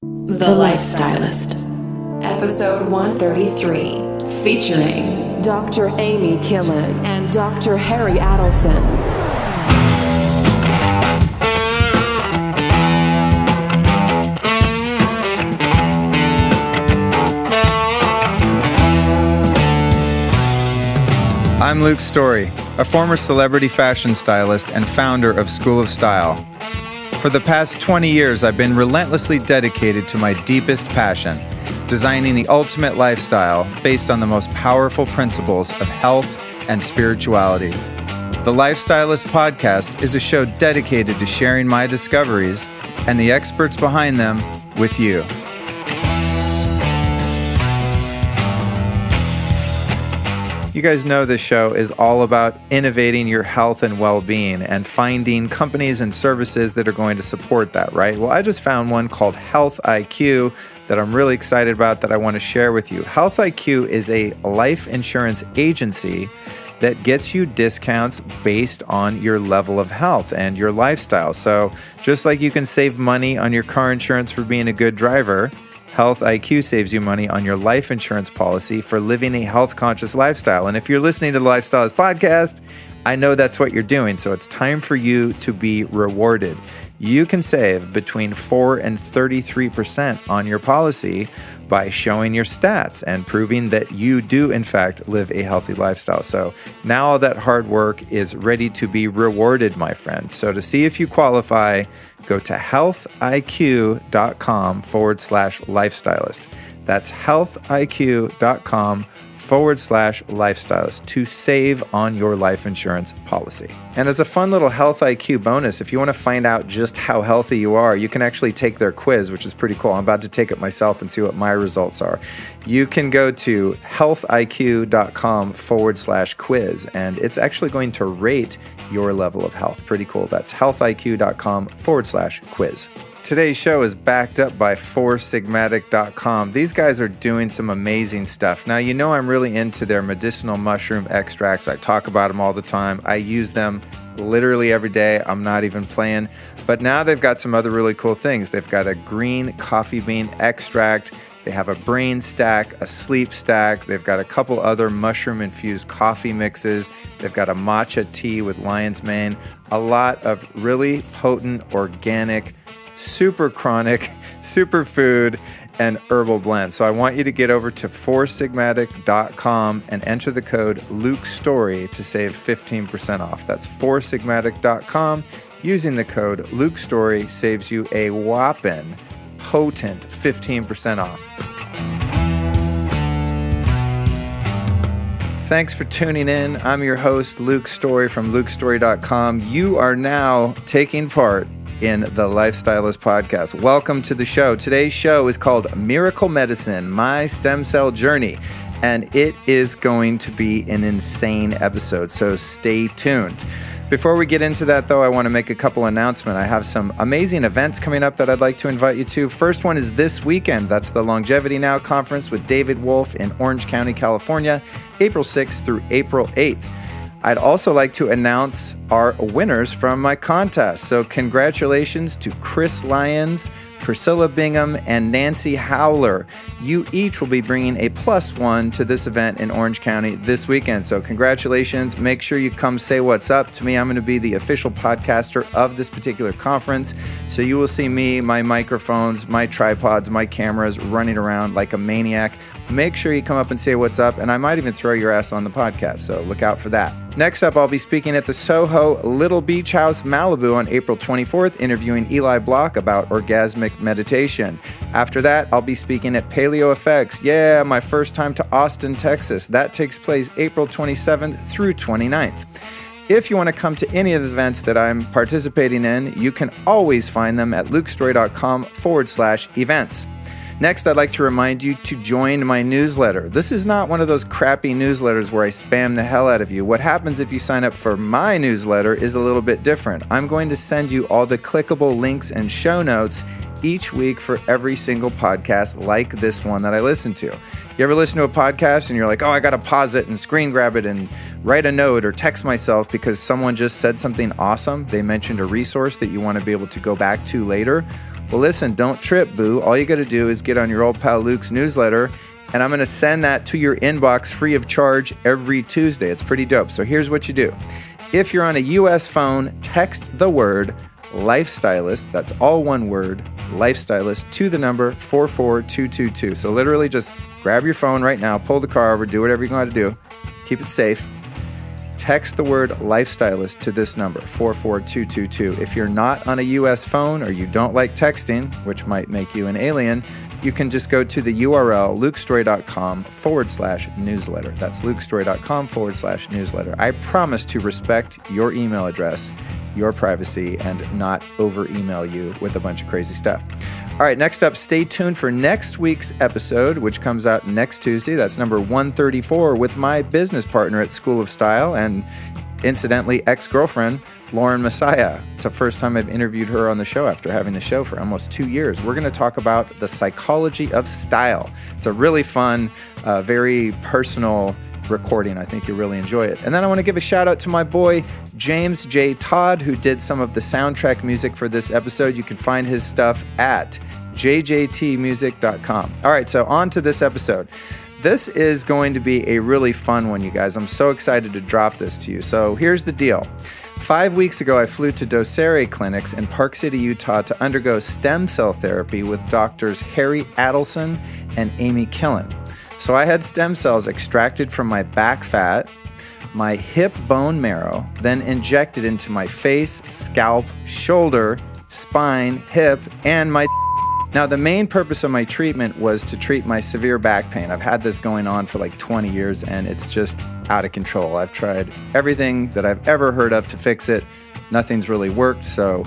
The Lifestylist, Episode 133, featuring Dr. Amy Killen and Dr. Harry Adelson. I'm Luke Storey, a former celebrity fashion stylist and founder of School of Style. For the past 20 years, I've been relentlessly dedicated to my deepest passion, designing the ultimate lifestyle based on the most powerful principles of health and spirituality. The Lifestylist Podcast is a show dedicated to sharing my discoveries and the experts behind them with you. You guys know this show is all about innovating your health and well-being and finding companies and services that are going to support that, right? Well, I just found one called Health IQ that I'm really excited about that I want to share with you. Health IQ is a life insurance agency that gets you discounts based on your level of health and your lifestyle. So just like you can save money on your car insurance for being a good driver, Health IQ saves you money on your life insurance policy for living a health-conscious lifestyle. And if you're listening to the Lifestylist Podcast, I know that's what you're doing. So it's time for you to be rewarded. You can save between 4 and 33% on your policy by showing your stats and proving that you do, in fact, live a healthy lifestyle. So now all that hard work is ready to be rewarded, my friend. So to see if you qualify, go to healthiq.com/lifestylist. That's healthiq.com/lifestylist to save on your life insurance policy. And as a fun little Health IQ bonus, if you want to find out just how healthy you are, you can actually take their quiz, which is pretty cool. I'm about to take it myself and see what my results are. You can go to healthiq.com/quiz, and it's actually going to rate your level of health. Pretty cool. That's healthiq.com/quiz. Today's show is backed up by foursigmatic.com. These guys are doing some amazing stuff. Now, you know I'm really into their medicinal mushroom extracts. I talk about them all the time. I use them literally every day. I'm not even playing. But now they've got some other really cool things. They've got a green coffee bean extract. They have a brain stack, a sleep stack. They've got a couple other mushroom-infused coffee mixes. They've got a matcha tea with lion's mane. A lot of really potent, organic, super chronic, superfood, and herbal blends. So I want you to get over to foursigmatic.com and enter the code LukeStorey to save 15% off. That's foursigmatic.com. Using the code LukeStorey saves you a whopping potent 15% off. Thanks for tuning in. I'm your host, Luke Storey from LukeStorey.com. You are now taking part in the Lifestylist Podcast. Welcome to the show. Today's show is called Miracle Medicine, My Stem Cell Journey, and it is going to be an insane episode, so stay tuned. Before we get into that, though, I want to make a couple announcements. I have some amazing events coming up that I'd like to invite you to. First one is this weekend. That's the Longevity Now Conference with David Wolf in Orange County, California, April 6th through April 8th. I'd also like to announce our winners from my contest. So congratulations to Chris Lyons, Priscilla Bingham, and Nancy Howler. You each will be bringing a +1 to this event in Orange County this weekend. So congratulations. Make sure you come say what's up to me. I'm going to be the official podcaster of this particular conference. So you will see me, my microphones, my tripods, my cameras running around like a maniac. Make sure you come up and say what's up, and I might even throw your ass on the podcast. So look out for that. Next up, I'll be speaking at the Soho Little Beach House, Malibu on April 24th, interviewing Eli Block about orgasmic meditation. After that, I'll be speaking at Paleo Effects. Yeah, my first time to Austin, Texas. That takes place April 27th through 29th. If you want to come to any of the events that I'm participating in, you can always find them at lukestory.com/events. Next, I'd like to remind you to join my newsletter. This is not one of those crappy newsletters where I spam the hell out of you. What happens if you sign up for my newsletter is a little bit different. I'm going to send you all the clickable links and show notes each week for every single podcast like this one that I listen to. You ever listen to a podcast and you're like, oh, I got to pause it and screen grab it and write a note or text myself because someone just said something awesome. They mentioned a resource that you want to be able to go back to later. Well, listen, don't trip, boo. All you got to do is get on your old pal Luke's newsletter, and I'm going to send that to your inbox free of charge every Tuesday. It's pretty dope. So here's what you do. If you're on a US phone, text the word lifestylist, that's all one word, lifestylist, to the number 44222. So literally just grab your phone right now, pull the car over, do whatever you got to do, keep it safe. Text the word lifestylist to this number, 44222. If you're not on a US phone or you don't like texting, which might make you an alien, you can just go to the URL lukestory.com/newsletter. That's lukestory.com/newsletter. I promise to respect your email address, your privacy, and not over-email you with a bunch of crazy stuff. All right, next up, stay tuned for next week's episode, which comes out next Tuesday. That's number 134 with my business partner at School of Style and incidentally ex-girlfriend, Lauren Messiah. It's the first time I've interviewed her on the show after having the show for almost 2 years. We're going to talk about the psychology of style. It's a really fun, very personal recording. I think you'll really enjoy it. And then I want to give a shout out to my boy, James J. Todd, who did some of the soundtrack music for this episode. You can find his stuff at jjtmusic.com. All right, so on to this episode. This is going to be a really fun one, you guys. I'm so excited to drop this to you. So here's the deal. 5 weeks ago, I flew to Docere Clinics in Park City, Utah to undergo stem cell therapy with doctors Harry Adelson and Amy Killen. So I had stem cells extracted from my back fat, my hip bone marrow, then injected into my face, scalp, shoulder, spine, hip, and my. Now, the main purpose of my treatment was to treat my severe back pain. I've had this going on for like 20 years, and it's just out of control. I've tried everything that I've ever heard of to fix it. Nothing's really worked, so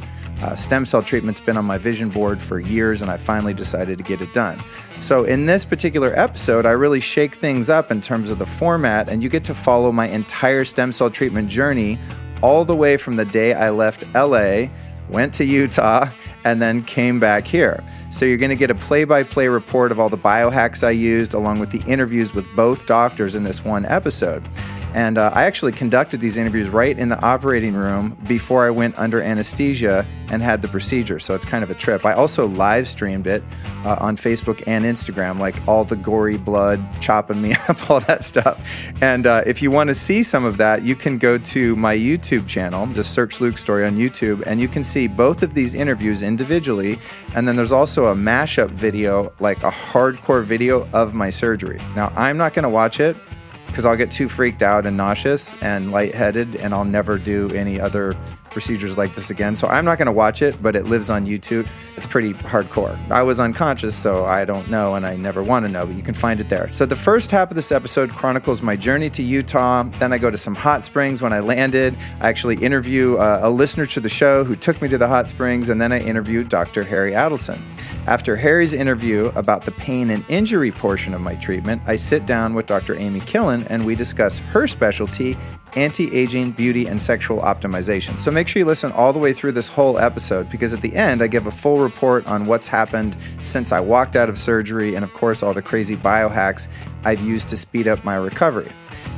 stem cell treatment's been on my vision board for years, and I finally decided to get it done. So in this particular episode, I really shake things up in terms of the format, and you get to follow my entire stem cell treatment journey all the way from the day I left LA, went to Utah, and then came back here. So you're going to get a play-by-play report of all the biohacks I used, along with the interviews with both doctors in this one episode. And I actually conducted these interviews right in the operating room before I went under anesthesia and had the procedure. So it's kind of a trip. I also live streamed it on Facebook and Instagram, like all the gory blood chopping me up, all that stuff. And if you want to see some of that, you can go to my YouTube channel. Just search Luke Story on YouTube, and you can see both of these interviews individually. And then there's also a mashup video, like a hardcore video of my surgery. Now, I'm not going to watch it because I'll get too freaked out and nauseous and lightheaded, and I'll never do any other procedures like this again. So I'm not going to watch it, but it lives on YouTube. It's pretty hardcore. I was unconscious, so I don't know, and I never want to know, but you can find it there. So the first half of this episode chronicles my journey to Utah. Then I go to some hot springs. When I landed, I actually interview a listener to the show who took me to the hot springs, and then I interviewed Dr. Harry Adelson. After Harry's interview about the pain and injury portion of my treatment, I sit down with Dr. Amy Killen, and we discuss her specialty, anti-aging, beauty, and sexual optimization. So make sure you listen all the way through this whole episode, because at the end, I give a full report on what's happened since I walked out of surgery, and of course, all the crazy biohacks I've used to speed up my recovery,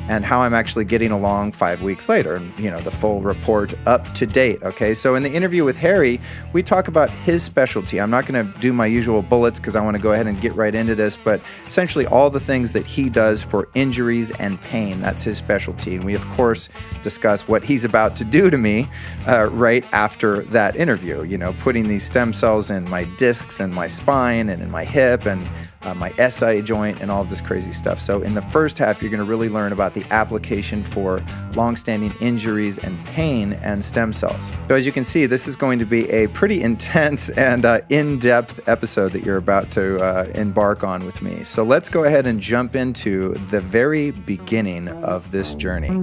and how I'm actually getting along 5 weeks later, and the full report up to date. Okay, so in the interview with Harry, we talk about his specialty. I'm not going to do my usual bullets because I want to go ahead and get right into this, but essentially all the things that he does for injuries and pain, that's his specialty. And we, of course, discuss what he's about to do to me right after that interview, putting these stem cells in my discs and my spine and in my hip and my SI joint and all of this crazy stuff. So in the first half, you're going to really learn about the application for long-standing injuries and pain and stem cells. So as you can see, this is going to be a pretty intense and in-depth episode that you're about to embark on with me. So let's go ahead and jump into the very beginning of this journey.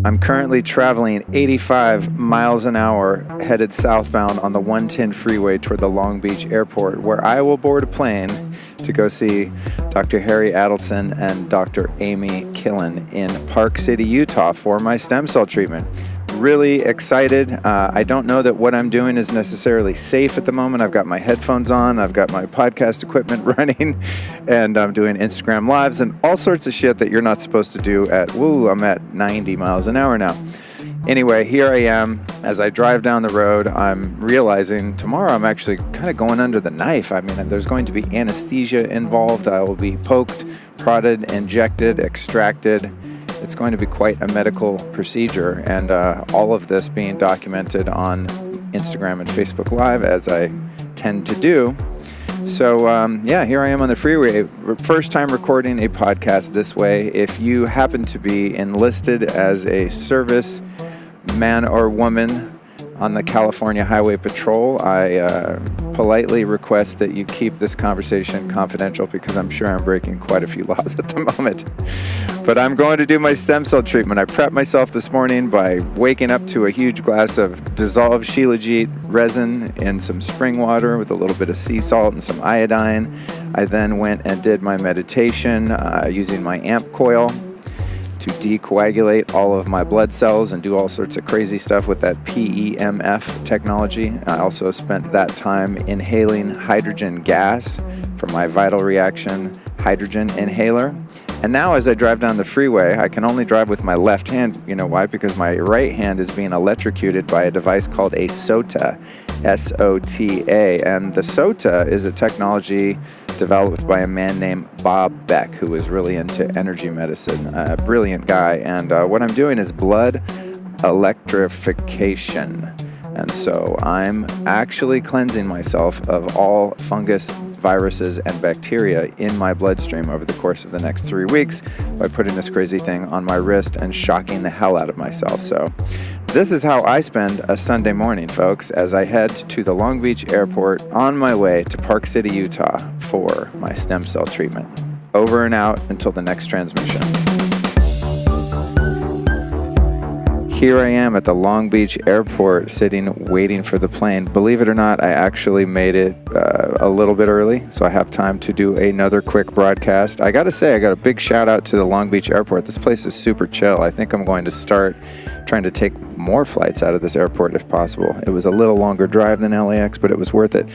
I'm currently traveling 85 miles an hour headed southbound on the 110 freeway toward the Long Beach airport, where I will board a plane to go see Dr. Harry Adelson and Dr. Amy Killen in Park City, Utah for my stem cell treatment. Really excited. I don't know that what I'm doing is necessarily safe at the moment. I've got my headphones on, I've got my podcast equipment running, and I'm doing Instagram lives and all sorts of shit that you're not supposed to do I'm at 90 miles an hour now. Anyway, here I am. As I drive down the road, I'm realizing tomorrow I'm actually kind of going under the knife. I mean, there's going to be anesthesia involved. I will be poked, prodded, injected, extracted. It's going to be quite a medical procedure, and all of this being documented on Instagram and Facebook Live, as I tend to do. So, here I am on the freeway. First time recording a podcast this way. If you happen to be enlisted as a service man or woman on the California Highway Patrol, I politely request that you keep this conversation confidential because I'm sure I'm breaking quite a few laws at the moment. But I'm going to do my stem cell treatment. I prepped myself this morning by waking up to a huge glass of dissolved shilajit resin in some spring water with a little bit of sea salt and some iodine. I then went and did my meditation using my amp coil to decoagulate all of my blood cells and do all sorts of crazy stuff with that PEMF technology. I also spent that time inhaling hydrogen gas for my vital reaction hydrogen inhaler. And now as I drive down the freeway, I can only drive with my left hand. You know why? Because my right hand is being electrocuted by a device called a SOTA, S-O-T-A. And the SOTA is a technology developed by a man named Bob Beck, who is really into energy medicine, a brilliant guy. And what I'm doing is blood electrification. And so I'm actually cleansing myself of all fungus, viruses, and bacteria in my bloodstream over the course of the next 3 weeks by putting this crazy thing on my wrist and shocking the hell out of myself. So this is how I spend a Sunday morning, folks, as I head to the Long Beach airport on my way to Park City, Utah for my stem cell treatment. Over and out until the next transmission. Here I am at the Long Beach airport sitting waiting for the plane. Believe it or not, I actually made it a little bit early, so I have time to do another quick broadcast. I gotta say, I got a big shout out to the Long Beach airport. This place is super chill. I think I'm going to start trying to take more flights out of this airport if possible. It was a little longer drive than LAX, but it was worth it.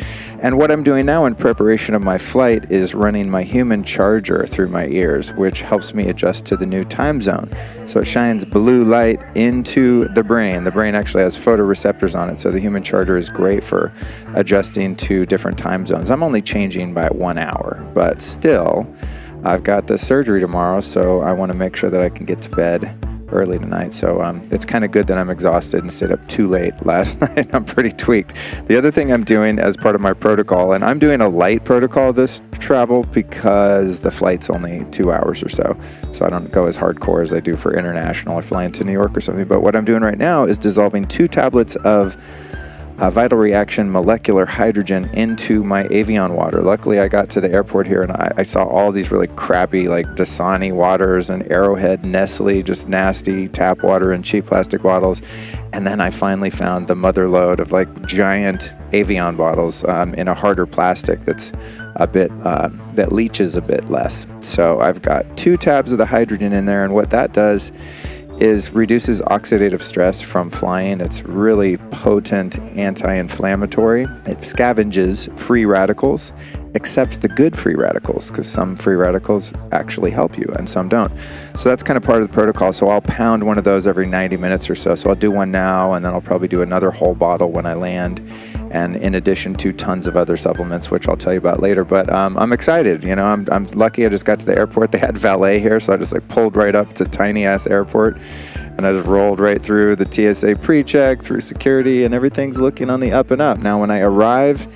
And what I'm doing now in preparation of my flight is running my human charger through my ears, which helps me adjust to the new time zone. So it shines blue light into the brain. The brain actually has photoreceptors on it, so the human charger is great for adjusting to different time zones. I'm only changing by 1 hour, but still, I've got the surgery tomorrow, so I want to make sure that I can get to bed early tonight. So it's kind of good that I'm exhausted and stayed up too late last night. I'm pretty tweaked. The other thing I'm doing as part of my protocol, and I'm doing a light protocol this travel because the flight's only 2 hours or so. So I don't go as hardcore as I do for international or flying to New York or something. But what I'm doing right now is dissolving 2 tablets of vital reaction molecular hydrogen into my Evian water. Luckily, I got to the airport here and I saw all these really crappy like Dasani waters and Arrowhead, Nestle, just nasty tap water in cheap plastic bottles. And then I finally found the mother lode of like giant Evian bottles in a harder plastic that's a bit, that leaches a bit less. So I've got 2 tabs of the hydrogen in there, and what that does is reduces oxidative stress from flying. It's really potent anti-inflammatory. It scavenges free radicals, except the good free radicals, because some free radicals actually help you and some don't. So that's kind of part of the protocol. So I'll pound one of those every 90 minutes or so. So I'll do one now, and then I'll probably do another whole bottle when I land. And in addition to tons of other supplements, which I'll tell you about later. But I'm excited. You know, I'm lucky I just got to the airport. They had valet here, so I just like pulled right up to tiny ass airport. And I just rolled right through the TSA pre-check, through security, and everything's looking on the up and up. Now, when I arrive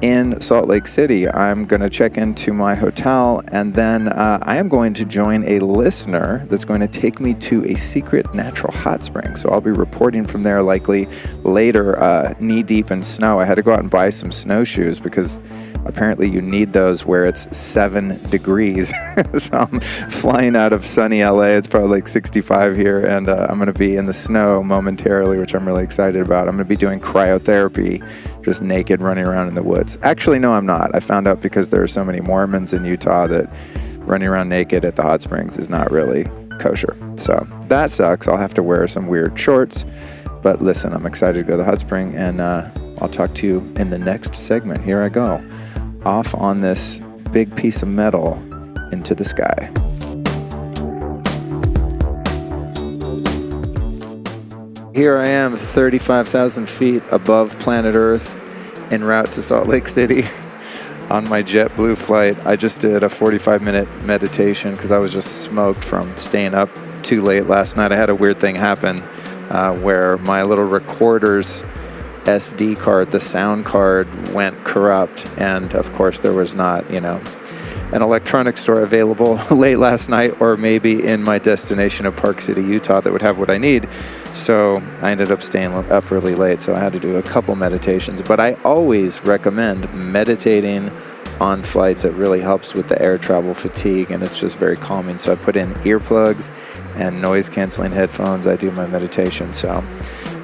in Salt Lake City, I'm going to check into my hotel, and then I am going to join a listener that's going to take me to a secret natural hot spring. So I'll be reporting from there likely later, knee-deep in snow. I had to go out and buy some snowshoes because apparently you need those where it's 7 degrees. So I'm flying out of sunny LA. It's probably like 65 here, and I'm going to be in the snow momentarily, which I'm really excited about. I'm going to be doing cryotherapy, just naked running around in the woods. Actually, no, I'm not. I found out because there are so many Mormons in Utah that running around naked at the hot springs is not really kosher. So that sucks. I'll have to wear some weird shorts. But listen, I'm excited to go to the hot spring, and I'll talk to you in the next segment. Here I go, off on this big piece of metal into the sky. Here I am, 35,000 feet above planet Earth, en route to Salt Lake City on my JetBlue flight. I just did a 45-minute meditation because I was just smoked from staying up too late last night. I had a weird thing happen where my little recorder's SD card, the sound card, went corrupt. And of course, there was not, an electronics store available late last night, or maybe in my destination of Park City, Utah, that would have what I need. So I ended up staying up really late, so I had to do a couple meditations. But I always recommend meditating on flights. It really helps with the air travel fatigue, and it's just very calming. So I put in earplugs and noise-canceling headphones. I do my meditation. So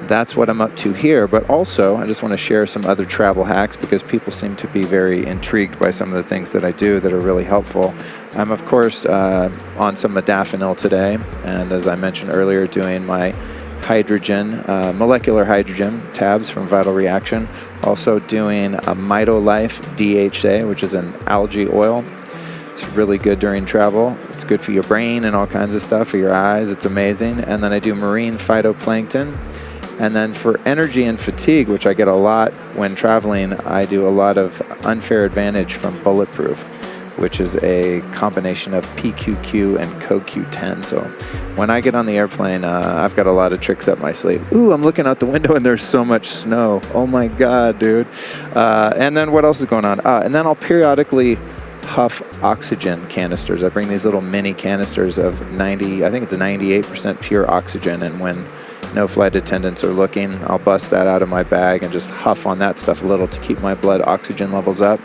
that's what I'm up to here. But also, I just want to share some other travel hacks because people seem to be very intrigued by some of the things that I do that are really helpful. I'm, of course, on some modafinil today, and as I mentioned earlier, doing my hydrogen, molecular hydrogen tabs from Vital Reaction. Also doing a MitoLife DHA, which is an algae oil. It's really good during travel. It's good for your brain and all kinds of stuff, for your eyes. It's amazing. And then I do marine phytoplankton. And then for energy and fatigue, which I get a lot when traveling, I do a lot of Unfair Advantage from Bulletproof, which is a combination of PQQ and CoQ10. So when I get on the airplane, I've got a lot of tricks up my sleeve. Ooh, I'm looking out the window and there's so much snow. Oh my God, dude. And then what else is going on? And then I'll periodically huff oxygen canisters. I bring these little mini canisters of 98% pure oxygen. And when no flight attendants are looking, I'll bust that out of my bag and just huff on that stuff a little to keep my blood oxygen levels up.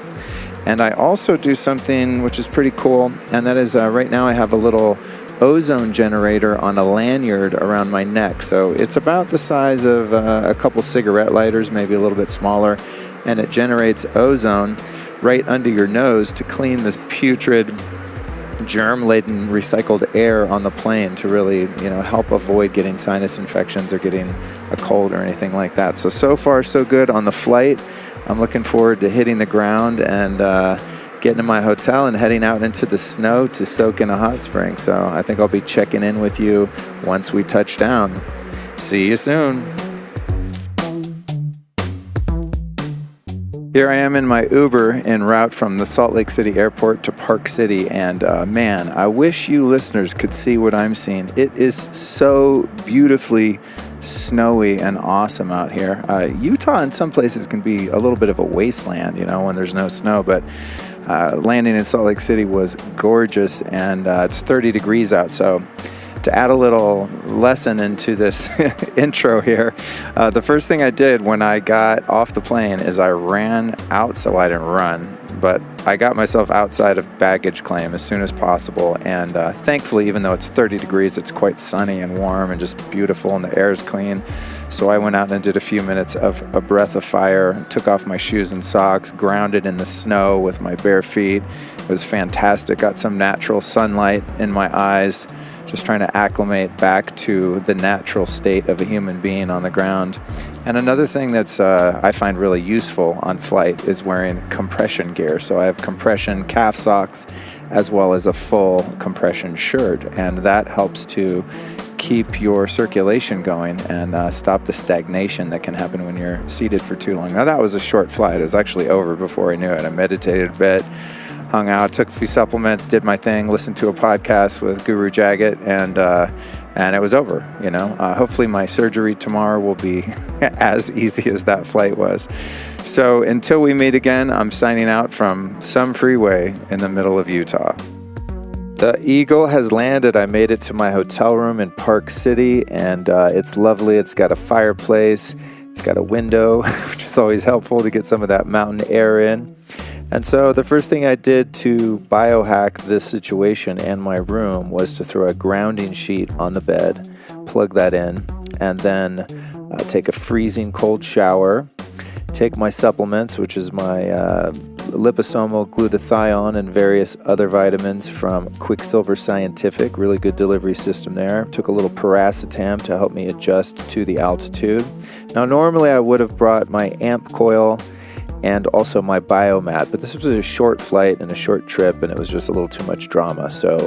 And I also do something which is pretty cool, and that is right now I have a little ozone generator on a lanyard around my neck. So it's about the size of a couple cigarette lighters, maybe a little bit smaller, and it generates ozone right under your nose to clean this putrid, germ-laden recycled air on the plane to really, help avoid getting sinus infections or getting a cold or anything like that. So far, so good on the flight. I'm looking forward to hitting the ground and getting to my hotel and heading out into the snow to soak in a hot spring. So I think I'll be checking in with you once we touch down. See you soon. Here I am in my Uber en route from the Salt Lake City airport to Park City, and man, I wish you listeners could see what I'm seeing. It is so beautifully snowy and awesome out here. Utah in some places can be a little bit of a wasteland, when there's no snow, but landing in Salt Lake City was gorgeous, and it's 30 degrees out, so to add a little lesson into this intro here, the first thing I did when I got off the plane is I ran out, so I didn't run, but I got myself outside of baggage claim as soon as possible, and thankfully, even though it's 30 degrees, it's quite sunny and warm and just beautiful, and the air is clean. So I went out and did a few minutes of a breath of fire, took off my shoes and socks, grounded in the snow with my bare feet. It was fantastic. Got some natural sunlight in my eyes, just trying to acclimate back to the natural state of a human being on the ground. And another thing that's I find really useful on flight is wearing compression gear. So I have compression calf socks as well as a full compression shirt, and that helps to keep your circulation going and stop the stagnation that can happen when you're seated for too long. Now that was a short flight. It was actually over before I knew it. I meditated a bit, hung out, took a few supplements, did my thing, listened to a podcast with Guru Jagat, and it was over. Hopefully my surgery tomorrow will be as easy as that flight was. So until we meet again, I'm signing out from some freeway in the middle of Utah. The Eagle has landed. I made it to my hotel room in Park City, and it's lovely. It's got a fireplace. It's got a window, which is always helpful to get some of that mountain air in. And so the first thing I did to biohack this situation and my room was to throw a grounding sheet on the bed, plug that in, and then take a freezing cold shower, take my supplements, which is my liposomal glutathione and various other vitamins from Quicksilver Scientific, really good delivery system there. Took a little paracetam to help me adjust to the altitude. Now normally I would have brought my amp coil and also my biomat. But this was a short flight and a short trip, and it was just a little too much drama. So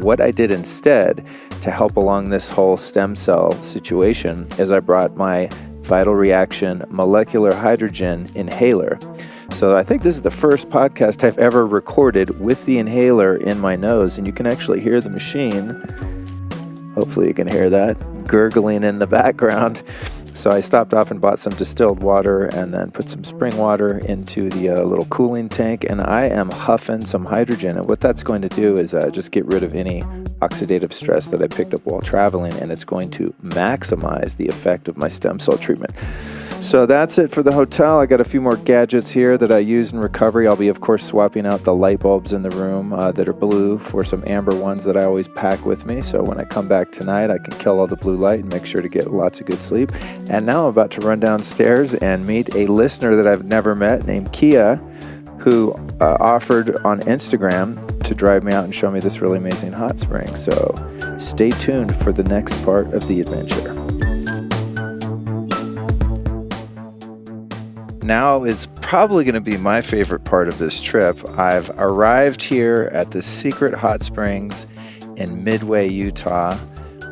what I did instead to help along this whole stem cell situation is I brought my Vital Reaction molecular hydrogen inhaler. So I think this is the first podcast I've ever recorded with the inhaler in my nose, and you can actually hear the machine. Hopefully you can hear that gurgling in the background. So I stopped off and bought some distilled water and then put some spring water into the little cooling tank, and I am huffing some hydrogen. And what that's going to do is just get rid of any oxidative stress that I picked up while traveling, and it's going to maximize the effect of my stem cell treatment. So that's it for the hotel. I got a few more gadgets here that I use in recovery. I'll be, of course, swapping out the light bulbs in the room that are blue for some amber ones that I always pack with me. So when I come back tonight, I can kill all the blue light and make sure to get lots of good sleep. And now I'm about to run downstairs and meet a listener that I've never met named Kia, who offered on Instagram to drive me out and show me this really amazing hot spring. So stay tuned for the next part of the adventure. Now is probably going to be my favorite part of this trip. I've arrived here at the secret hot springs in Midway, Utah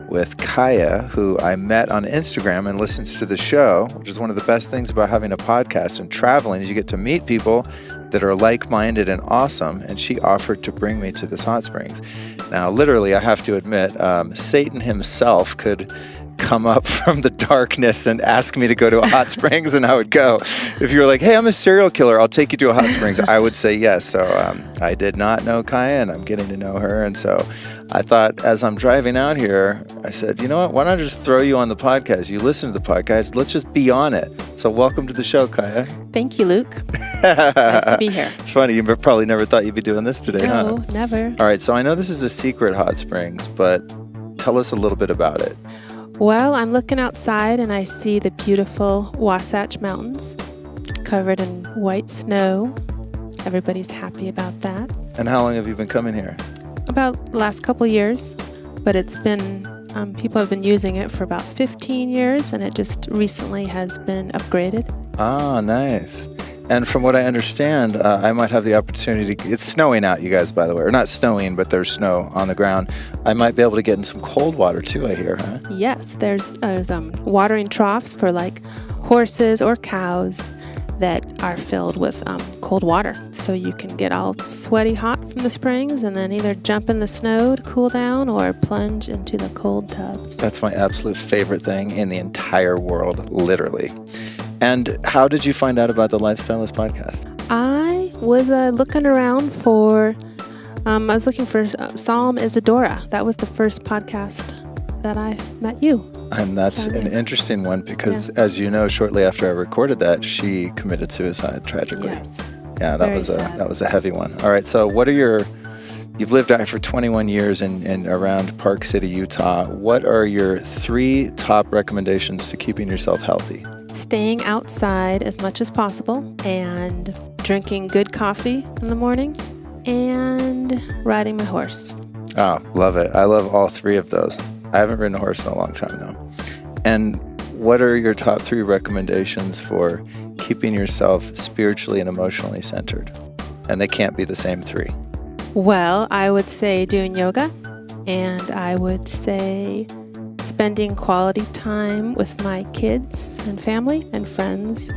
with Kaya, who I met on Instagram and listens to the show, which is one of the best things about having a podcast and traveling is you get to meet people that are like-minded and awesome, and she offered to bring me to this hot springs. Now, literally, I have to admit, Satan himself could come up from the darkness and ask me to go to a hot springs, and I would go. If you were like, hey, I'm a serial killer, I'll take you to a hot springs, I would say yes. So I did not know Kaya, and I'm getting to know her. And so I thought, as I'm driving out here, I said, you know what, why don't I just throw you on the podcast? You listen to the podcast, let's just be on it. So welcome to the show, Kaya. Thank you, Luke. Nice to be here. It's funny, you probably never thought you'd be doing this today, huh? No, never. All right, so I know this is a secret hot springs, but tell us a little bit about it. Well, I'm looking outside and I see the beautiful Wasatch Mountains covered in white snow. Everybody's happy about that. And how long have you been coming here? About the last couple years, but it's been, people have been using it for about 15 years, and it just recently has been upgraded. Ah, nice. And from what I understand, I might have the opportunity to, it's snowing out, you guys, by the way, or not snowing, but there's snow on the ground. I might be able to get in some cold water too, I hear, huh? Yes, there's watering troughs for like horses or cows that are filled with cold water. So you can get all sweaty hot from the springs and then either jump in the snow to cool down or plunge into the cold tubs. That's my absolute favorite thing in the entire world, literally. And how did you find out about the Lifestylist podcast? I was looking around for, Psalm Isadora. That was the first podcast that I met you. And that's an interesting one because, as you know, shortly after I recorded that, she committed suicide tragically. Yes. Yeah, that was a heavy one. All right, so you've lived out for 21 years in around Park City, Utah. What are your 3 top recommendations to keeping yourself healthy? Staying outside as much as possible and drinking good coffee in the morning and riding my horse. Oh, love it. I love all 3 of those. I haven't ridden a horse in a long time, though. And what are your top 3 recommendations for keeping yourself spiritually and emotionally centered? And they can't be the same 3. Well, I would say doing yoga, and I would say spending quality time with my kids and family and friends.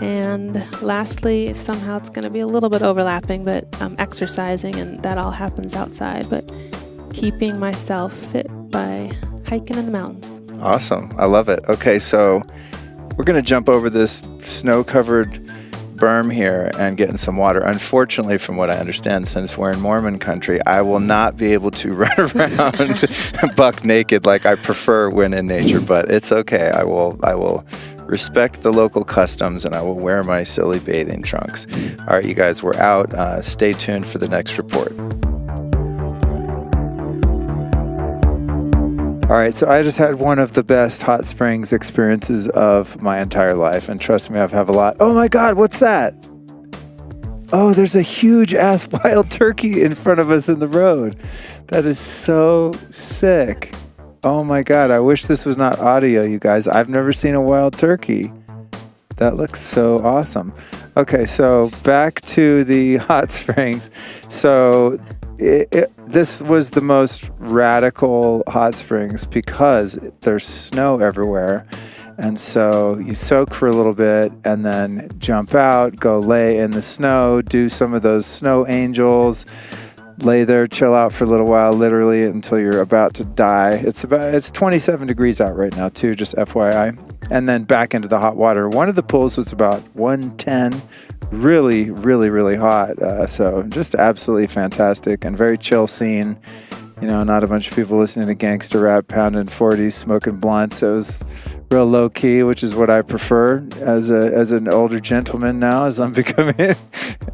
And lastly, somehow it's going to be a little bit overlapping, but exercising, and that all happens outside, but keeping myself fit by hiking in the mountains. Awesome. I love it. Okay, so we're going to jump over this snow-covered berm here and get in some water. Unfortunately, from what I understand, since we're in Mormon country, I will not be able to run around buck naked like I prefer when in nature, but it's okay. I will respect the local customs and I will wear my silly bathing trunks. All right, you guys, we're out. Stay tuned for the next report. All right, so I just had one of the best hot springs experiences of my entire life. And trust me, I've had a lot. Oh my God, what's that? Oh, there's a huge ass wild turkey in front of us in the road. That is so sick. Oh my God, I wish this was not audio, you guys. I've never seen a wild turkey. That looks so awesome. Okay, so back to the hot springs. So this was the most radical hot springs because there's snow everywhere. And so you soak for a little bit and then jump out, go lay in the snow, do some of those snow angels, lay there, chill out for a little while, literally until you're about to die. It's 27 degrees out right now too, just FYI. And then back into the hot water. One of the pools was about 110, really, really, really hot. So just absolutely fantastic and very chill scene. You know, not a bunch of people listening to gangster rap, pounding 40s, smoking blunts. It was real low key, which is what I prefer as an older gentleman now, as I'm becoming.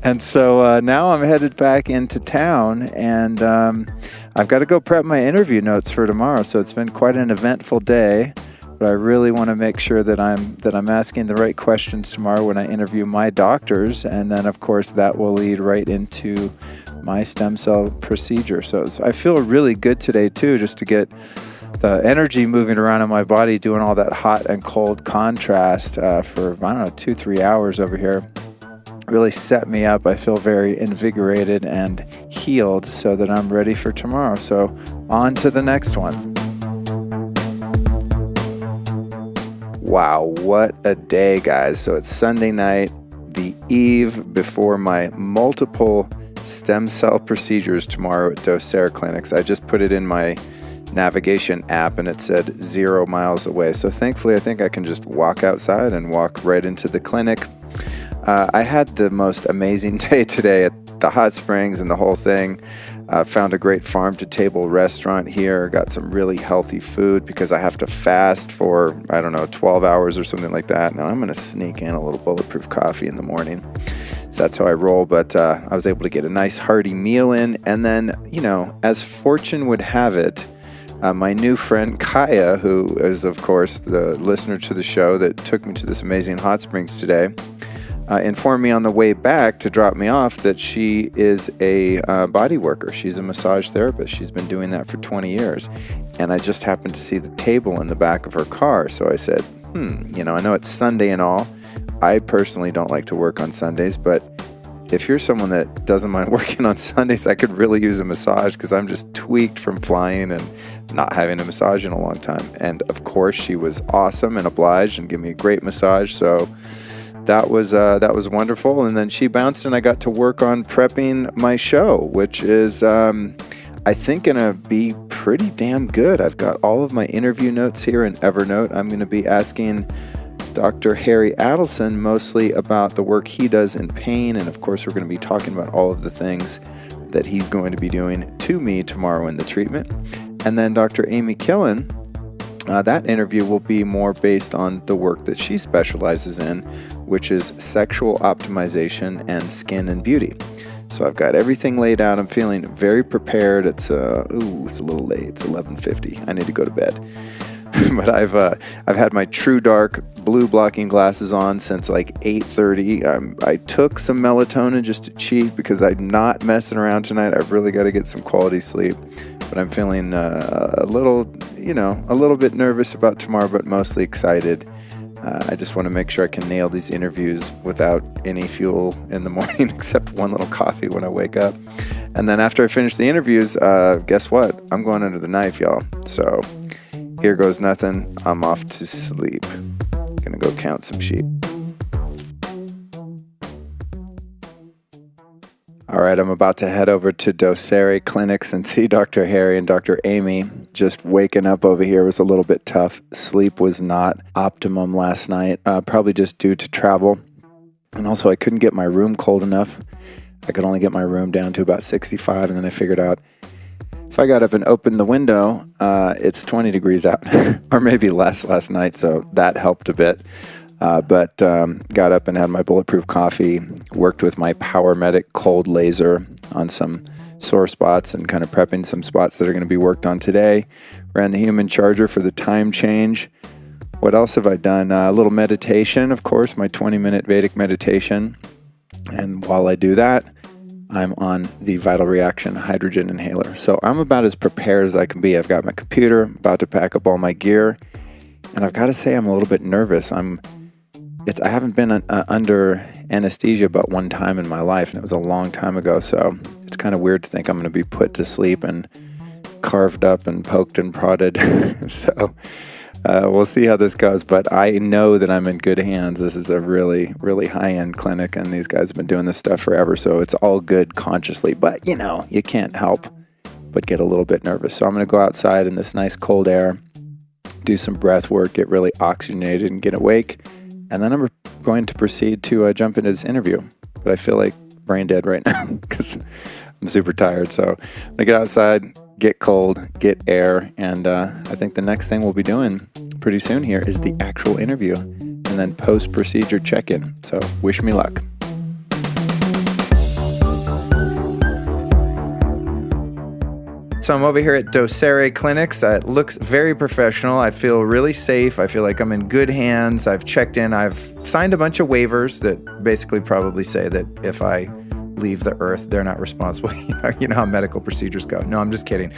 And so now I'm headed back into town, and I've got to go prep my interview notes for tomorrow. So it's been quite an eventful day. But I really want to make sure that I'm asking the right questions tomorrow when I interview my doctors, and then of course that will lead right into my stem cell procedure. So I feel really good today too, just to get the energy moving around in my body, doing all that hot and cold contrast for, I don't know, 2-3 hours over here. Really set me up. I feel very invigorated and healed so that I'm ready for tomorrow. So on to the next one. Wow, what a day, guys. So it's Sunday night, the eve before my multiple stem cell procedures tomorrow at Docere Clinics. I just put it in my navigation app and it said 0 miles away. So thankfully, I think I can just walk outside and walk right into the clinic. I had the most amazing day today at the hot springs and the whole thing. Found a great farm-to-table restaurant here. Got some really healthy food because I have to fast for, 12 hours or something like that. Now I'm going to sneak in a little bulletproof coffee in the morning. So that's how I roll. But I was able to get a nice hearty meal in. And then, as fortune would have it, my new friend Kaya, who is, of course, the listener to the show that took me to this amazing hot springs today, informed me on the way back to drop me off that she is a body worker. She's a massage therapist. She's been doing that for 20 years. And I just happened to see the table in the back of her car. So I said, I know it's Sunday and all. I personally don't like to work on Sundays, but if you're someone that doesn't mind working on Sundays, I could really use a massage because I'm just tweaked from flying and not having a massage in a long time. And of course, she was awesome and obliged and gave me a great massage. So that was wonderful. And then she bounced and I got to work on prepping my show, which is, I think, going to be pretty damn good. I've got all of my interview notes here in Evernote. I'm going to be asking Dr. Harry Adelson mostly about the work he does in pain. And of course, we're going to be talking about all of the things that he's going to be doing to me tomorrow in the treatment. And then Dr. Amy Killen, that interview will be more based on the work that she specializes in, which is sexual optimization and skin and beauty. So I've got everything laid out. I'm feeling very prepared. It's a little late. It's 11:50. I need to go to bed. But I've had my true dark blue blocking glasses on since like 8:30. I took some melatonin just to cheat because I'm not messing around tonight. I've really got to get some quality sleep. But I'm feeling a little bit nervous about tomorrow, but mostly excited. I just want to make sure I can nail these interviews without any fuel in the morning, except one little coffee when I wake up. And then after I finish the interviews, guess what? I'm going under the knife, y'all. So here goes nothing. I'm off to sleep. Gonna go count some sheep. All right, I'm about to head over to Docere Clinics and see Dr. Harry and Dr. Amy. Just waking up over here was a little bit tough. Sleep was not optimum last night, probably just due to travel. And also I couldn't get my room cold enough. I could only get my room down to about 65, and then I figured out if I got up and opened the window, it's 20 degrees out, or maybe less last night, so that helped a bit. But got up and had my bulletproof coffee, worked with my Power Medic cold laser on some sore spots and kind of prepping some spots that are going to be worked on today. Ran the human charger for the time change. What else have I done? A little meditation, of course, my 20-minute Vedic meditation. And while I do that, I'm on the Vital Reaction hydrogen inhaler. So I'm about as prepared as I can be. I've got my computer, about to pack up all my gear. And I've got to say I'm a little bit nervous. I haven't been under anesthesia but one time in my life, and it was a long time ago. So it's kind of weird to think I'm going to be put to sleep and carved up and poked and prodded. So we'll see how this goes, but I know that I'm in good hands. This is a really, really high-end clinic, and these guys have been doing this stuff forever, so it's all good consciously. But, you can't help but get a little bit nervous. So I'm going to go outside in this nice cold air, do some breath work, get really oxygenated and get awake, and then I'm going to proceed to jump into this interview. But I feel like brain dead right now because I'm super tired. So I'm going to get outside, get cold, get air, and I think the next thing we'll be doing pretty soon here is the actual interview and then post-procedure check-in. So wish me luck. So I'm over here at Docere Clinics. It looks very professional. I feel really safe. I feel like I'm in good hands. I've checked in. I've signed a bunch of waivers that basically probably say that if I leave the earth, they're not responsible. You know how medical procedures go. No, I'm just kidding.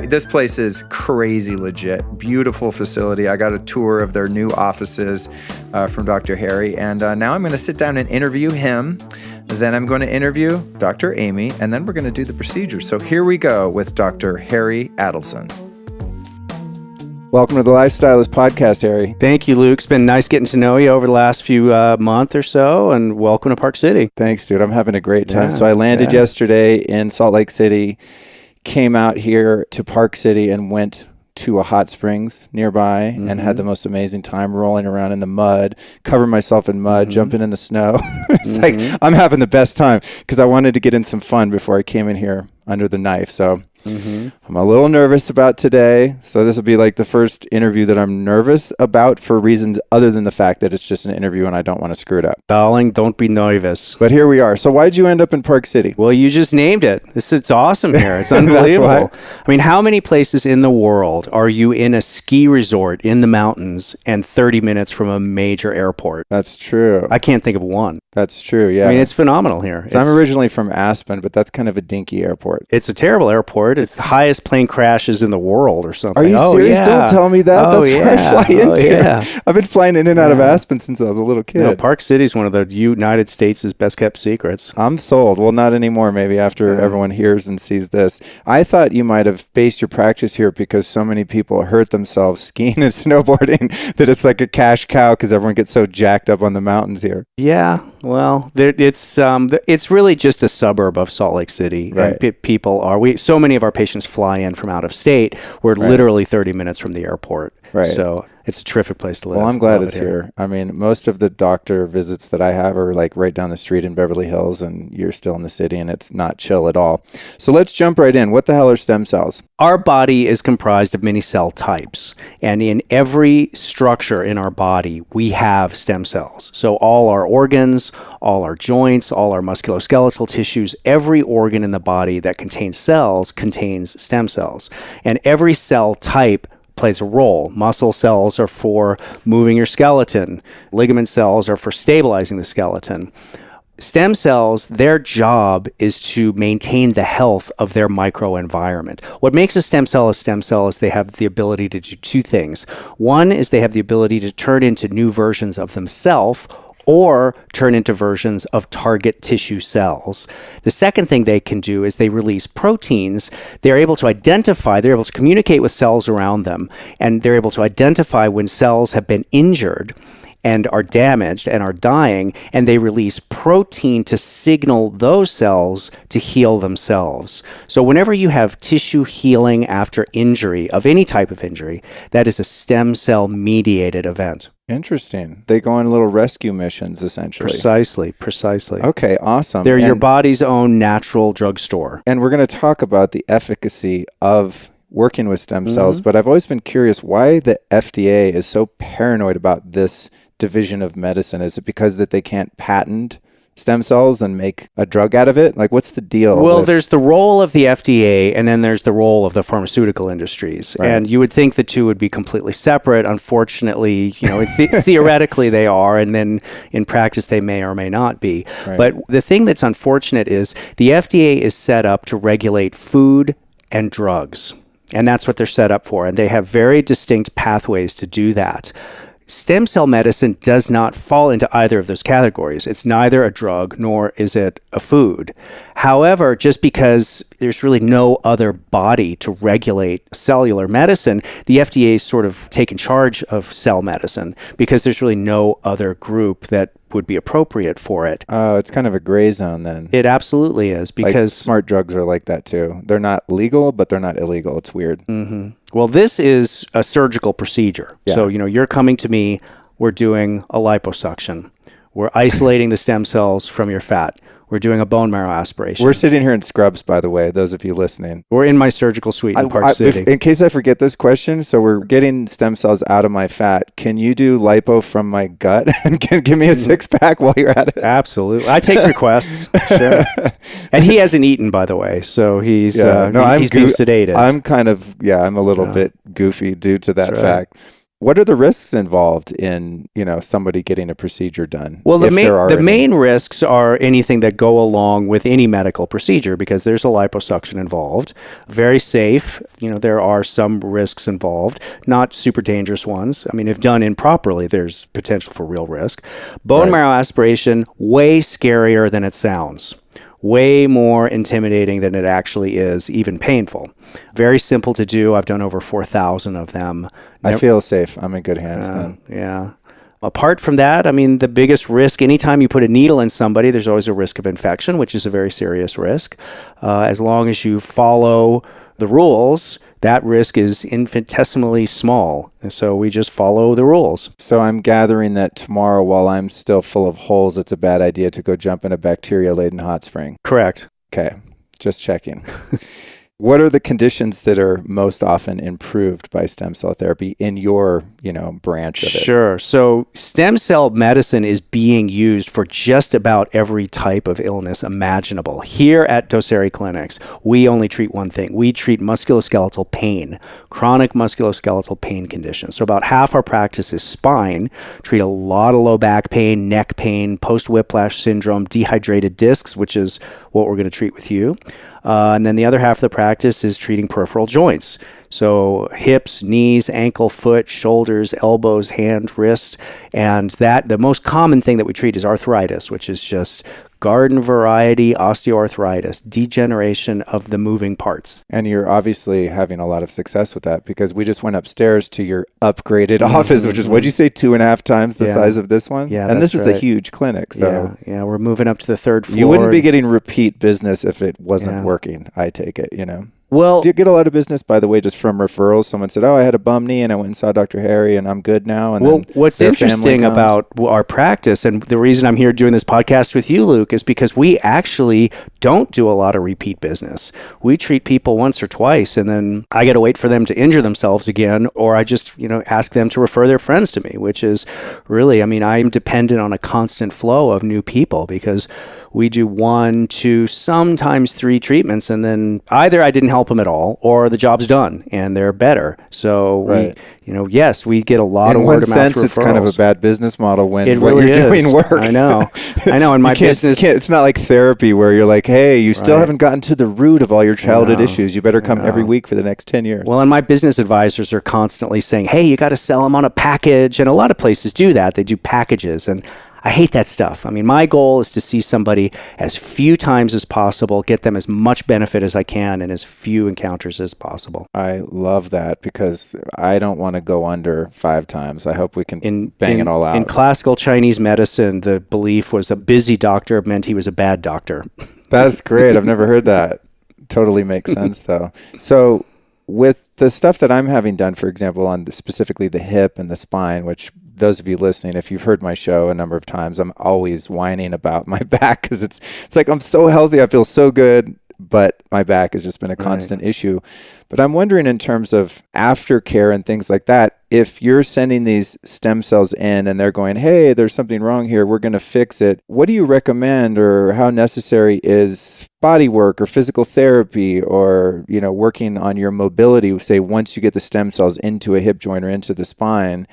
This place is crazy legit. Beautiful facility. I got a tour of their new offices from Dr. Harry, and now I'm going to sit down and interview him. Then I'm going to interview Dr. Amy, and then we're going to do the procedure. So here we go with Dr. Harry Adelson. Welcome to the Lifestylist Podcast, Harry. Thank you, Luke. It's been nice getting to know you over the last few month or so, and welcome to Park City. Thanks, dude. I'm having a great time. So I landed yesterday in Salt Lake City, came out here to Park City, and went to a hot springs nearby and had the most amazing time rolling around in the mud, covering myself in mud, jumping in the snow. It's like I'm having the best time because I wanted to get in some fun before I came in here under the knife. So I'm a little nervous about today. So this will be like the first interview that I'm nervous about for reasons other than the fact that it's just an interview and I don't want to screw it up. Darling, don't be nervous. But here we are. So why did you end up in Park City? Well, you just named it. It's awesome here. It's unbelievable. I mean, how many places in the world are you in a ski resort in the mountains and 30 minutes from a major airport? That's true. I can't think of one. That's true, yeah. I mean, it's phenomenal here. So I'm originally from Aspen, but that's kind of a dinky airport. It's a terrible airport. It's the highest plane crashes in the world or something. Are you serious? Yeah. Don't tell me that. That's where I fly into. Yeah. I've been flying in and out of Aspen since I was a little kid. No, Park City's one of the United States' best kept secrets. I'm sold. Well, not anymore, maybe after everyone hears and sees this. I thought you might have based your practice here because so many people hurt themselves skiing and snowboarding that it's like a cash cow because everyone gets so jacked up on the mountains here. Yeah, well, it's really just a suburb of Salt Lake City. Right. And so many of our patients fly in from out of state. We're literally 30 minutes from the airport. Right. So it's a terrific place to live. Well, I'm glad it's here. I mean, most of the doctor visits that I have are like right down the street in Beverly Hills, and you're still in the city, and it's not chill at all. So let's jump right in. What the hell are stem cells? Our body is comprised of many cell types, and in every structure in our body, we have stem cells. So all our organs, all our joints, all our musculoskeletal tissues, every organ in the body that contains cells contains stem cells. And every cell type plays a role. Muscle cells are for moving your skeleton. Ligament cells are for stabilizing the skeleton. Stem cells, their job is to maintain the health of their microenvironment. What makes a stem cell is they have the ability to do two things. One is they have the ability to turn into new versions of themselves or turn into versions of target tissue cells. The second thing they can do is they release proteins. They're able to communicate with cells around them, and they're able to identify when cells have been injured and are damaged and are dying, and they release protein to signal those cells to heal themselves. So whenever you have tissue healing after injury, of any type of injury, that is a stem cell mediated event. Interesting. They go on little rescue missions, essentially. Precisely. Okay, awesome. They're your body's own natural drugstore. And we're going to talk about the efficacy of working with stem cells, but I've always been curious why the FDA is so paranoid about this division of medicine. Is it because that they can't patent stem cells and make a drug out of it? Like, what's the deal? Well, there's the role of the FDA, and then there's the role of the pharmaceutical industries. Right. And you would think the two would be completely separate. Unfortunately, theoretically they are, and then in practice they may or may not be. Right. But the thing that's unfortunate is the FDA is set up to regulate food and drugs. And that's what they're set up for. And they have very distinct pathways to do that. Stem cell medicine does not fall into either of those categories. It's neither a drug nor is it a food. However, just because there's really no other body to regulate cellular medicine, the FDA's sort of taken charge of cell medicine because there's really no other group that would be appropriate for it. Oh, it's kind of a gray zone then. It absolutely is because smart drugs are like that too. They're not legal, but they're not illegal. It's weird. Mm-hmm. Well, this is a surgical procedure. Yeah. So, you're coming to me, we're doing a liposuction. We're isolating the stem cells from your fat. We're doing a bone marrow aspiration. We're sitting here in scrubs, by the way, those of you listening. We're in my surgical suite in Park City. In case I forget this question, so we're getting stem cells out of my fat. Can you do lipo from my gut and give me a six-pack while you're at it? Absolutely. I take requests. Sure. And he hasn't eaten, by the way, so he's being sedated. I'm a little bit goofy due to that fact. What are the risks involved in, somebody getting a procedure done? Well, the main risks are anything that go along with any medical procedure because there's a liposuction involved. Very safe. There are some risks involved, not super dangerous ones. I mean, if done improperly, there's potential for real risk. Bone marrow aspiration, way scarier than it sounds. Way more intimidating than it actually is, even painful. Very simple to do. I've done over 4,000 of them. I feel safe. I'm in good hands then. Yeah. Apart from that, I mean, the biggest risk, anytime you put a needle in somebody, there's always a risk of infection, which is a very serious risk. As long as you follow the rules, that risk is infinitesimally small. And so we just follow the rules. So I'm gathering that tomorrow, while I'm still full of holes, it's a bad idea to go jump in a bacteria-laden hot spring. Correct. Okay, just checking. What are the conditions that are most often improved by stem cell therapy in your, branch of it? Sure. So stem cell medicine is being used for just about every type of illness imaginable. Here at Docere Clinics, we only treat one thing. We treat musculoskeletal pain, chronic musculoskeletal pain conditions. So about half our practice is spine, treat a lot of low back pain, neck pain, post-whiplash syndrome, dehydrated discs, which is what we're going to treat with you. And then the other half of the practice is treating peripheral joints. So hips, knees, ankle, foot, shoulders, elbows, hand, wrist. And the most common thing that we treat is arthritis, which is just garden variety osteoarthritis, degeneration of the moving parts. And you're obviously having a lot of success with that because we just went upstairs to your upgraded office, which is, what'd you say, 2.5 times the size of this one? Yeah, and this is a huge clinic. So yeah, we're moving up to the third floor. You wouldn't be getting repeat business if it wasn't working, I take it, Well, do you get a lot of business, by the way, just from referrals? Someone said, I had a bum knee and I went and saw Dr. Harry and I'm good now. And then what's interesting about our practice, and the reason I'm here doing this podcast with you, Luke, is because we actually don't do a lot of repeat business. We treat people once or twice and then I got to wait for them to injure themselves again, or I just, ask them to refer their friends to me, which is really, I'm dependent on a constant flow of new people because we do 1, 2, sometimes 3 treatments, and then either I didn't help them at all, or the job's done and they're better. So yes, we get a lot of word of mouth referrals. In one sense, it's kind of a bad business model when it what really you're doing is. works. I know. In my business, it's not like therapy where you're like, hey, you still haven't gotten to the root of all your childhood issues. You better come every week for the next 10 years. Well, and my business advisors are constantly saying, hey, you got to sell them on a package, and a lot of places do that. They do packages, and I hate that stuff. My goal is to see somebody as few times as possible, get them as much benefit as I can in as few encounters as possible. I love that because I don't want to go under 5 times. I hope we can bang it all out. In classical Chinese medicine, the belief was a busy doctor meant he was a bad doctor. That's great. I've never heard that. Totally makes sense, though. So with the stuff that I'm having done, for example, on specifically the hip and the spine, which those of you listening, if you've heard my show a number of times, I'm always whining about my back because it's like I'm so healthy, I feel so good, but my back has just been a constant issue. But I'm wondering in terms of aftercare and things like that, if you're sending these stem cells in and they're going, hey, there's something wrong here, we're going to fix it. What do you recommend, or how necessary is body work or physical therapy or, working on your mobility, say once you get the stem cells into a hip joint or into the spine?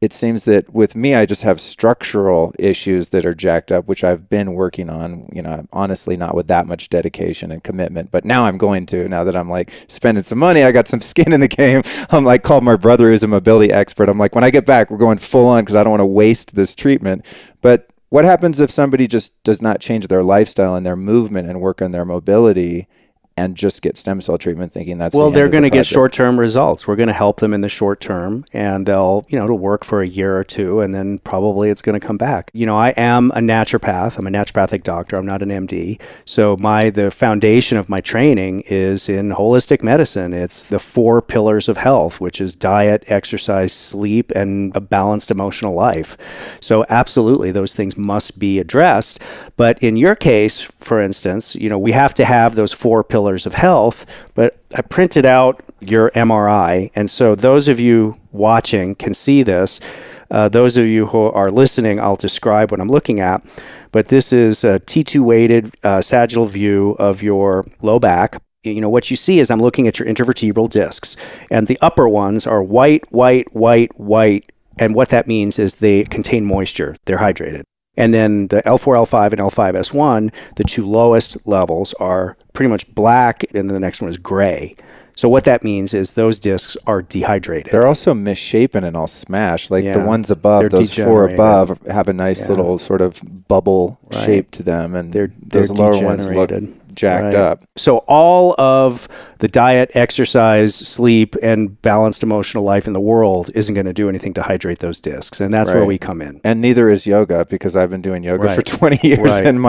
it seems that with me, I just have structural issues that are jacked up, which I've been working on, honestly, not with that much dedication and commitment, but now I'm going to, now that I'm like spending some money, I got some skin in the game. I'm like, called my brother who's a mobility expert. I'm like, when I get back, we're going full on because I don't want to waste this treatment. But what happens if somebody just does not change their lifestyle and their movement and work on their mobility and just get stem cell treatment thinking that's well, the they're end going to of the get project? short-term results. We're going to help them in the short term, and they'll, it'll work for a year or two, and then probably it's going to come back. I am a naturopath. I'm a naturopathic doctor. I'm not an MD. So the foundation of my training is in holistic medicine. It's the 4 pillars of health, which is diet, exercise, sleep, and a balanced emotional life. So absolutely, those things must be addressed. But in your case, for instance, we have to have those 4 pillars of health, but I printed out your MRI. And so those of you watching can see this. Those of you who are listening, I'll describe what I'm looking at. But this is a T2 weighted sagittal view of your low back. What you see is I'm looking at your intervertebral discs, and the upper ones are white, white, white, white. And what that means is they contain moisture. They're hydrated. And then the L4, L5, and L5S1, the 2 lowest levels, are pretty much black, and then the next one is gray. So what that means is those discs are dehydrated. They're also misshapen and all smashed. Like the ones they're above, those 4 above, have a nice Yeah. little sort of bubble shape to them, and those they're lower ones look degenerated. jacked up. So all of the diet, exercise, sleep, and balanced emotional life in the world isn't going to do anything to hydrate those discs, and that's where we come in. And neither is yoga, because I've been doing yoga Right. for 20 years, and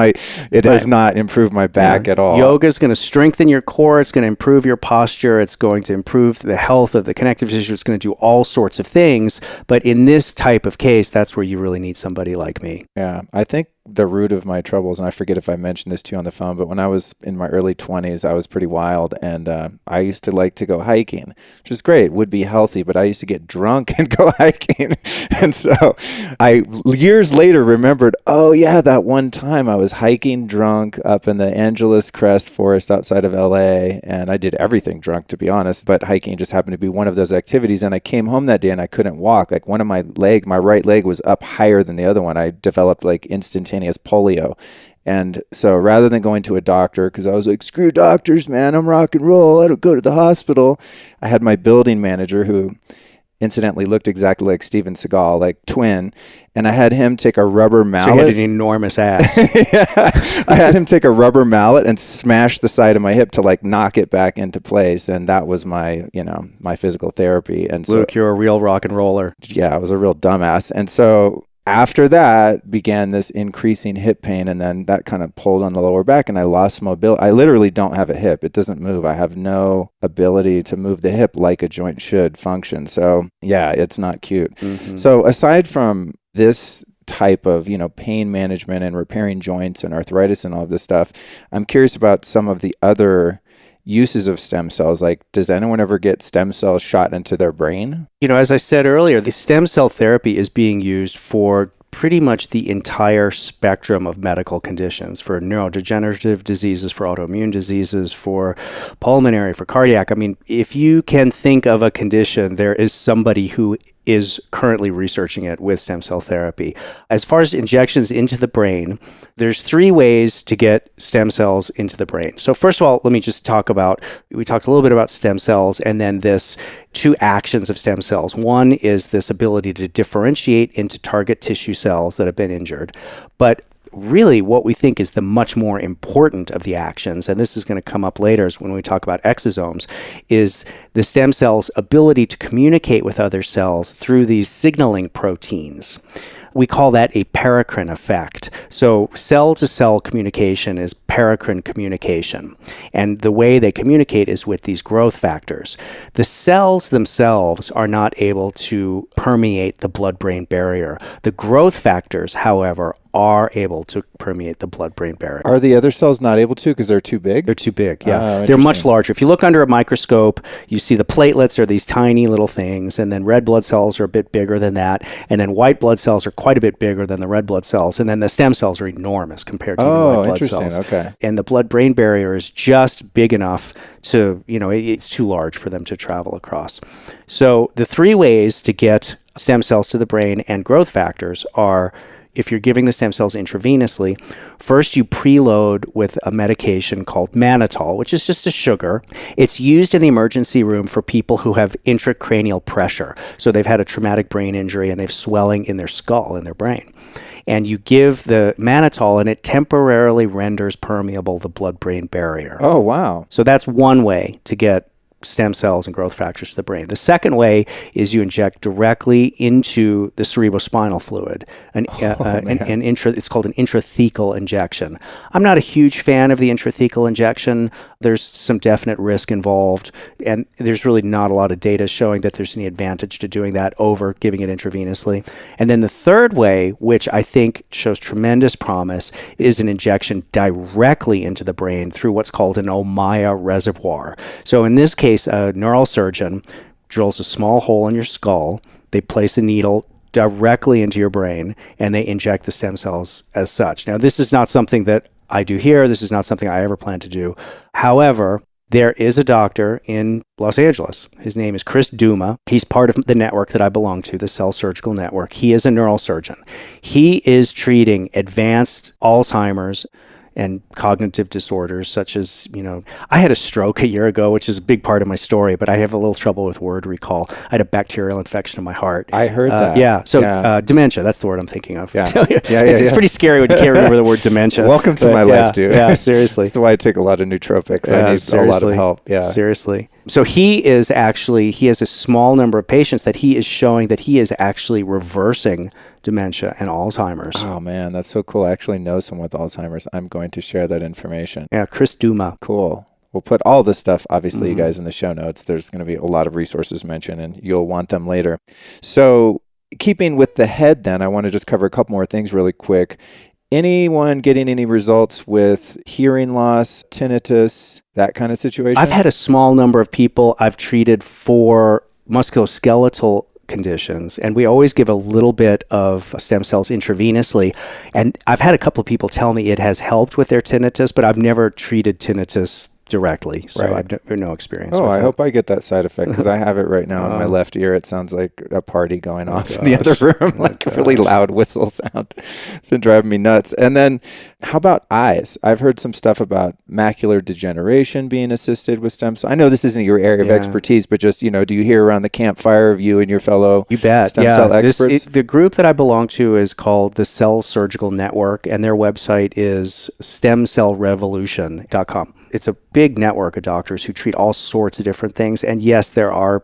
it has not improved my back at all. Yoga is going to strengthen your core. It's going to improve your posture. It's going to improve the health of the connective tissue. It's going to do all sorts of things. But in this type of case, that's where you really need somebody like me. Yeah, I think the root of my troubles, and I forget if I mentioned this to you on the phone, but when I was in my early 20s, I was pretty wild, and I used to like to go hiking, which is great, would be healthy, but I used to get drunk and go hiking. And so I years later remembered, oh yeah, that one time I was hiking drunk up in the Angeles Crest Forest outside of LA, and I did everything drunk, to be honest, but hiking just happened to be one of those activities. And I came home that day and I couldn't walk. Like one of my right leg was up higher than the other one. I developed like instantaneous polio. And so rather than going to a doctor, because I was like, screw doctors, man, I'm rock and roll, I don't go to the hospital, I had my building manager, who incidentally looked exactly like Steven Seagal, like twin, and I had him take a rubber mallet. So he had an enormous ass. Yeah. I had him take a rubber mallet and smash the side of my hip to like knock it back into place. And that was my, my physical therapy. And so, Luke, you're a real rock and roller. Yeah, I was a real dumbass. And so after that began this increasing hip pain, and then that kind of pulled on the lower back, and I lost mobility. I literally don't have a hip. It doesn't move. I have no ability to move the hip like a joint should function. So yeah, it's not cute. Mm-hmm. So aside from this type of, pain management and repairing joints and arthritis and all of this stuff, I'm curious about some of the other uses of stem cells. Like, does anyone ever get stem cells shot into their brain? As I said earlier, the stem cell therapy is being used for pretty much the entire spectrum of medical conditions, for neurodegenerative diseases, for autoimmune diseases, for pulmonary, for cardiac. I mean, if you can think of a condition, there is somebody who is currently researching it with stem cell therapy. As far as injections into the brain, there's 3 ways to get stem cells into the brain. So first of all, let me just we talked a little bit about stem cells, and then this 2 actions of stem cells. One is this ability to differentiate into target tissue cells that have been injured. But really what we think is the much more important of the actions, and this is going to come up later when we talk about exosomes, is the stem cell's ability to communicate with other cells through these signaling proteins. We call that a paracrine effect. So cell-to-cell communication is paracrine communication. And the way they communicate is with these growth factors. The cells themselves are not able to permeate the blood-brain barrier. The growth factors, however, are able to permeate the blood-brain barrier. Are the other cells not able to because they're too big? They're too big, yeah. They're much larger. If you look under a microscope, you see the platelets are these tiny little things, and then red blood cells are a bit bigger than that, and then white blood cells are quite a bit bigger than the red blood cells, and then the stem cells are enormous compared to the white blood cells. Okay. And the blood-brain barrier is just big enough to, it's too large for them to travel across. So the 3 ways to get stem cells to the brain and growth factors are, if you're giving the stem cells intravenously, first you preload with a medication called mannitol, which is just a sugar. It's used in the emergency room for people who have intracranial pressure. So they've had a traumatic brain injury and they've swelling in their skull, in their brain. And you give the mannitol and it temporarily renders permeable the blood-brain barrier. Oh, wow. So that's one way to get stem cells and growth factors to the brain. The second way is you inject directly into the cerebrospinal fluid. It's called an intrathecal injection. I'm not a huge fan of the intrathecal injection. There's some definite risk involved, and there's really not a lot of data showing that there's any advantage to doing that over giving it intravenously. And then the third way, which I think shows tremendous promise, is an injection directly into the brain through what's called an Ommaya reservoir. So in this case, a neural surgeon drills a small hole in your skull. They place a needle directly into your brain, and they inject the stem cells as such. Now, this is not something that I do here. This is not something I ever plan to do. However, there is a doctor in Los Angeles. His name is Chris Duma. He's part of the network that I belong to, the Cell Surgical Network. He is a neurosurgeon. He is treating advanced Alzheimer's and cognitive disorders such as, I had a stroke a year ago, which is a big part of my story, but I have a little trouble with word recall. I had a bacterial infection in my heart. I heard that. Dementia, that's the word I'm thinking of. Yeah. It's pretty scary when you can't remember the word dementia. Welcome to my life, dude. Yeah, seriously. That's why I take a lot of nootropics. I need a lot of help. Yeah. Seriously. So he has a small number of patients that he is showing that he is actually reversing dementia and Alzheimer's. Oh, man, that's so cool. I actually know someone with Alzheimer's. I'm going to share that information. Yeah, Chris Duma. Cool. We'll put all this stuff, obviously, you guys, in the show notes. There's going to be a lot of resources mentioned, and you'll want them later. So keeping with the head then, I want to just cover a couple more things really quick. Anyone getting any results with hearing loss, tinnitus, that kind of situation? I've had a small number of people I've treated for musculoskeletal conditions, and we always give a little bit of stem cells intravenously. And I've had a couple of people tell me it has helped with their tinnitus, but I've never treated tinnitus directly, so right. I've no experience. I it. hope I get that side effect because I have it right now in my left ear. It sounds like a party going off in the other room, like a really loud whistle sound. It's been driving me nuts. And then how about eyes? I've heard some stuff about macular degeneration being assisted with stem cells. I know this isn't your area of expertise, but just, do you hear around the campfire of you and your fellow stem cell experts? The group that I belong to is called the Cell Surgical Network, and their website is stemcellrevolution.com. It's a big network of doctors who treat all sorts of different things. And yes, there are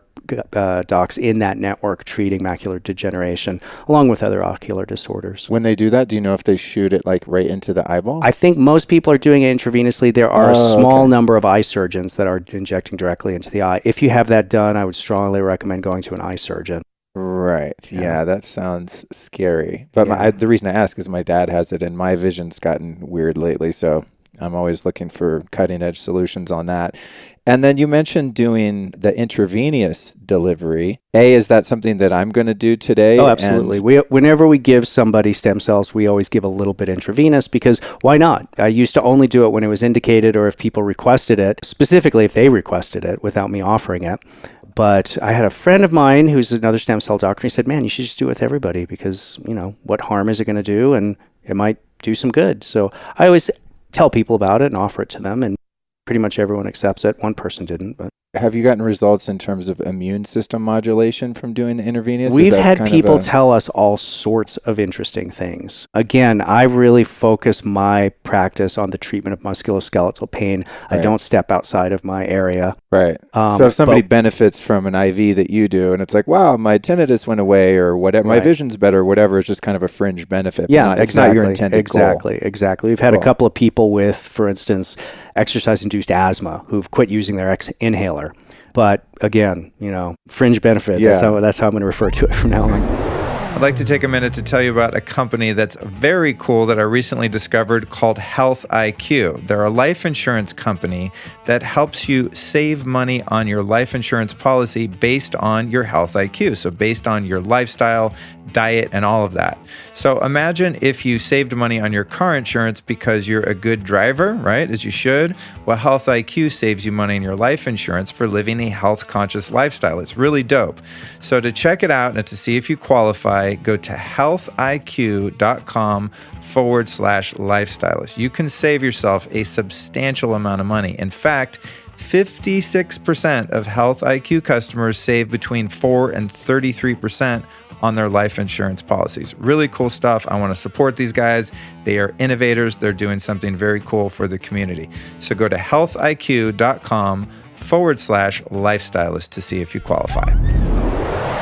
docs in that network treating macular degeneration along with other ocular disorders. When they do that, do you know if they shoot it like right into the eyeball? I think most people are doing it intravenously. There are a small number of eye surgeons that are injecting directly into the eye. If you have that done, I would strongly recommend going to an eye surgeon. Right. Yeah, that sounds scary. But the reason I ask is my dad has it and my vision's gotten weird lately. So I'm always looking for cutting edge solutions on that. And then you mentioned doing the intravenous delivery. Is that something that I'm going to do today? Oh, absolutely. Whenever we give somebody stem cells, we always give a little bit intravenous because why not? I used to only do it when it was indicated or if people requested it, specifically if they requested it without me offering it. But I had a friend of mine who's another stem cell doctor. And he said, man, you should just do it with everybody because, what harm is it going to do? And it might do some good. So I always tell people about it and offer it to them, and pretty much everyone accepts it. One person didn't, but have you gotten results in terms of immune system modulation from doing the intravenous? We've had people tell us all sorts of interesting things. Again, I really focus my practice on the treatment of musculoskeletal pain. Right. I don't step outside of my area. Right. So if somebody benefits from an IV that you do, and it's like, wow, my tinnitus went away, or whatever, my vision's better, whatever, it's just kind of a fringe benefit. Yeah, exactly. It's not your intended goal. Exactly. We've had a couple of people with, for instance, exercise-induced asthma who've quit using their inhaler. But again, fringe benefit. Yeah. That's how I'm going to refer to it from now on. I'd like to take a minute to tell you about a company that's very cool that I recently discovered called Health IQ. They're a life insurance company that helps you save money on your life insurance policy based on your health IQ. So based on your lifestyle, diet, and all of that. So imagine if you saved money on your car insurance because you're a good driver, right? As you should. Well, Health IQ saves you money in your life insurance for living a health-conscious lifestyle. It's really dope. So to check it out and to see if you qualify, go to healthiq.com/lifestylist. You can save yourself a substantial amount of money. In fact, 56% of Health IQ customers save between 4 and 33% on their life insurance policies. Really cool stuff. I want to support these guys. They are innovators. They're doing something very cool for the community. So go to healthiq.com/lifestylist to see if you qualify.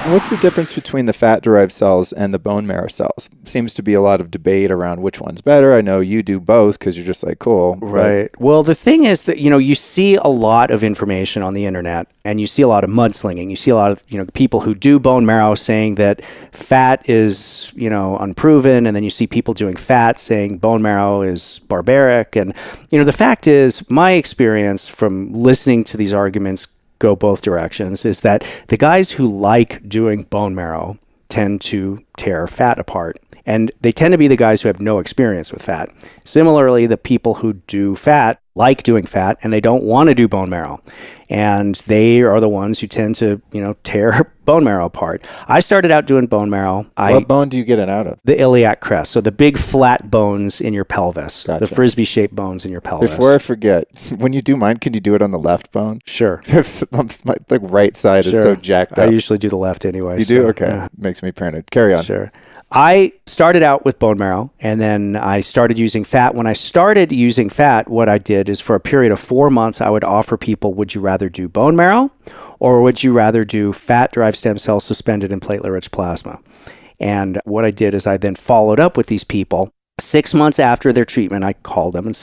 What's the difference between the fat-derived cells and the bone marrow cells? Seems to be a lot of debate around which one's better. I know you do both because you're just like, cool. Right. Well, the thing is that, you see a lot of information on the internet and you see a lot of mudslinging. You see a lot of, people who do bone marrow saying that fat is, unproven. And then you see people doing fat saying bone marrow is barbaric. And, the fact is, my experience from listening to these arguments go both directions is that the guys who like doing bone marrow tend to tear fat apart. And they tend to be the guys who have no experience with fat. Similarly, the people who do fat like doing fat and they don't want to do bone marrow. And they are the ones who tend to, tear bone marrow apart. I started out doing bone marrow. What bone do you get it out of? The iliac crest. So the big flat bones in your pelvis, Gotcha. The frisbee-shaped bones in your pelvis. Before I forget, when you do mine, can you do it on the left bone? Sure. My right side is so jacked up. I usually do the left anyway. You do? Okay. Makes me paranoid. Carry on. Sure. I started out with bone marrow and then I started using fat. When I started using fat, what I did is for a period of 4 months, I would offer people, would you rather do bone marrow or would you rather do fat-derived stem cells suspended in platelet-rich plasma? And what I did is I then followed up with these people. 6 months after their treatment, I called them and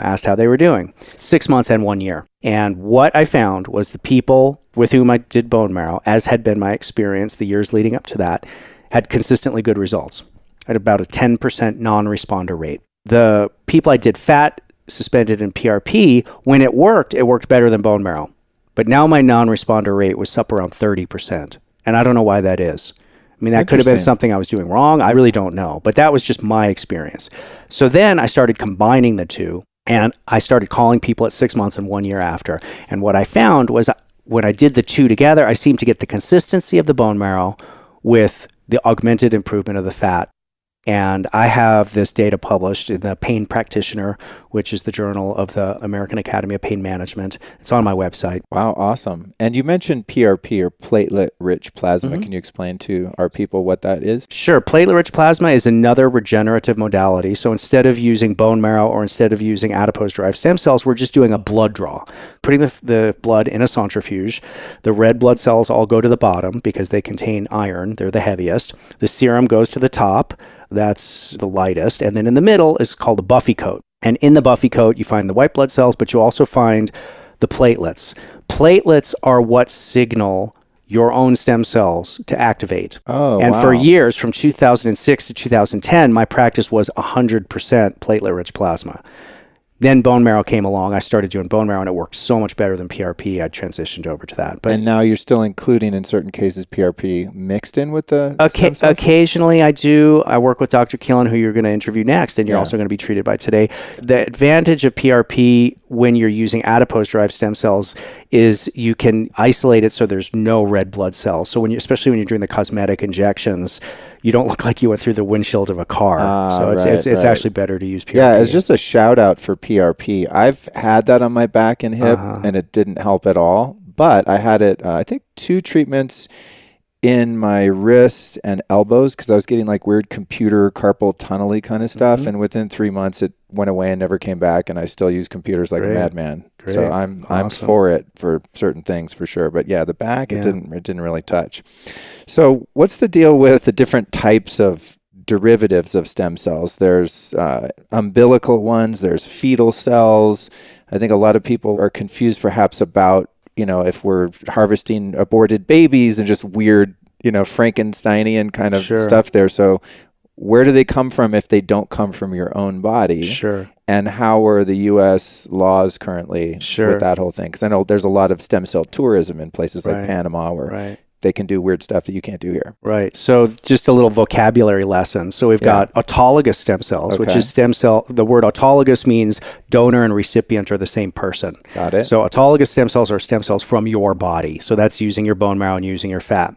asked how they were doing. 6 months and 1 year. And what I found was the people with whom I did bone marrow, as had been my experience the years leading up to that, had consistently good results at about a 10% non-responder rate. The people I did fat suspended in PRP, when it worked better than bone marrow. But now my non-responder rate was up around 30%. And I don't know why that is. I mean, that could have been something I was doing wrong. I really don't know. But that was just my experience. So then I started combining the two and I started calling people at 6 months and 1 year after. And what I found was when I did the two together, I seemed to get the consistency of the bone marrow with the augmented improvement of the fat. And I have this data published in the Pain Practitioner, which is the journal of the American Academy of Pain Management. It's on my website. Wow, awesome. And you mentioned PRP or platelet-rich plasma. Mm-hmm. Can you explain to our people what that is? Sure. Platelet-rich plasma is another regenerative modality. So instead of using bone marrow or instead of using adipose-derived stem cells, we're just doing a blood draw, putting the blood in a centrifuge. The red blood cells all go to the bottom because they contain iron. They're the heaviest. The serum goes to the top. That's the lightest. And then in the middle is called a buffy coat. And in the buffy coat, you find the white blood cells, but you also find the platelets. Platelets are what signal your own stem cells to activate. And for years, from 2006 to 2010, my practice was 100% platelet-rich plasma. Then bone marrow came along. I started doing bone marrow, and it worked so much better than PRP. I transitioned over to that. And now you're still including, in certain cases, PRP mixed in with the stem cells? Occasionally I do. I work with Dr. Killin, who you're going to interview next, and you're also going to be treated by today. The advantage of PRP when you're using adipose-derived stem cells is you can isolate it so there's no red blood cells. So especially when you're doing the cosmetic injections, you don't look like you went through the windshield of a car. So it's actually better to use PRP. Yeah, it's just a shout out for PRP. I've had that on my back and hip, and it didn't help at all. But I had it, I think, 2 treatments in my wrist and elbows because I was getting like weird computer carpal tunnel-y kind of stuff. Mm-hmm. And within 3 months, it went away and never came back. And I still use computers like a madman. Great. So I'm for it for certain things for sure. But yeah, the back, it didn't really touch. So what's the deal with the different types of derivatives of stem cells? There's umbilical ones, there's fetal cells. I think a lot of people are confused perhaps about, if we're harvesting aborted babies and just weird Frankensteinian kind of Sure. stuff there. So where do they come from if they don't come from your own body? Sure. And how are the U.S. laws currently Sure. with that whole thing? Because I know there's a lot of stem cell tourism in places like Right. Panama where Right. they can do weird stuff that you can't do here. Right. So just a little vocabulary lesson. So we've got autologous stem cells, which Okay. is stem cell. The word autologous means donor and recipient are the same person. Got it. So autologous stem cells are stem cells from your body. So that's using your bone marrow and using your fat.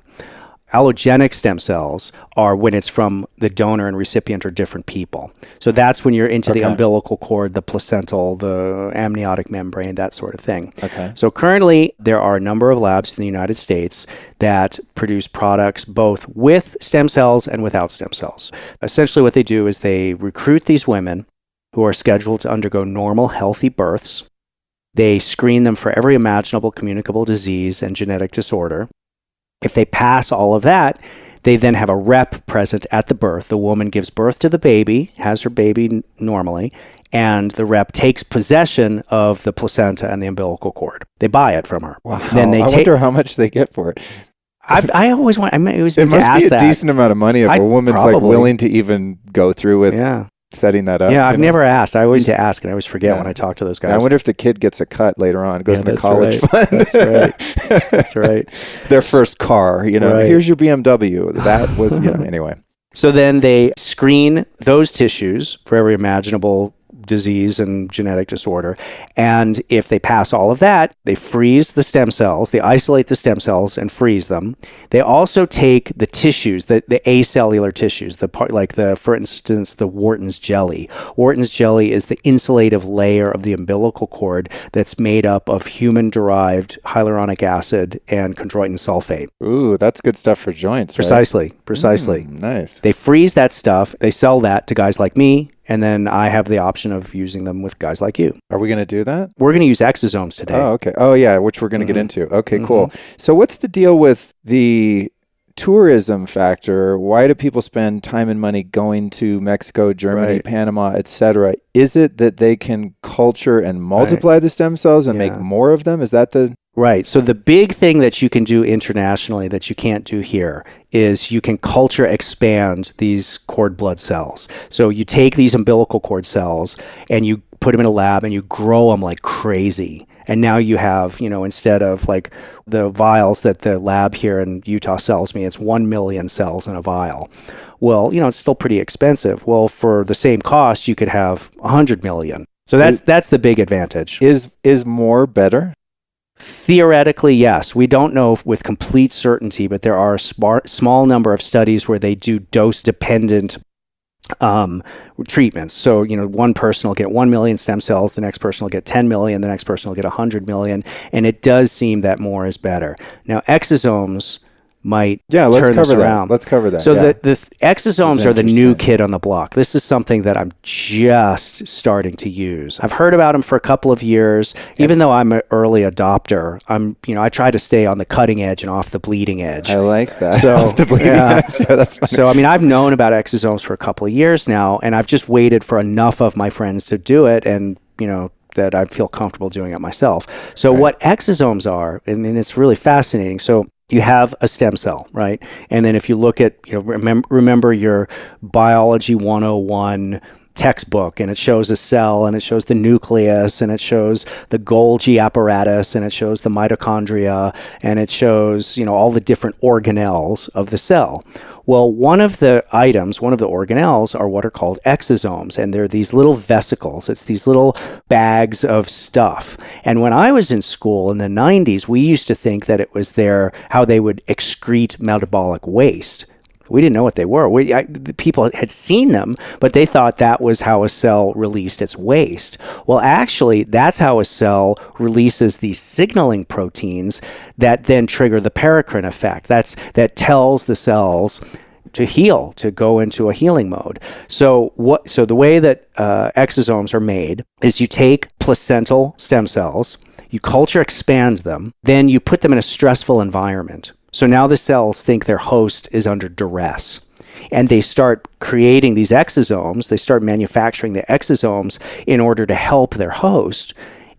Allogenic stem cells are when it's from the donor and recipient are different people. So that's when you're into the Okay. umbilical cord, the placental, the amniotic membrane, that sort of thing. Okay. So currently, there are a number of labs in the United States that produce products both with stem cells and without stem cells. Essentially, what they do is they recruit these women who are scheduled to undergo normal, healthy births. They screen them for every imaginable communicable disease and genetic disorder. If they pass all of that, they then have a rep present at the birth. The woman gives birth to the baby, has her baby normally, and the rep takes possession of the placenta and the umbilical cord. They buy it from her. Wow. Then they I wonder how much they get for it. I always want. I always It meant to must ask be a that. decent amount of money if a woman's like probably. willing to even go through with Yeah, setting that up. yeah. I've you know? never asked. I always ask, and I always forget Yeah. when I talk to those guys. I wonder if the kid gets a cut later on, goes Yeah, in the that's college right. fund. That's right. That's right. Their first car, Right. here's your BMW. That was, anyway. So then they screen those tissues for every imaginable disease and genetic disorder. And if they pass all of that, they freeze the stem cells, they isolate the stem cells and freeze them. They also take the tissues, the acellular tissues, the part like for instance, the Wharton's jelly. Wharton's jelly is the insulative layer of the umbilical cord that's made up of human-derived hyaluronic acid and chondroitin sulfate. Ooh, that's good stuff for joints, right? Precisely. Nice. They freeze that stuff. They sell that to guys like me. And then I have the option of using them with guys like you. Are we going to do that? We're going to use exosomes today. Oh, okay. Oh, yeah, which we're going to get into. Okay, cool. So what's the deal with the tourism factor? Why do people spend time and money going to Mexico, Germany, Right. Panama, etc.? Is it that they can culture and multiply the stem cells and make Yeah. more of them? Is that the... Right. So the big thing that you can do internationally that you can't do here is you can culture expand these cord blood cells. So you take these umbilical cord cells and you put them in a lab and you grow them like crazy. And now you have, instead of like the vials that the lab here in Utah sells me, it's 1 million cells in a vial. Well, it's still pretty expensive. Well, for the same cost, you could have 100 million. So that's the big advantage. Is more better? Theoretically, yes. We don't know with complete certainty, but there are a small number of studies where they do dose-dependent treatments. So, one person will get 1 million stem cells, the next person will get 10 million, the next person will get 100 million, and it does seem that more is better. Now, exosomes might turn this around. Let's cover that. So yeah. the exosomes are the new kid on the block. This is something that I'm just starting to use. I've heard about them for a couple of years. Even though I'm an early adopter, I try to stay on the cutting edge and off the bleeding edge. I like that. So, Off the bleeding edge. Yeah, that's funny. So, I've known about exosomes for a couple of years now, and I've just waited for enough of my friends to do it, and, that I feel comfortable doing it myself. So what exosomes are, it's really fascinating. So you have a stem cell, right? And then if you look at, remember your biology 101 textbook, and it shows a cell, and it shows the nucleus, and it shows the Golgi apparatus, and it shows the mitochondria, and it shows, all the different organelles of the cell. Well, one of the organelles are what are called exosomes, and they're these little vesicles. It's these little bags of stuff. And when I was in school in the 90s, we used to think that it was how they would excrete metabolic waste. We didn't know what they were. The people had seen them, but they thought that was how a cell released its waste. Well, actually, that's how a cell releases these signaling proteins that then trigger the paracrine effect. That tells the cells to heal, to go into a healing mode. So the way that exosomes are made is you take placental stem cells, you culture expand them, then you put them in a stressful environment. So now the cells think their host is under duress, and they start creating these exosomes. They start manufacturing the exosomes in order to help their host,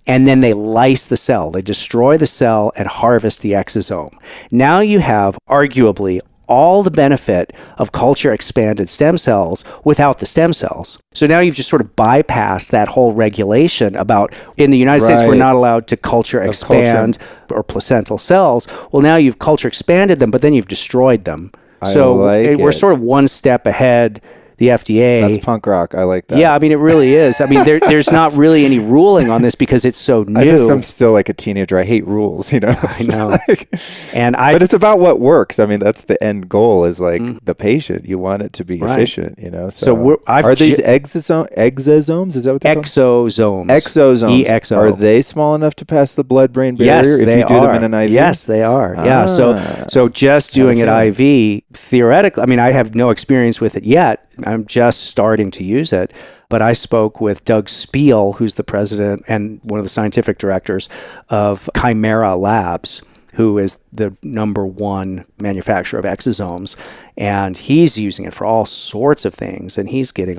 and then they lyse the cell. They destroy the cell and harvest the exosome. Now you have arguably all the benefit of culture expanded stem cells without the stem cells. So now you've just sort of bypassed that whole regulation about in the United States, we're not allowed to culture expand or placental cells. Well, now you've culture expanded them, but then you've destroyed them. We're sort of one step ahead. The FDA. That's punk rock. I like that. Yeah, I mean, it really is. I mean, there's not really any ruling on this because it's so new. I'm still like a teenager. I hate rules, you know? I know. But it's about what works. I mean, that's the end goal is like the patient. You want it to be efficient, you know? So are these exosomes? Is that what they're called? Exosomes. Exosomes. EXO. Are they small enough to pass the blood-brain barrier if you do them in an IV? Yes, they are. Yeah. So just doing it IV, theoretically, I mean, I have no experience with it yet. I'm just starting to use it. But I spoke with Doug Spiel, who's the president and one of the scientific directors of Chimera Labs, who is the #1 manufacturer of exosomes. And he's using it for all sorts of things. And he's getting,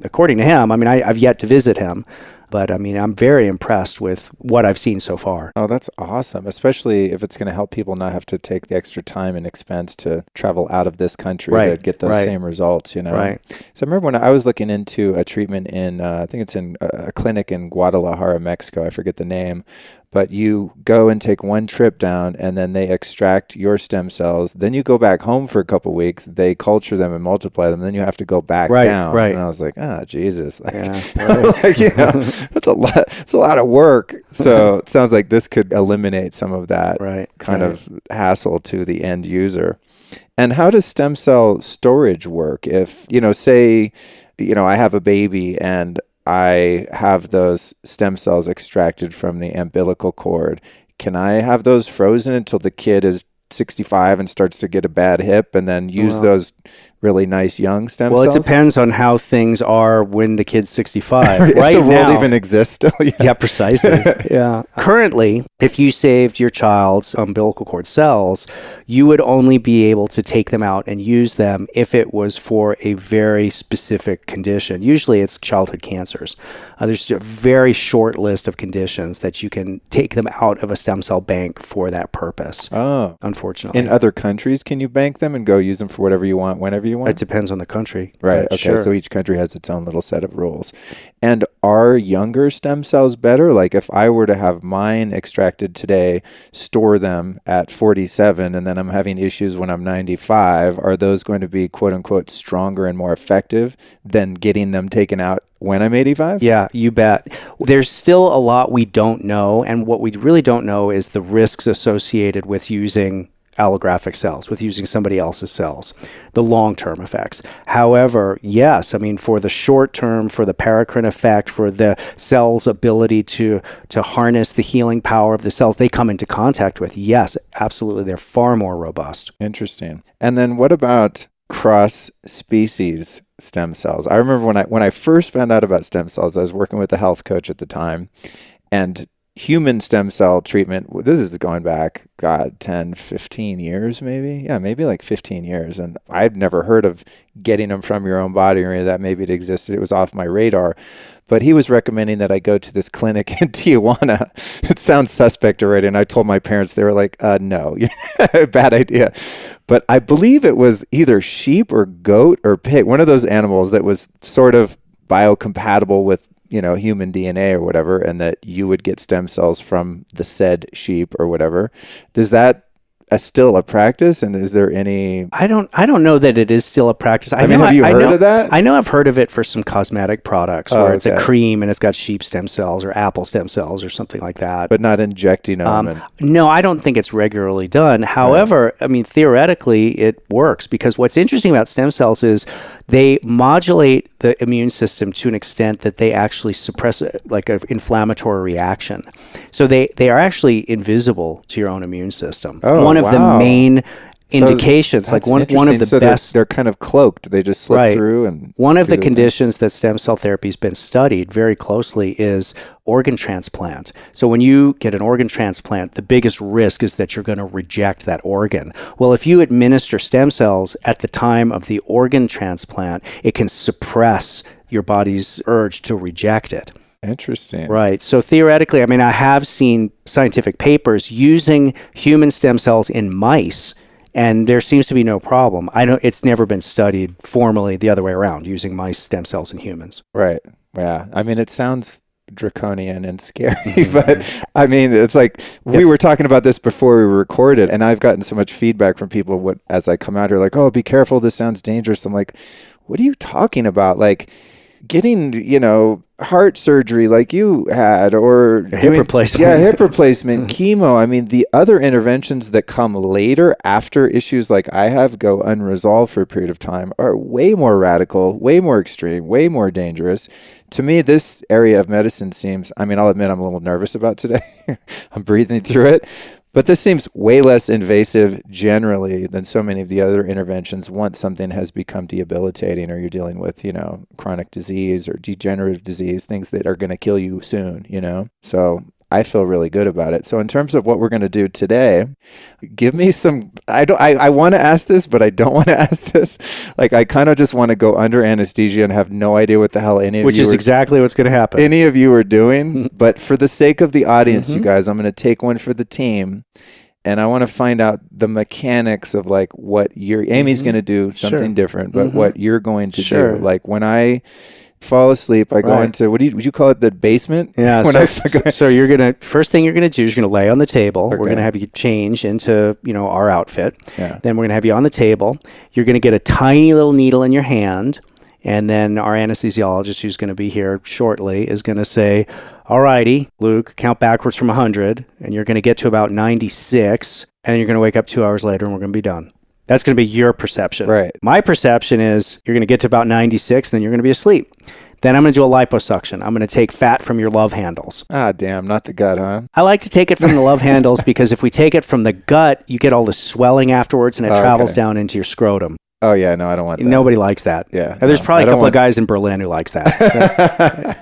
according to him, I mean, I've yet to visit him. But I mean, I'm very impressed with what I've seen so far. Oh, that's awesome, especially if it's going to help people not have to take the extra time and expense to travel out of this country to get those same results, you know? Right. So I remember when I was looking into a treatment in, I think it's in a clinic in Guadalajara, Mexico. I forget the name. But you go and take one trip down and then they extract your stem cells. Then you go back home for a couple of weeks. They culture them and multiply them. Then you have to go back down. Right. And I was like, Jesus. That's a lot of work. So it sounds like this could eliminate some of that kind of hassle to the end user. And how does stem cell storage work? If, say, I have a baby and I have those stem cells extracted from the umbilical cord. Can I have those frozen until the kid is 65 and starts to get a bad hip and then use those really nice young stem cells? Well, it depends on how things are when the kid's 65. If right the world now, even exists still. Yeah, precisely. Currently, if you saved your child's umbilical cord cells, you would only be able to take them out and use them if it was for a very specific condition. Usually it's childhood cancers. There's a very short list of conditions that you can take them out of a stem cell bank for that purpose. Oh. Unfortunately. In other countries, can you bank them and go use them for whatever you want, whenever you want? It depends on the country. Right. Okay. Sure. So each country has its own little set of rules. And are younger stem cells better? Like if I were to have mine extracted today, store them at 47, and then I'm having issues when I'm 95, are those going to be quote unquote stronger and more effective than getting them taken out when I'm 85? Yeah, you bet. There's still a lot we don't know. And what we really don't know is the risks associated with using allographic cells, with using somebody else's cells, the long-term effects. However, yes, I mean, for the short term, for the paracrine effect, for the cell's ability to harness the healing power of the cells they come into contact with, yes, absolutely, they're far more robust. Interesting. And then what about cross-species stem cells? I remember when I first found out about stem cells, I was working with a health coach at the time, and human stem cell treatment, this is going back, 10, 15 years maybe? Yeah, maybe like 15 years. And I'd never heard of getting them from your own body or any of that. Maybe it existed. It was off my radar. But he was recommending that I go to this clinic in Tijuana. It sounds suspect already. And I told my parents, they were like, no, bad idea. But I believe it was either sheep or goat or pig, one of those animals that was sort of biocompatible with human DNA or whatever, and that you would get stem cells from the said sheep or whatever. Does that still a practice? And is there any? I don't know that it is still a practice. Have you heard of that? I know I've heard of it for some cosmetic products where it's a cream and it's got sheep stem cells or apple stem cells or something like that. But not injecting them. No, I don't think it's regularly done. However, I mean, theoretically it works, because what's interesting about stem cells is they modulate the immune system to an extent that they actually suppress like an inflammatory reaction. So they are actually invisible to your own immune system. One of the main indications, like one of the best. They're kind of cloaked. They just slip through. And one of the conditions that stem cell therapy has been studied very closely is organ transplant. So when you get an organ transplant, the biggest risk is that you're going to reject that organ. Well, if you administer stem cells at the time of the organ transplant, it can suppress your body's urge to reject it. Interesting. Right. So theoretically, I mean, I have seen scientific papers using human stem cells in mice And there seems to be no problem. It's never been studied formally the other way around, using mice stem cells in humans. Right. Yeah. I mean, it sounds draconian and scary, but I mean, it's like we were talking about this before we recorded, and I've gotten so much feedback from people as I come out here, like, oh, be careful, this sounds dangerous. I'm like, what are you talking about? Like getting, heart surgery like you had, or hip replacement. Yeah, hip replacement, chemo. I mean, the other interventions that come later after issues like I have go unresolved for a period of time are way more radical, way more extreme, way more dangerous. To me, this area of medicine seems, I mean, I'll admit I'm a little nervous about today. I'm breathing through it. But this seems way less invasive generally than so many of the other interventions once something has become debilitating, or you're dealing with, chronic disease or degenerative disease, things that are going to kill you soon, So I feel really good about it. So in terms of what we're going to do today, give me some, I want to ask this, but I don't want to ask this. Like, I kind of just want to go under anesthesia and have no idea what the hell any of you Which is exactly what's going to happen. Any of you are doing. But for the sake of the audience, you guys, I'm going to take one for the team. And I want to find out the mechanics of like what Amy's going to do something different, but what you're going to do. Like when I fall asleep, I go into, would you call it, the basement? Yeah. So you're going to, first thing you're going to do is you're going to lay on the table. Okay. We're going to have you change into, our outfit. Yeah. Then we're going to have you on the table. You're going to get a tiny little needle in your hand. And then our anesthesiologist, who's going to be here shortly, is going to say, all righty, Luke, count backwards from 100. And you're going to get to about 96. And you're going to wake up 2 hours later and we're going to be done. That's going to be your perception. Right. My perception is you're going to get to about 96, and then you're going to be asleep. Then I'm going to do a liposuction. I'm going to take fat from your love handles. Ah, damn, not the gut, huh? I like to take it from the love handles because if we take it from the gut, you get all the swelling afterwards, and it travels down into your scrotum. Oh, yeah, no, I don't want that. Nobody likes that. Yeah. There's probably a couple of guys in Berlin who likes that.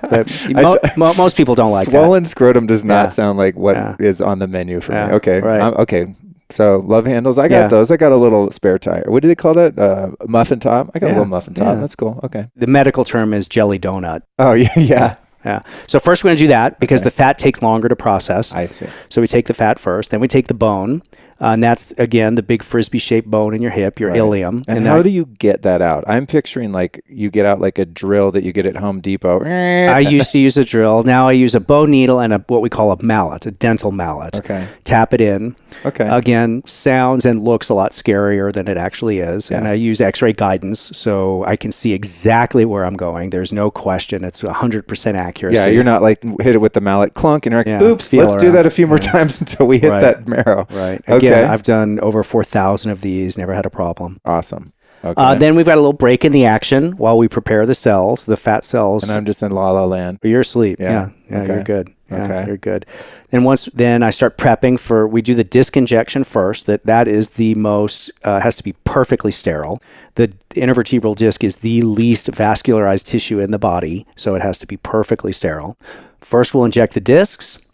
Most people don't like that. Swollen scrotum does not sound like what is on the menu for me. Okay. Right. Okay. So love handles, I got those. I got a little spare tire. What do they call that? Muffin top? I got a little muffin top. That's cool. Okay. The medical term is jelly donut. Oh, yeah. Yeah. So first we're going to do that because the fat takes longer to process. I see. So we take the fat first, then we take the bone. And that's, again, the big frisbee-shaped bone in your hip, your ilium. And how do you get that out? I'm picturing like you get out like a drill that you get at Home Depot. I used to use a drill. Now I use a bone needle and what we call a mallet, a dental mallet. Okay. Tap it in. Okay. Again, sounds and looks a lot scarier than it actually is. Yeah. And I use x-ray guidance so I can see exactly where I'm going. There's no question. It's 100% accuracy. Yeah, you're not like hit it with the mallet clunk and you're like, oops, let's do that a few more times until we hit that marrow. Right. Again, I've done over 4,000 of these, never had a problem. Awesome. Okay. Then we've got a little break in the action while we prepare the cells, the fat cells. And I'm just in la la land. You're asleep. Yeah. Okay. You're good. Okay. You're good. Then I start prepping we do the disc injection first. That is the most, has to be perfectly sterile. The intervertebral disc is the least vascularized tissue in the body, so it has to be perfectly sterile. First, we'll inject the discs.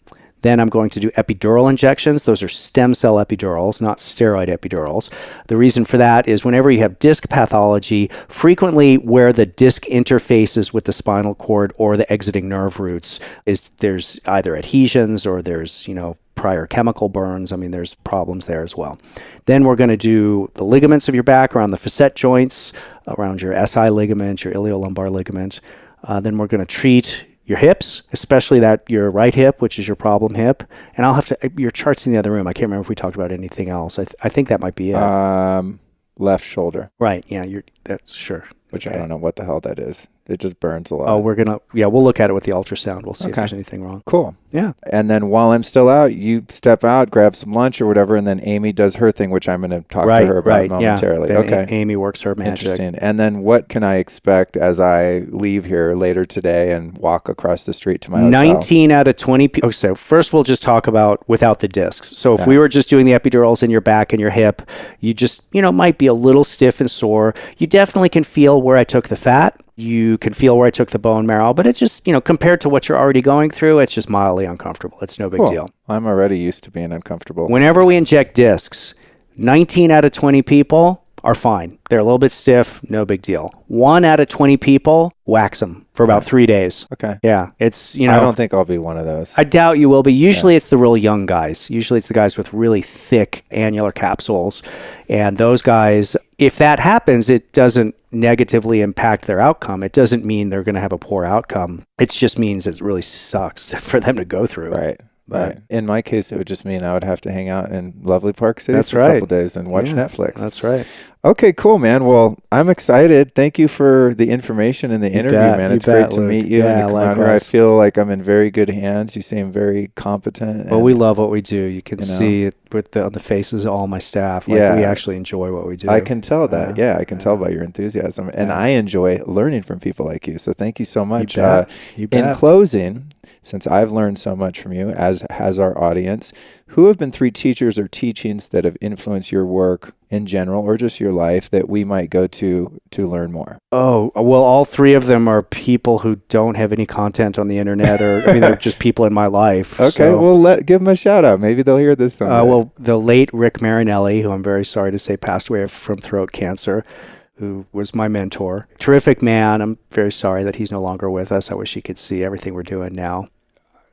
Then I'm going to do epidural injections. Those are stem cell epidurals, not steroid epidurals. The reason for that is whenever you have disc pathology, frequently where the disc interfaces with the spinal cord or the exiting nerve roots, there's either adhesions or there's, prior chemical burns. I mean, there's problems there as well. Then we're going to do the ligaments of your back around the facet joints, around your SI ligament, your iliolumbar ligament. Then we're going to treat your hips, especially your right hip, which is your problem hip. And I'll have to, your chart's in the other room. I can't remember if we talked about anything else. I think that might be it. Left shoulder. Right. Yeah. That's sure. Which I don't know what the hell that is. It just burns a lot. Oh, we'll look at it with the ultrasound. We'll see if there's anything wrong. Cool. Yeah. And then while I'm still out, you step out, grab some lunch or whatever, and then Amy does her thing, which I'm going to talk to her about momentarily. Yeah. Okay. Amy works her magic. Interesting. And then what can I expect as I leave here later today and walk across the street to my hotel? 19 out of 20 people. So first we'll just talk about without the discs. So if we were just doing the epidurals in your back and your hip, you just, might be a little stiff and sore. You definitely can feel where I took the fat. You can feel where I took the bone marrow, but it's just, compared to what you're already going through, it's just mildly uncomfortable. It's no big deal. I'm already used to being uncomfortable. Whenever we inject discs, 19 out of 20 people are fine. They're a little bit stiff, no big deal. 1 out of 20 people, wax them for about 3 days. Okay. Yeah, it's, I don't think I'll be one of those. I doubt you will be. Usually it's the real young guys. Usually it's the guys with really thick annular capsules. And those guys, if that happens, it doesn't negatively impact their outcome. It doesn't mean they're going to have a poor outcome. It just means it really sucks for them to go through. Right. But Right. In my case, it would just mean I would have to hang out in lovely Park City That's for a right. couple days and watch Netflix. That's right. Okay, cool, man. Well, I'm excited. Thank you for the information and the interview, bet. man. You It's great bet, to Luke. meet you. Yeah, and to come out here. I likewise. feel like I'm in very good hands. You seem very competent. Well, and- we love what we do. You can you know. see it on the faces of all my staff. Like, Yeah. we actually enjoy what we do. I can tell that. Yeah. Yeah, I can tell by your enthusiasm. And Yeah. I enjoy learning from people like you. So thank you so much. You bet. You In bet. closing, since I've learned so much from you, as has our audience, who have been 3 teachers or teachings that have influenced your work in general or just your life that we might go to learn more? Oh, well, all 3 of them are people who don't have any content on the internet, or I mean, they're just people in my life. Okay, So, well, give them a shout out. Maybe they'll hear this someday. well, the late Rick Marinelli, who I'm very sorry to say passed away from throat cancer, who was my mentor. Terrific man. I'm very sorry that he's no longer with us. I wish he could see everything we're doing now.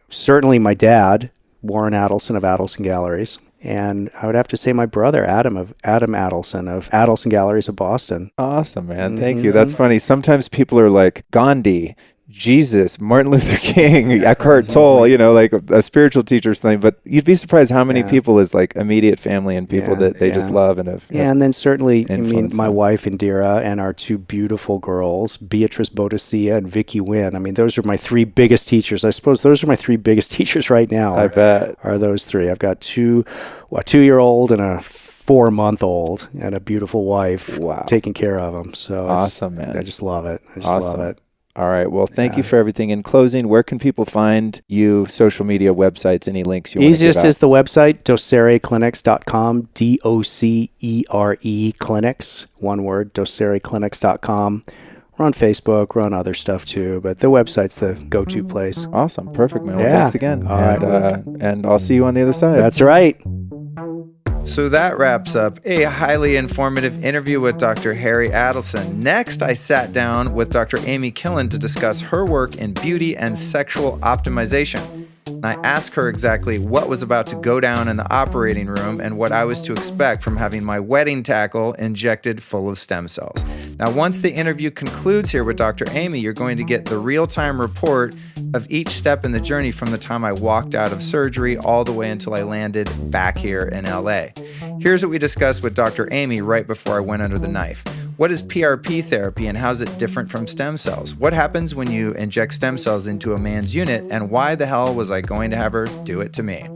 Certainly my dad, Warren Adelson of Adelson Galleries. And I would have to say my brother, Adam Adelson of Adelson Galleries of Boston. Awesome, man. Thank you. That's funny. Sometimes people are like Gandhi, Jesus, Martin Luther King, Eckhart Tolle, like a spiritual teacher's thing. But you'd be surprised how many people is like immediate family and people that they just love and have. Yeah, and then certainly, influenced my them. wife Indira and our 2 beautiful girls, Beatrice Bodicea and Vicky Wynn. I mean, those are my 3 biggest teachers. I suppose those are my 3 biggest teachers right now. I bet. Are those 3. I've got a 2-year-old and a 4-month-old and a beautiful wife taking care of them. So Awesome, man. I just love it. I just Awesome. love it. All right. Well, thank you for everything. In closing, where can people find you, social media, websites, any links you want to give Easiest out? is the website, docereclinics.com, DOCERE clinics, one word, docereclinics.com. We're on Facebook. We're on other stuff too, but the website's the go-to place. Awesome. Perfect, man. Well, Yeah. thanks again. All right, And I'll see you on the other side. That's right. So that wraps up a highly informative interview with Dr. Harry Adelson. Next, I sat down with Dr. Amy Killin to discuss her work in beauty and sexual optimization. And I asked her exactly what was about to go down in the operating room and what I was to expect from having my wedding tackle injected full of stem cells. Now, once the interview concludes here with Dr. Amy, you're going to get the real-time report of each step in the journey from the time I walked out of surgery all the way until I landed back here in LA. Here's what we discussed with Dr. Amy right before I went under the knife. What is PRP therapy and how is it different from stem cells? What happens when you inject stem cells into a man's unit, and why the hell was I going to have her do it to me?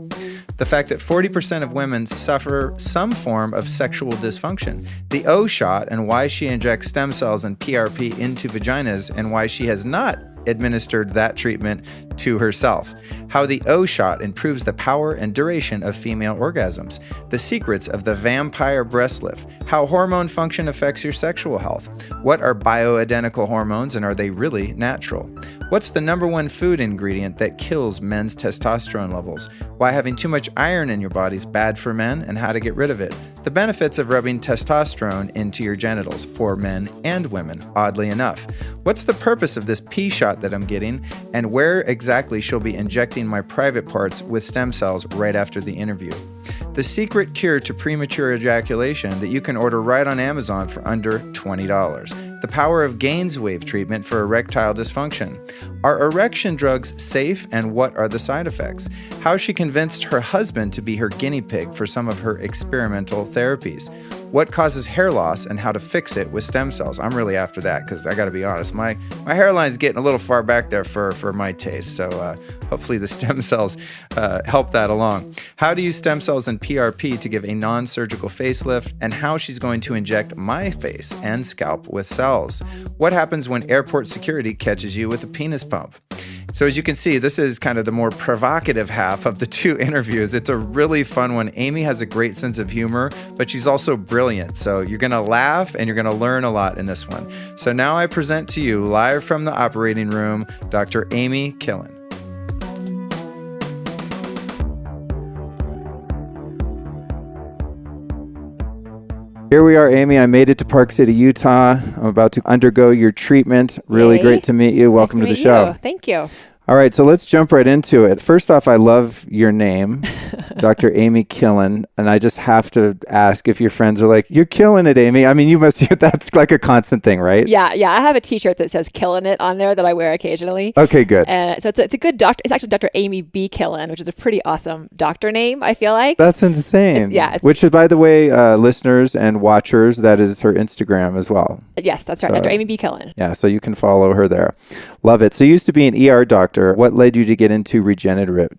The fact that 40% of women suffer some form of sexual dysfunction, the O shot and why she injects stem cells and PRP into vaginas and why she has not administered that treatment to herself, how the O shot improves the power and duration of female orgasms, the secrets of the vampire breast lift, how hormone function affects your sexual health, what are bioidentical hormones and are they really natural, what's the #1 food ingredient that kills men's testosterone levels, why having too much iron in your body is bad for men and how to get rid of it, the benefits of rubbing testosterone into your genitals for men and women, oddly enough, what's the purpose of this P shot that I'm getting, and where exactly she'll be injecting my private parts with stem cells right after the interview. The secret cure to premature ejaculation that you can order right on Amazon for under $20. The power of Gainswave treatment for erectile dysfunction. Are erection drugs safe and what are the side effects? How she convinced her husband to be her guinea pig for some of her experimental therapies. What causes hair loss and how to fix it with stem cells. I'm really after that because I got to be honest, my hairline's getting a little far back there for my taste. So hopefully the stem cells help that along. How to use stem cells and PRP to give a non-surgical facelift and how she's going to inject my face and scalp with cells. What happens when airport security catches you with a penis pump? So as you can see, this is kind of the more provocative half of the 2 interviews. It's a really fun one. Amy has a great sense of humor, but she's also brilliant. So you're going to laugh and you're going to learn a lot in this one. So now I present to you, live from the operating room, Dr. Amy Killin. Here we are, Amy. I made it to Park City, Utah. I'm about to undergo your treatment. Really Yay. Great to meet you. Welcome Nice to the meet show. you. Thank you. All right, so let's jump right into it. First off, I love your name, Dr. Amy Killin, and I just have to ask if your friends are like, "You're killing it, Amy." I mean, you must. That's like a constant thing, right? Yeah. I have a T-shirt that says "Killin' It" on there that I wear occasionally. Okay, good. And so it's a good doctor. It's actually Dr. Amy B. Killin, which is a pretty awesome doctor name, I feel like. That's insane. It's Which is, by the way, listeners and watchers, that is her Instagram as well. Yes, that's right. So, Dr. Amy B. Killin. Yeah, so you can follow her there. Love it. So you used to be an ER doctor. What led you to get into regenerative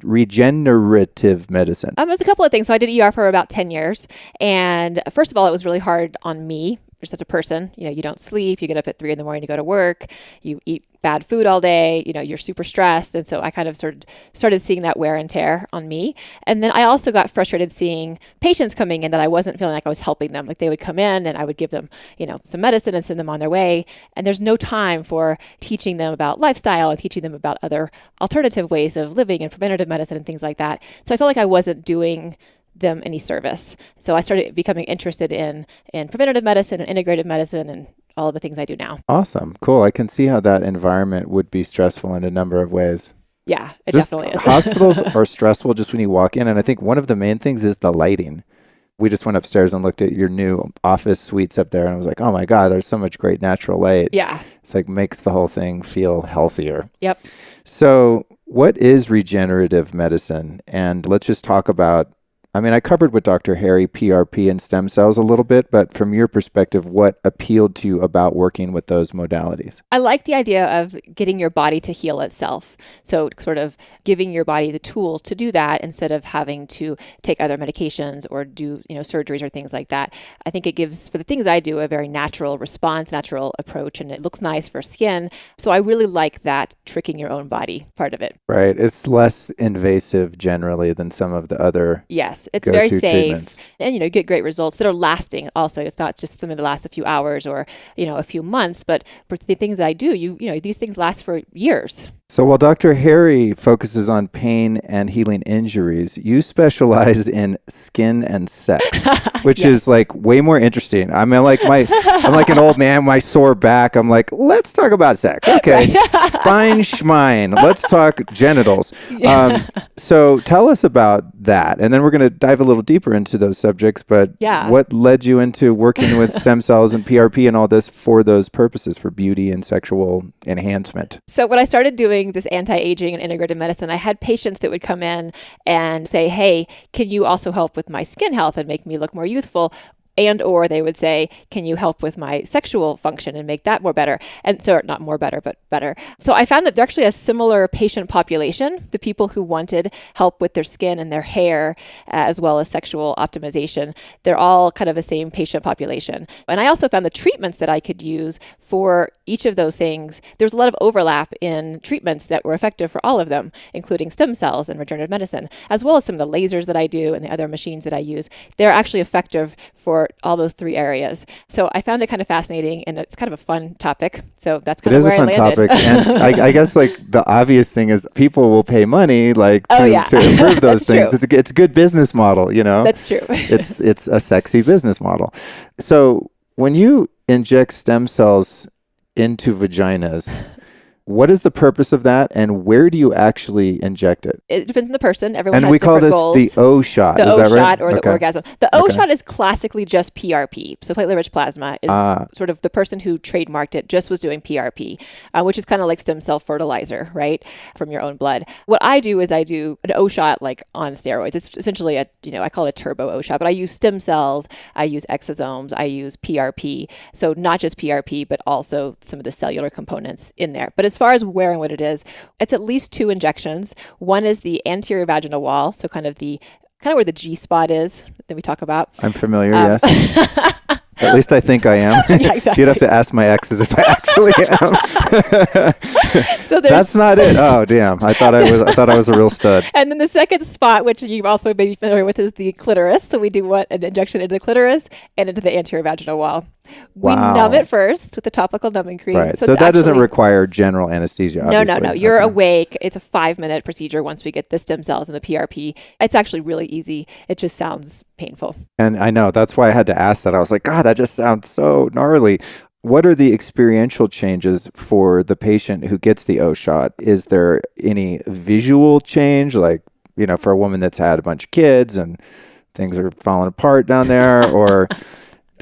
medicine? It was a couple of things. So I did ER for about 10 years. And first of all, it was really hard on me just as a person. You don't sleep. You get up at 3 a.m. to go to work. You eat bad food all day. You're super stressed. And so I kind of started seeing that wear and tear on me. And then I also got frustrated seeing patients coming in that I wasn't feeling like I was helping them. Like they would come in and I would give them, some medicine and send them on their way. And there's no time for teaching them about lifestyle and teaching them about other alternative ways of living and preventative medicine and things like that. So I felt like I wasn't doing them any service. So I started becoming interested in preventative medicine and integrative medicine and all of the things I do now. Awesome. Cool. I can see how that environment would be stressful in a number of ways. Yeah, it Just definitely is. Hospitals are stressful just when you walk in. And I think one of the main things is the lighting. We just went upstairs and looked at your new office suites up there. And I was like, oh my God, there's so much great natural light. Yeah. It's like makes the whole thing feel healthier. Yep. So what is regenerative medicine? And let's just talk about, I covered with Dr. Harry PRP and stem cells a little bit, but from your perspective, what appealed to you about working with those modalities? I like the idea of getting your body to heal itself. So sort of giving your body the tools to do that instead of having to take other medications or do, surgeries or things like that. I think it gives, for the things I do, a very natural response, natural approach, and it looks nice for skin. So I really like that tricking your own body part of it. Right. It's less invasive generally than some of the other Yes, it's very safe treatments. and, you get great results that are lasting. Also, it's not just something that lasts a few hours or, a few months, but for the things that I do, these things last for years. So while Dr. Harry focuses on pain and healing injuries, you specialize in skin and sex, which Yes. is like way more interesting. I'm like an old man, my sore back. I'm like, let's talk about sex. Okay. Spine schmine. Let's talk genitals. So tell us about that. And then we're going to dive a little deeper into those subjects. But what led you into working with stem cells and PRP and all this for those purposes, for beauty and sexual enhancement? So when I started doing this anti-aging and integrative medicine, I had patients that would come in and say, hey, can you also help with my skin health and make me look more youthful? And or they would say, can you help with my sexual function and make that more better? And so not more better, but better. So I found that they're actually a similar patient population, the people who wanted help with their skin and their hair, as well as sexual optimization. They're all kind of the same patient population. And I also found the treatments that I could use for each of those things. There's a lot of overlap in treatments that were effective for all of them, including stem cells and regenerative medicine, as well as some of the lasers that I do and the other machines that I use. They're actually effective for all those three areas. So I found it kind of fascinating, and it's kind of a fun topic. So that's kind of where I landed. It is a fun topic. And I guess like the obvious thing is people will pay money to improve those things. True. It's a good business model, That's true. It's a sexy business model. So when you inject stem cells into vaginas, what is the purpose of that, and where do you actually inject it? It depends on the person. Everyone and has we call different this goals. the O shot. The is O that right? shot or the Okay. orgasm. The O shot is classically just PRP. So platelet-rich plasma is sort of the person who trademarked it just was doing PRP, which is kind of like stem cell fertilizer, right, from your own blood. What I do is I do an O shot like on steroids. It's essentially I call it a turbo O shot, but I use stem cells, I use exosomes, I use PRP. So not just PRP, but also some of the cellular components in there. But as far as where and what it is, it's at least 2 injections. One is the anterior vaginal wall, so kind of where the G spot is that we talk about. I'm familiar, yes. At least I think I am. Yeah, exactly. You'd have to ask my exes if I actually am. So that's not it. Oh, damn! I thought I was a real stud. And then the second spot, which you also may be familiar with, is the clitoris. So we do an injection into the clitoris and into the anterior vaginal wall. We Wow. numb it first with the topical numbing cream. Right. So it's that doesn't actually- require general anesthesia, obviously. No. You're Okay. awake. It's a 5-minute procedure once we get the stem cells and the PRP. It's actually really easy. It just sounds painful. And I know that's why I had to ask that. I was like, God, that just sounds so gnarly. What are the experiential changes for the patient who gets the O shot? Is there any visual change, like, for a woman that's had a bunch of kids and things are falling apart down there, or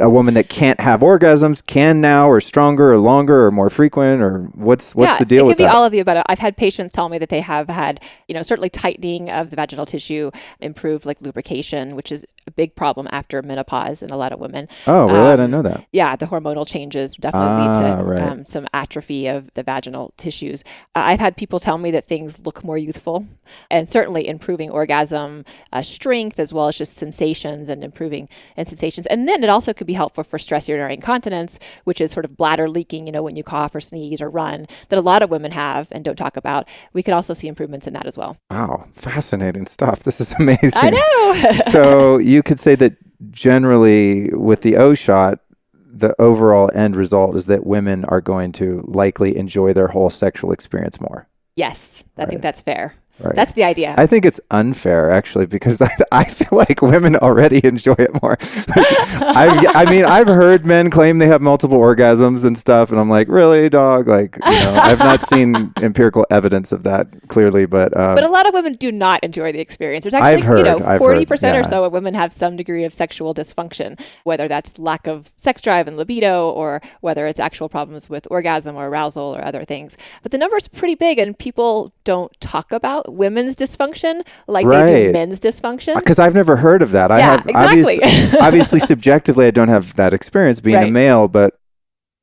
a woman that can't have orgasms can now, or stronger or longer or more frequent, or what's the deal with it could be that? all of the above. I've had patients tell me that they have had, certainly tightening of the vaginal tissue, improved like lubrication, which is a big problem after menopause in a lot of women. Oh, really? I didn't know that. Yeah, the hormonal changes definitely lead to right. some atrophy of the vaginal tissues. I've had people tell me that things look more youthful, and certainly improving orgasm strength, as well as just sensations and improving and sensations. And then it also could be helpful for stress urinary incontinence, which is sort of bladder leaking, when you cough or sneeze or run, that a lot of women have and don't talk about. We could also see improvements in that as well. Wow, fascinating stuff. This is amazing. I know. So you could say that generally with the O shot, the overall end result is that women are going to likely enjoy their whole sexual experience more. Yes, I think that's fair. Right. That's the idea. I think it's unfair, actually, because I feel like women already enjoy it more. I've heard men claim they have multiple orgasms and stuff, and I'm like, really, dog? Like, I've not seen empirical evidence of that clearly, but a lot of women do not enjoy the experience. There's I've actually, heard, 40% yeah. or so of women have some degree of sexual dysfunction, whether that's lack of sex drive and libido, or whether it's actual problems with orgasm or arousal or other things. But the number's pretty big, and people don't talk about women's dysfunction like they do men's dysfunction. Because I've never heard of that. Exactly. Obviously, subjectively, I don't have that experience being a male, but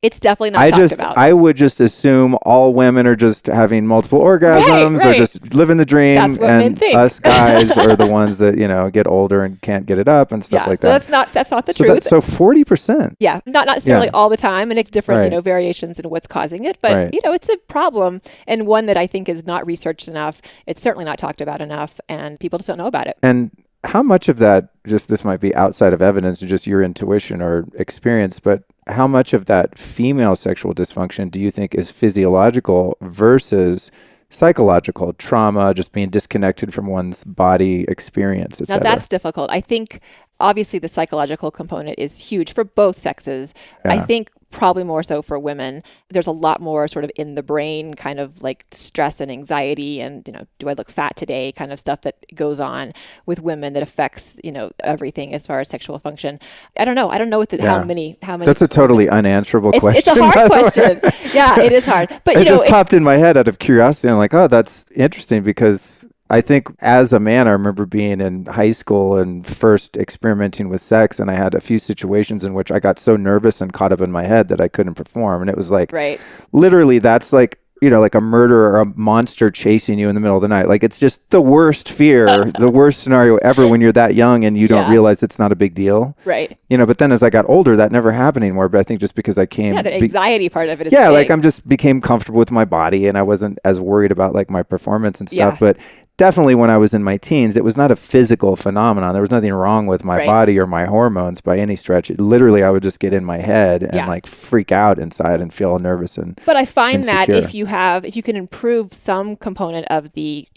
it's definitely not talked about. I would just assume all women are just having multiple orgasms or just living the dream. That's what men think. Us guys are the ones that, get older and can't get it up and stuff like that. That's not the truth. So 40%. Yeah, not necessarily all the time, and it's different, variations in what's causing it. But, it's a problem, and one that I think is not researched enough. It's certainly not talked about enough, and people just don't know about it. And how much of that, this might be outside of evidence or just your intuition or experience, but how much of that female sexual dysfunction do you think is physiological versus psychological trauma, just being disconnected from one's body experience, et Now cetera? that's difficult. I think obviously the psychological component is huge for both sexes. Yeah. I think probably more so for women. There's a lot more sort of in the brain kind of like stress and anxiety and, do I look fat today kind of stuff that goes on with women that affects, everything as far as sexual function. I don't know. I don't know how many. That's a totally unanswerable question. It's a hard question. Yeah, it is hard. But it just popped in my head out of curiosity. I'm like, oh, that's interesting, because I think as a man, I remember being in high school and first experimenting with sex, and I had a few situations in which I got so nervous and caught up in my head that I couldn't perform. And it was like, literally, that's like, like a murderer or a monster chasing you in the middle of the night. Like, it's just the worst fear, the worst scenario ever when you're that young and you don't realize it's not a big deal. Right. But then as I got older, that never happened anymore. But I think just because I came... Yeah, the anxiety part of it is yeah, big. like I'm just became comfortable with my body and I wasn't as worried about like my performance and stuff. But definitely when I was in my teens, it was not a physical phenomenon. There was nothing wrong with my body or my hormones by any stretch. Literally, I would just get in my head and like freak out inside and feel nervous and But I find insecure. that if you can improve some component of the,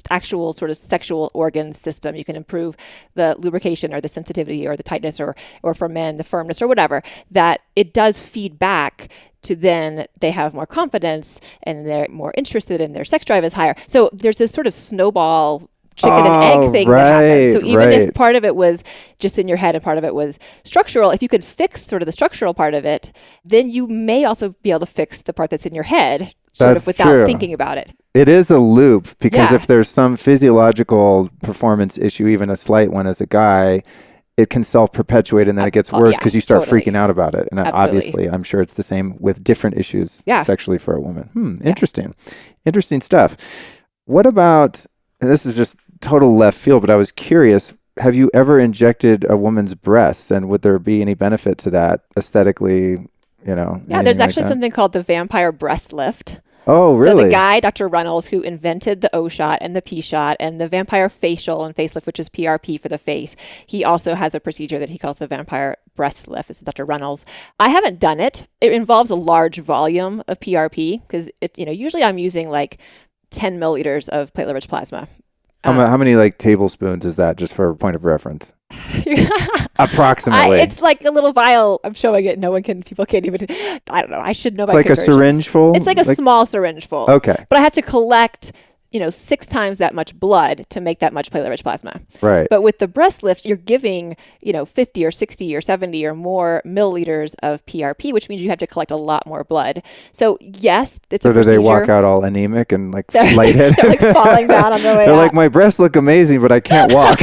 actual sort of sexual organ system, you can improve the lubrication or the sensitivity or the tightness or for men, the firmness or whatever, that it does feed back to then they have more confidence and they're more interested and their sex drive is higher. So there's this sort of snowball chicken and egg thing that happens. So even if part of it was just in your head and part of it was structural, if you could fix sort of the structural part of it, then you may also be able to fix the part that's in your head sort of without thinking about it. It is a loop, because if there's some physiological performance issue, even a slight one as a guy, it can self-perpetuate and then it gets worse because you start freaking out about it. And obviously, I'm sure it's the same with different issues sexually for a woman. Interesting. Interesting stuff. What about, and this is just total left field, but I was curious, have you ever injected a woman's breasts, and would there be any benefit to that aesthetically, Yeah, there's actually something called the vampire breast lift. Oh, really? So the guy, Dr. Runnels, who invented the O shot and the P shot and the vampire facial and facelift, which is PRP for the face, he also has a procedure that he calls the vampire breast lift. This is Dr. Runnels. I haven't done it. It involves a large volume of PRP because it's, usually I'm using like 10 milliliters of platelet-rich plasma. How many like tablespoons is that, just for a point of reference? Approximately. It's like a little vial. I'm showing it. People can't even, I don't know. I should know. It's like a syringe full? It's like a small syringe full. Okay. But I have to collect, 6 times that much blood to make that much platelet-rich plasma. Right. But with the breast lift, you're giving, 50 or 60 or 70 or more milliliters of PRP, which means you have to collect a lot more blood. So yes, it's a procedure. So do they walk out all anemic and like lightheaded? They're like falling down on their way They're out. like, my breasts look amazing, but I can't walk.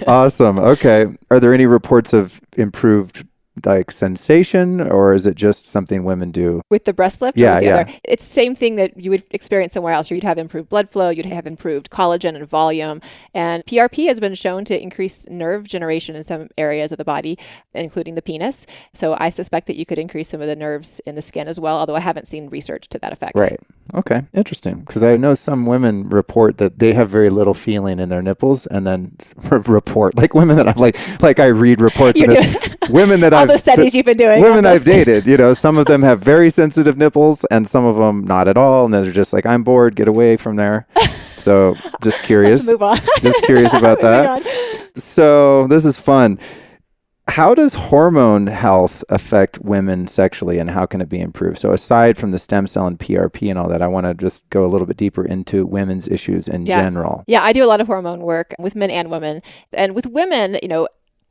Awesome. Okay. Are there any reports of improved like sensation, or is it just something women do with the breast lift? Yeah, or with the yeah. other? It's the same thing that you would experience somewhere else. You'd have improved blood flow, you'd have improved collagen and volume, and PRP has been shown to increase nerve generation in some areas of the body, including the penis. So I suspect that you could increase some of the nerves in the skin as well, although I haven't seen research to that effect. Right. Okay. Interesting. Because I know some women report that they have very little feeling in their nipples, and then report like women that I'm like I read reports of this. Women that all the studies you've been doing. Women I've dated, some of them have very sensitive nipples and some of them not at all. And then they're just like, I'm bored, get away from there. So just curious. Let's move on. Just curious about that. So this is fun. How does hormone health affect women sexually, and how can it be improved? So aside from the stem cell and PRP and all that, I want to just go a little bit deeper into women's issues in general. Yeah, I do a lot of hormone work with men and women. And with women,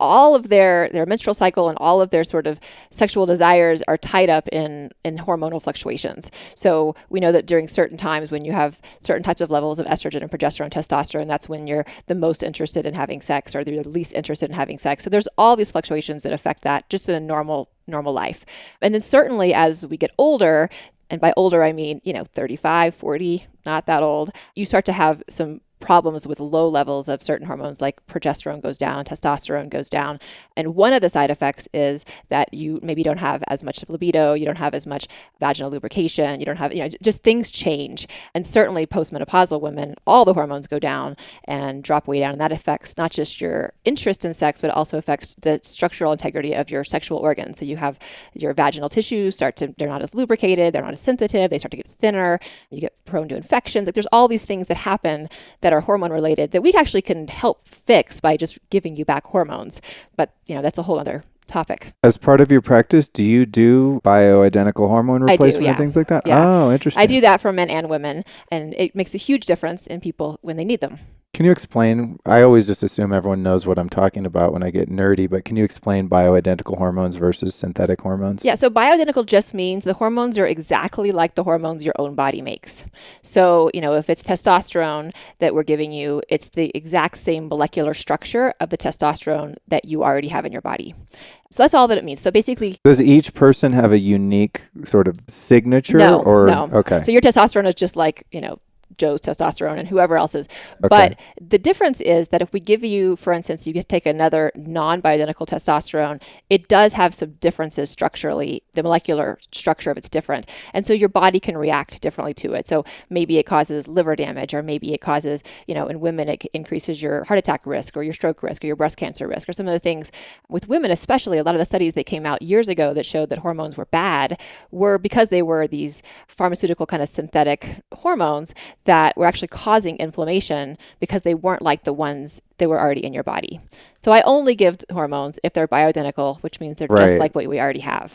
all of their menstrual cycle and all of their sort of sexual desires are tied up in hormonal fluctuations. So we know that during certain times when you have certain types of levels of estrogen and progesterone, testosterone, that's when you're the most interested in having sex, or you're the least interested in having sex. So there's all these fluctuations that affect that just in a normal life. And then certainly as we get older, and by older I mean, 35, 40, not that old, you start to have some problems with low levels of certain hormones, like progesterone goes down, testosterone goes down. And one of the side effects is that you maybe don't have as much libido, you don't have as much vaginal lubrication, you don't have, just things change. And certainly postmenopausal women, all the hormones go down and drop way down. And that affects not just your interest in sex, but it also affects the structural integrity of your sexual organs. So you have your vaginal tissues they're not as lubricated, they're not as sensitive, they start to get thinner, you get prone to infections. Like there's all these things that happen that are hormone related that we actually can help fix by just giving you back hormones. But, that's a whole other topic. As part of your practice, do you do bioidentical hormone replacement and things like that? Yeah. Oh, interesting. I do that for men and women, and it makes a huge difference in people when they need them. Can you explain? I always just assume everyone knows what I'm talking about when I get nerdy, but can you explain bioidentical hormones versus synthetic hormones? Yeah, so bioidentical just means the hormones are exactly like the hormones your own body makes. So, if it's testosterone that we're giving you, it's the exact same molecular structure of the testosterone that you already have in your body. So that's all that it means. So basically, does each person have a unique sort of signature? No. Okay. So your testosterone is just like, Joe's testosterone and whoever else's. Okay. But the difference is that if we give you, for instance, you take another non-bioidentical testosterone, it does have some differences structurally. The molecular structure of it's different. And so your body can react differently to it. So maybe it causes liver damage, or maybe it causes, in women, it increases your heart attack risk or your stroke risk or your breast cancer risk or some of the things. With women especially, a lot of the studies that came out years ago that showed that hormones were bad were because they were these pharmaceutical kind of synthetic hormones that were actually causing inflammation because they weren't like the ones that were already in your body. So I only give hormones if they're bioidentical, which means they're just like what we already have.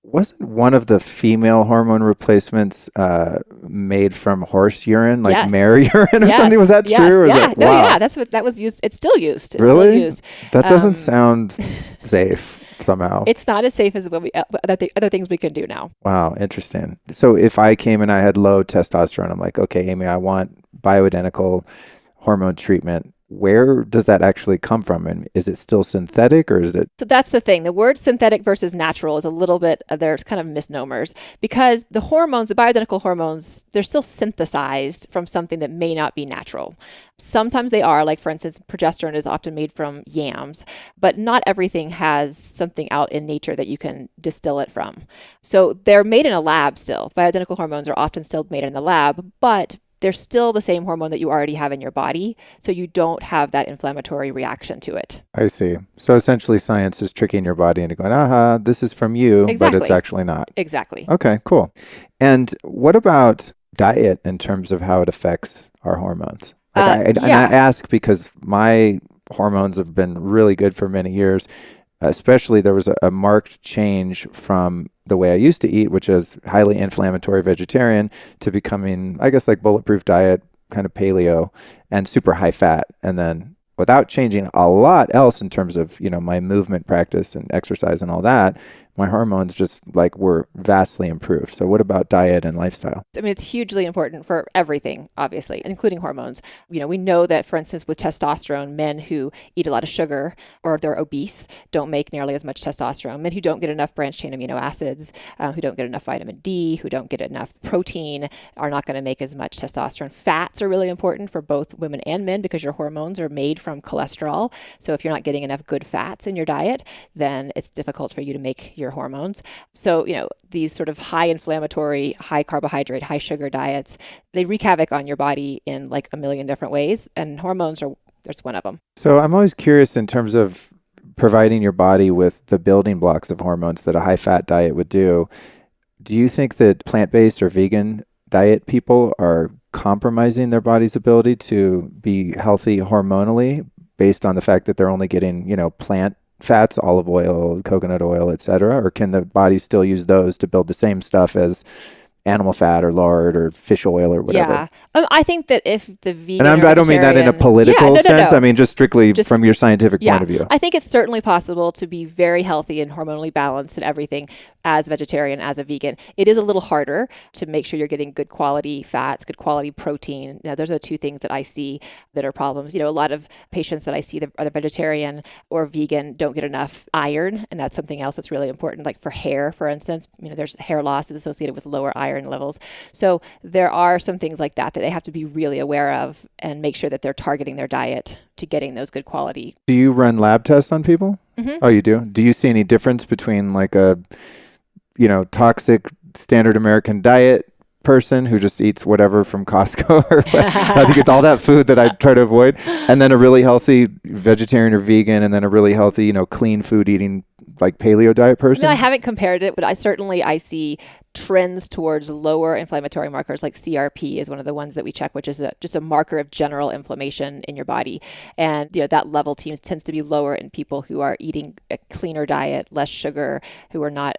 Wasn't one of the female hormone replacements made from horse urine, like mare urine or something? Was that true? Or Yeah, that's what that was used. It's still used. It's really? Still used. That doesn't sound safe somehow. It's not as safe as what other things we can do now. Wow, interesting. So if I came and I had low testosterone, I'm like, okay, Amy, I want bioidentical hormone treatment. where does that actually come from? And is it still synthetic or is it? So that's the thing. The word synthetic versus natural is a little bit, there's kind of misnomers because the hormones, the bioidentical hormones, they're still synthesized from something that may not be natural. Sometimes they are, like for instance, progesterone is often made from yams, but not everything has something out in nature that you can distill it from. So they're made in a lab still. Bioidentical hormones are often still made in the lab, but they're still the same hormone that you already have in your body, so you don't have that inflammatory reaction to it. I see. So essentially science is tricking your body into going, aha, this is from you, Exactly. but it's actually not. Exactly. Okay, cool. And what about diet in terms of how it affects our hormones? And I ask because my hormones have been really good for many years. Especially there was a marked change from the way I used to eat, which is highly inflammatory vegetarian, to becoming, I guess, like bulletproof diet, kind of paleo and super high fat. And then without changing a lot else in terms of, my movement practice and exercise and all that, my hormones just were vastly improved. So what about diet and lifestyle? I mean, it's hugely important for everything, obviously, including hormones. We know that, for instance, with testosterone, men who eat a lot of sugar or they're obese don't make nearly as much testosterone. Men who don't get enough branched chain amino acids, who don't get enough vitamin D, who don't get enough protein are not going to make as much testosterone. Fats are really important for both women and men because your hormones are made from cholesterol. So if you're not getting enough good fats in your diet, then it's difficult for you to make your hormones. So, these sort of high inflammatory, high carbohydrate, high sugar diets, they wreak havoc on your body in a million different ways. And hormones there's one of them. So I'm always curious in terms of providing your body with the building blocks of hormones that a high fat diet would do. Do you think that plant-based or vegan diet people are compromising their body's ability to be healthy hormonally based on the fact that they're only getting, plant fats, olive oil, coconut oil, etc.? Or can the body still use those to build the same stuff as animal fat or lard or fish oil or whatever? Yeah. I think that if the vegan and I don't mean that in a political sense. No. I mean, just strictly from your scientific point of view. I think it's certainly possible to be very healthy and hormonally balanced and everything as a vegetarian, as a vegan. It is a little harder to make sure you're getting good quality fats, good quality protein. Now, those are the two things that I see that are problems. A lot of patients that I see that are vegetarian or vegan don't get enough iron, and that's something else that's really important. Like for hair, for instance, there's hair loss is associated with lower iron levels. So there are some things like that they have to be really aware of and make sure that they're targeting their diet to getting those good quality. Do you run lab tests on people? Mm-hmm. Oh, you do? Do you see any difference between a toxic standard American diet person who just eats whatever from Costco or I think it's all that food that I try to avoid, and then a really healthy vegetarian or vegan, and then a really healthy, clean food eating paleo diet person? No, I haven't compared it, but I see trends towards lower inflammatory markers like CRP is one of the ones that we check, which is just a marker of general inflammation in your body. And that level tends to be lower in people who are eating a cleaner diet, less sugar, who are not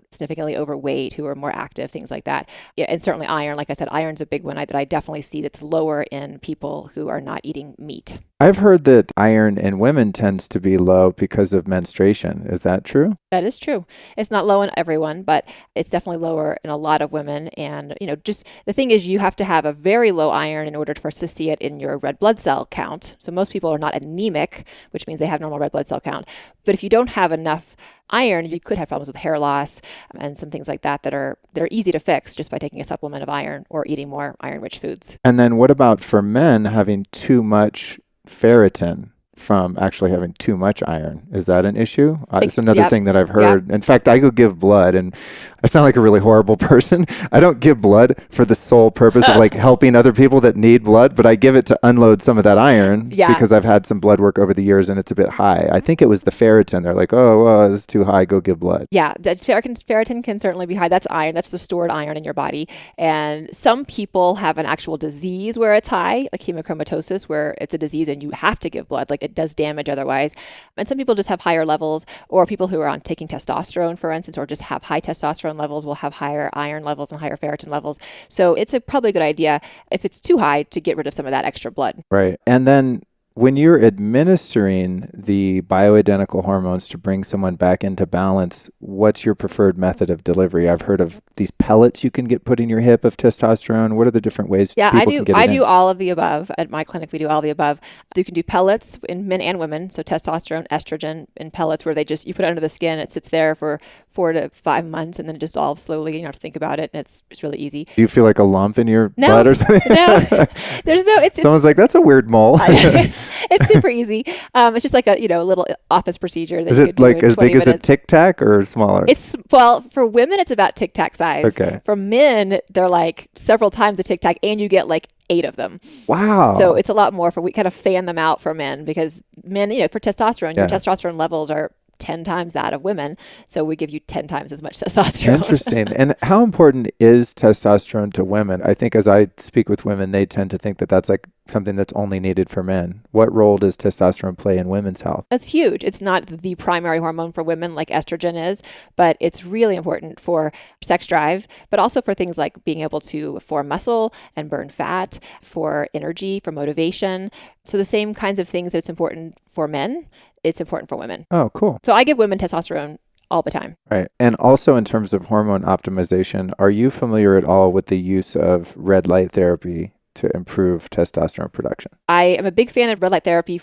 significantly overweight, who are more active, things like that. Yeah, and certainly iron, like I said, iron's a big one that I definitely see that's lower in people who are not eating meat. I've heard that iron in women tends to be low because of menstruation. Is that true? That is true. It's not low in everyone, but it's definitely lower in a lot of women. And, just the thing is you have to have a very low iron in order for us to see it in your red blood cell count. So most people are not anemic, which means they have normal red blood cell count. But if you don't have enough iron, you could have problems with hair loss and some things like that are easy to fix just by taking a supplement of iron or eating more iron-rich foods. And then what about for men having too much ferritin from actually having too much iron? Is that an issue? It's another thing that I've heard. In fact, I go give blood, and I sound like a really horrible person. I don't give blood for the sole purpose of helping other people that need blood, but I give it to unload some of that iron because I've had some blood work over the years and it's a bit high. I think it was the ferritin. They're like, oh, well, it's too high. Go give blood. Yeah, ferritin can certainly be high. That's iron. That's the stored iron in your body. And some people have an actual disease where it's high, like hemochromatosis, where it's a disease and you have to give blood. It does damage otherwise. And some people just have higher levels, or people who are taking testosterone, for instance, or just have high testosterone levels will have higher iron levels and higher ferritin levels. So it's probably a good idea if it's too high to get rid of some of that extra blood. Right. And then when you're administering the bioidentical hormones to bring someone back into balance, what's your preferred method of delivery? I've heard of these pellets you can get put in your hip of testosterone. What are the different ways people can get it I in? do all of the above. At my clinic, we do all the above. You can do pellets in men and women, so testosterone, estrogen in pellets where you put it under the skin. It sits there for 4 to 5 months and then it dissolves slowly. You don't have to think about it, and it's really easy. Do you feel like a lump in your butt or something? No, there's no. Someone's like, that's a weird mole. It's super easy. It's just like a little office procedure. That Is you it could do like in as 20 big as a minutes. Tic Tac or smaller? For women, it's about Tic Tac size. Okay. For men, they're like several times a Tic Tac, and you get like 8 of them. Wow. So it's a lot more. We kind of fan them out for men because men, for testosterone, your testosterone levels are 10 times that of women. So we give you 10 times as much testosterone. Interesting. And how important is testosterone to women? I think as I speak with women, they tend to think that that's like something that's only needed for men. What role does testosterone play in women's health? That's huge. It's not the primary hormone for women like estrogen is, but it's really important for sex drive, but also for things like being able to form muscle and burn fat, for energy, for motivation. So the same kinds of things that's important for men, it's important for women. Oh, cool. So I give women testosterone all the time. Right. And also in terms of hormone optimization, are you familiar at all with the use of red light therapy to improve testosterone production? I am a big fan of red light therapy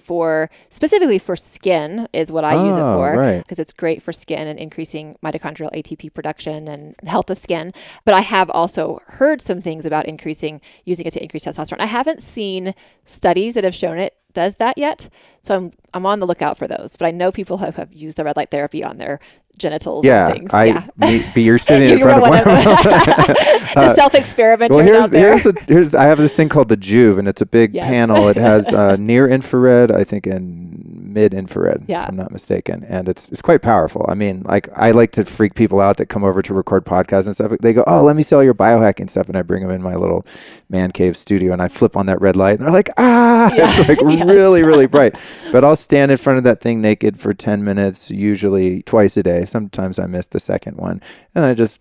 specifically for skin is what I use it for, because it's great for skin and increasing mitochondrial ATP production and health of skin. But I have also heard some things about using it to increase testosterone. I haven't seen studies that have shown it does that yet. So I'm on the lookout for those. But I know people have used the red light therapy on their genitals and things. But you're sitting in front of one of them. The self-experimenters well, out there. I have this thing called the Juve, and it's a big panel. It has near infrared, I think, and mid infrared, if I'm not mistaken. And it's quite powerful. I mean, like I like to freak people out that come over to record podcasts and stuff. They go, oh, let me see all your biohacking stuff. And I bring them in my little man cave studio and I flip on that red light and they're like, it's like really, really bright. But I'll stand in front of that thing naked for 10 minutes, usually twice a day. Sometimes I miss the second one. And I just,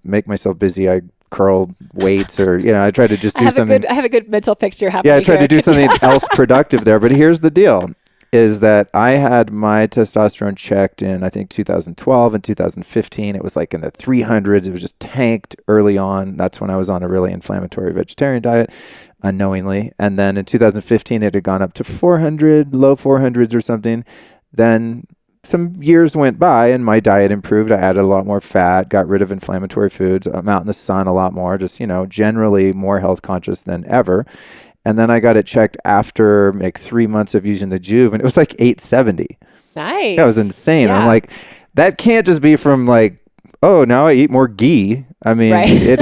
make myself busy. I curl weights or, I try to just do something. I have a good mental picture happening. Yeah, I try to do something else productive there. But here's the deal, is that I had my testosterone checked in, I think, 2012 and 2015. It was like in the 300s. It was just tanked early on. That's when I was on a really inflammatory vegetarian diet, unknowingly. And then in 2015, it had gone up to 400, low 400s or something. Then some years went by and my diet improved. I added a lot more fat, got rid of inflammatory foods. I'm out in the sun a lot more, just, generally more health conscious than ever. And then I got it checked after like 3 months of using the Juve, and it was like 870. Nice. That was insane. Yeah. I'm like, that can't just be from like, oh, now I eat more ghee. I mean,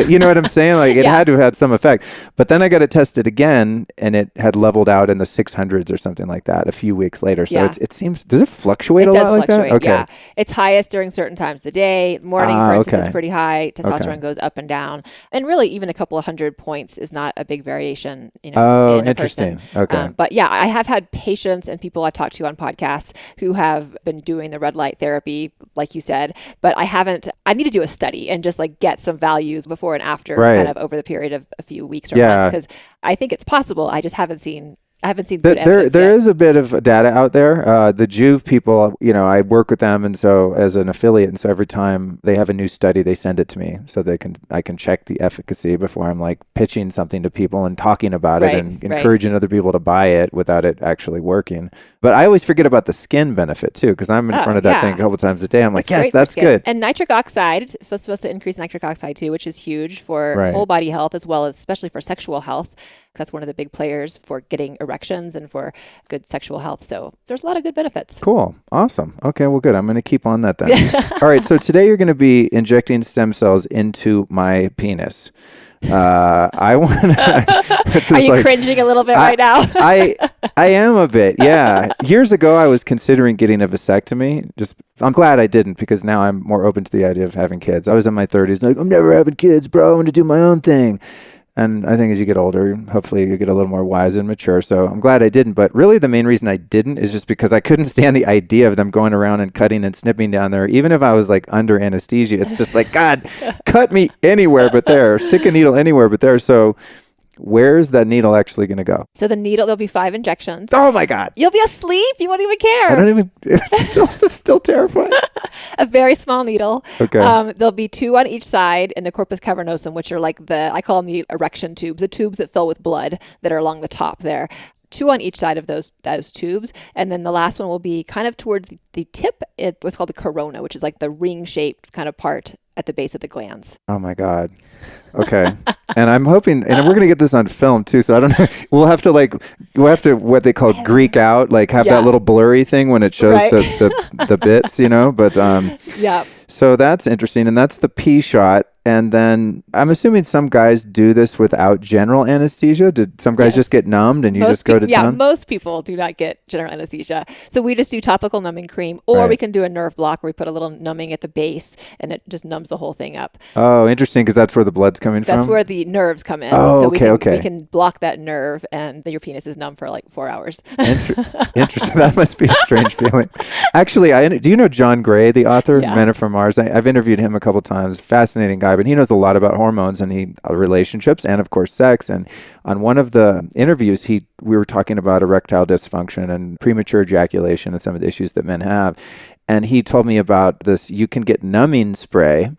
you know what I'm saying? Like it had to have had some effect. But then I got it tested again and it had leveled out in the 600s or something like that a few weeks later. So it seems, does it fluctuate a lot like that? Okay. Yeah. It's highest during certain times of the day. Morning, for instance, is pretty high. Testosterone goes up and down. And really even a couple of 100 points is not a big variation, in interesting. a person. Okay. But yeah, I have had patients and people I've talked to on podcasts who have been doing the red light therapy, like you said, but I need to do a study and just like get some values before and after kind of over the period of a few weeks or months, because I think it's possible. I just haven't seen good evidence there yet. is a bit of data out there. The Juve people, I work with them, and so as an affiliate, and so every time they have a new study, they send it to me so I can check the efficacy before I'm like pitching something to people and talking about it and encouraging other people to buy it without it actually working. But I always forget about the skin benefit too, because I'm in front of that thing a couple times a day. I'm like, yes, that's good. And nitric oxide is supposed to increase nitric oxide too, which is huge for whole body health as well as especially for sexual health. That's one of the big players for getting erections and for good sexual health. So there's a lot of good benefits. Cool. Awesome. Okay, well, good. I'm going to keep on that then. All right. So today you're going to be injecting stem cells into my penis. I want to. Are you cringing a little bit right now? I am a bit. Yeah. Years ago, I was considering getting a vasectomy. I'm glad I didn't, because now I'm more open to the idea of having kids. I was in my 30s, like, I'm never having kids, bro. I want to do my own thing. And I think as you get older, hopefully you get a little more wise and mature. So I'm glad I didn't. But really the main reason I didn't is just because I couldn't stand the idea of them going around and cutting and snipping down there. Even if I was like under anesthesia, it's just like, God, cut me anywhere but there. Stick a needle anywhere but there. So Where's that needle actually going to go? So the needle, there'll be 5 injections. Oh my God. You'll be asleep. You won't even care. I don't even, it's still terrifying. A very small needle. Okay. There'll be 2 on each side in the corpus cavernosum, which are like I call them the erection tubes, the tubes that fill with blood that are along the top there. 2 on each side of those tubes. And then the last one will be kind of towards the tip, what's called the corona, which is like the ring-shaped kind of part at the base of the glands. Oh my God. Okay. And I'm hoping, and we're going to get this on film too. So I don't know. We'll have to what they call Greek out, like have that little blurry thing when it shows the bits, but, yeah. So that's interesting. And that's the P shot. And then I'm assuming some guys do this without general anesthesia. Did some guys just get numbed and you just go to town? Yeah, most people do not get general anesthesia. So we just do topical numbing cream, or we can do a nerve block where we put a little numbing at the base and it just numbs the whole thing up. Oh, interesting, because that's where the blood's coming from? That's where the nerves come in. Oh, so okay. We can block that nerve and your penis is numb for like 4 hours. Interesting. That must be a strange feeling. Actually, do you know John Gray, the author, Men Are From Mars? I've interviewed him a couple times. Fascinating guy, but he knows a lot about hormones and relationships and, of course, sex. And on one of the interviews, we were talking about erectile dysfunction and premature ejaculation and some of the issues that men have. And he told me about this. You can get numbing spray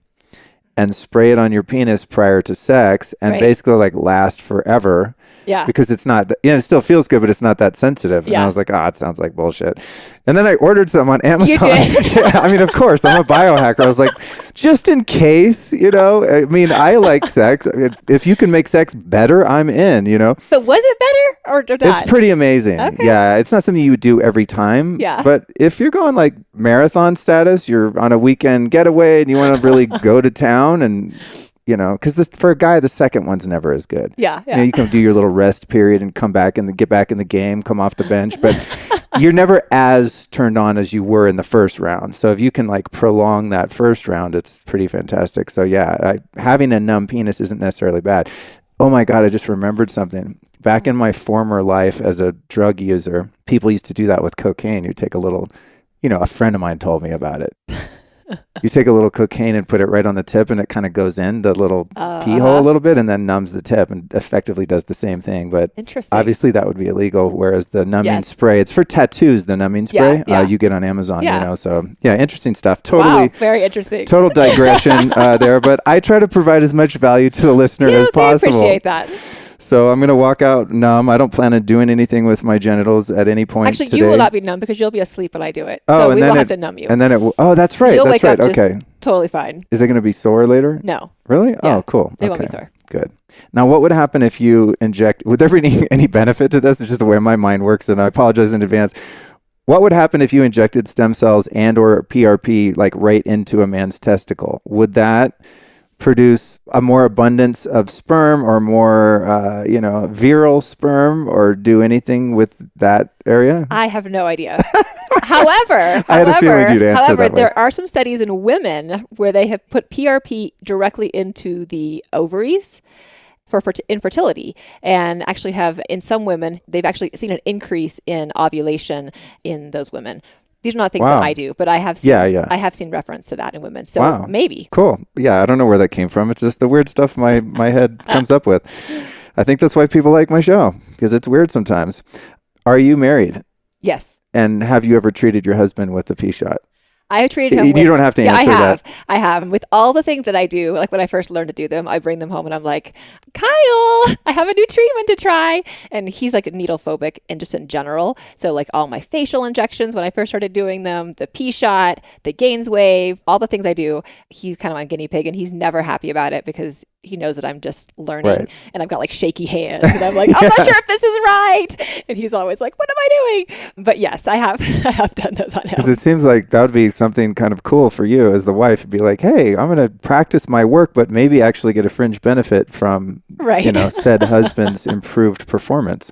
and spray it on your penis prior to sex and basically like last forever. Yeah. Because it's not, it still feels good, but it's not that sensitive. And I was like, it sounds like bullshit. And then I ordered some on Amazon. You did? Yeah, I mean, of course, I'm a biohacker. I was like, just in case, I mean, I like sex. If you can make sex better, I'm in, But was it better or not? It's pretty amazing. Okay. Yeah. It's not something you would do every time. Yeah. But if you're going like marathon status, you're on a weekend getaway and you want to really go to town and... because for a guy, the second one's never as good. Yeah. You can do your little rest period and come back and get back in the game, come off the bench, but you're never as turned on as you were in the first round. So if you can like prolong that first round, it's pretty fantastic. So having a numb penis isn't necessarily bad. Oh my God, I just remembered something. Back in my former life as a drug user, people used to do that with cocaine. You take a little, a friend of mine told me about it. You take a little cocaine and put it right on the tip and it kind of goes in the little pee hole a little bit and then numbs the tip and effectively does the same thing. But obviously that would be illegal, whereas the numbing spray, it's for tattoos, the numbing spray, you get on Amazon, So interesting stuff. Totally. Wow, very interesting. Total digression there, but I try to provide as much value to the listener as possible. I appreciate that. So I'm going to walk out numb. I don't plan on doing anything with my genitals at any point Actually, today. you will not be numb because you'll be asleep when I do it. Oh, so and we then will have to numb you. And then that's right. You'll That's wake right. up Okay. just totally fine. Is it going to be sore later? No. Really? Yeah. Oh, cool. They won't be sore. Good. Now, what would happen if you would there be any benefit to this? It's just the way my mind works, and I apologize in advance. What would happen if you injected stem cells and or PRP like right into a man's testicle? Would that produce a more abundance of sperm or more, virile sperm or do anything with that area? I have no idea. However, I had a feeling you'd answer that way. There are some studies in women where they have put PRP directly into the ovaries for infertility, and actually have, in some women, they've actually seen an increase in ovulation in those women. These are not things that I do, but I have seen, I have seen reference to that in women. So maybe. Cool. Yeah, I don't know where that came from. It's just the weird stuff my head comes up with. I think that's why people like my show, because it's weird sometimes. Are you married? Yes. And have you ever treated your husband with the P shot? I have treated him You don't have to answer that. I have. With all the things that I do, like when I first learned to do them, I bring them home and I'm like, Kyle, I have a new treatment to try. And he's like needle phobic and just in general. So like all my facial injections, when I first started doing them, the P shot, the Gaines wave, all the things I do, he's kind of my guinea pig and he's never happy about it because he knows that I'm just learning and I've got like shaky hands and I'm like, I'm not sure if this is right. And he's always like, what am I doing? But yes, I have done those on him. Because it seems like that would be something kind of cool for you as the wife. It'd be like, hey, I'm going to practice my work, but maybe actually get a fringe benefit from, said husband's improved performance.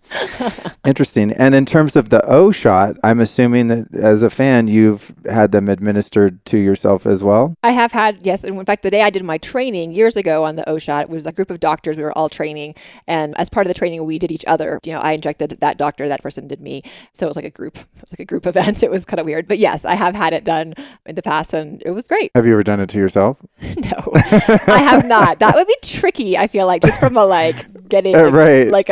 Interesting. And in terms of the O shot, I'm assuming that as a fan, you've had them administered to yourself as well? I have had, yes. And in fact, the day I did my training years ago on the O shot, it was a group of doctors. We were all training. And as part of the training, we did each other. I injected that doctor, that person did me. So it was like a group. It was like a group event. It was kind of weird. But yes, I have had it done in the past and it was great. Have you ever done it to yourself? No, I have not. That would be tricky, I feel like, just from a getting right. like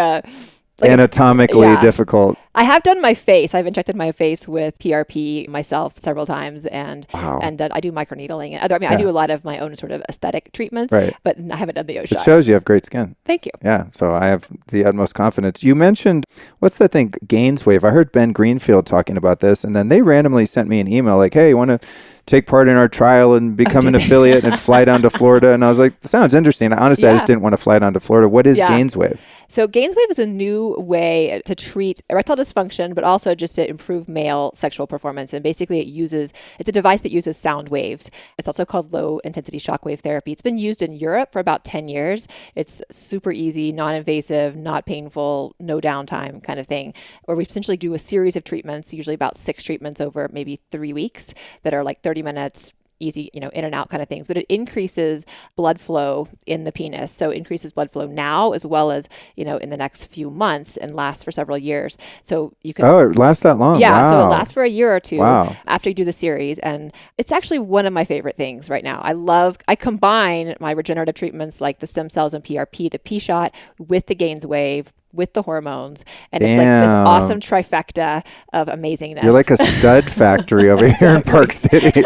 anatomically yeah. difficult. I have done my face. I've injected my face with PRP myself several times, and Wow. and I do microneedling and other. I mean, I do a lot of my own sort of aesthetic treatments, Right. but I haven't done the It O-shot. shows you have great skin. Thank you. Yeah, so I have the utmost confidence. You mentioned, what's that thing, Gainswave? I heard Ben Greenfield talking about this, and then they randomly sent me an email like, hey, you want to take part in our trial and become an affiliate and fly down to Florida? And I was like, sounds interesting. Honestly, I just didn't want to fly down to Florida. What is Gainswave? So Gainswave is a new way to treat erectile dysfunction, but also just to improve male sexual performance. And basically it's a device that uses sound waves. It's also called low intensity shockwave therapy. It's been used in Europe for about 10 years. It's super easy, non-invasive, not painful, no downtime kind of thing, where we essentially do a series of treatments, usually about 6 treatments over maybe 3 weeks that are like 30 minutes, easy, in and out kind of things, but it increases blood flow in the penis. So it increases blood flow now as well as, in the next few months and lasts for several years. So you can... Oh, it lasts that long? Yeah. Wow. So it lasts for a year or two after you do the series. And it's actually one of my favorite things right now. I combine my regenerative treatments like the stem cells and PRP, the P-shot with the Gainswave, with the hormones, and it's like this awesome trifecta of amazingness. You're like a stud factory over here in Park City.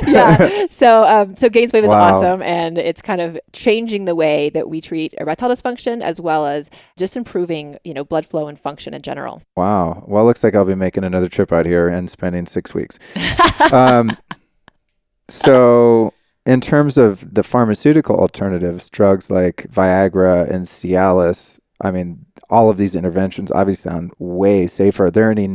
Yeah. So Gainswave is awesome, and it's kind of changing the way that we treat erectile dysfunction as well as just improving, blood flow and function in general. Wow. Well, it looks like I'll be making another trip out here and spending 6 weeks. So in terms of the pharmaceutical alternatives, drugs like Viagra and Cialis, I mean, all of these interventions obviously sound way safer. Are there any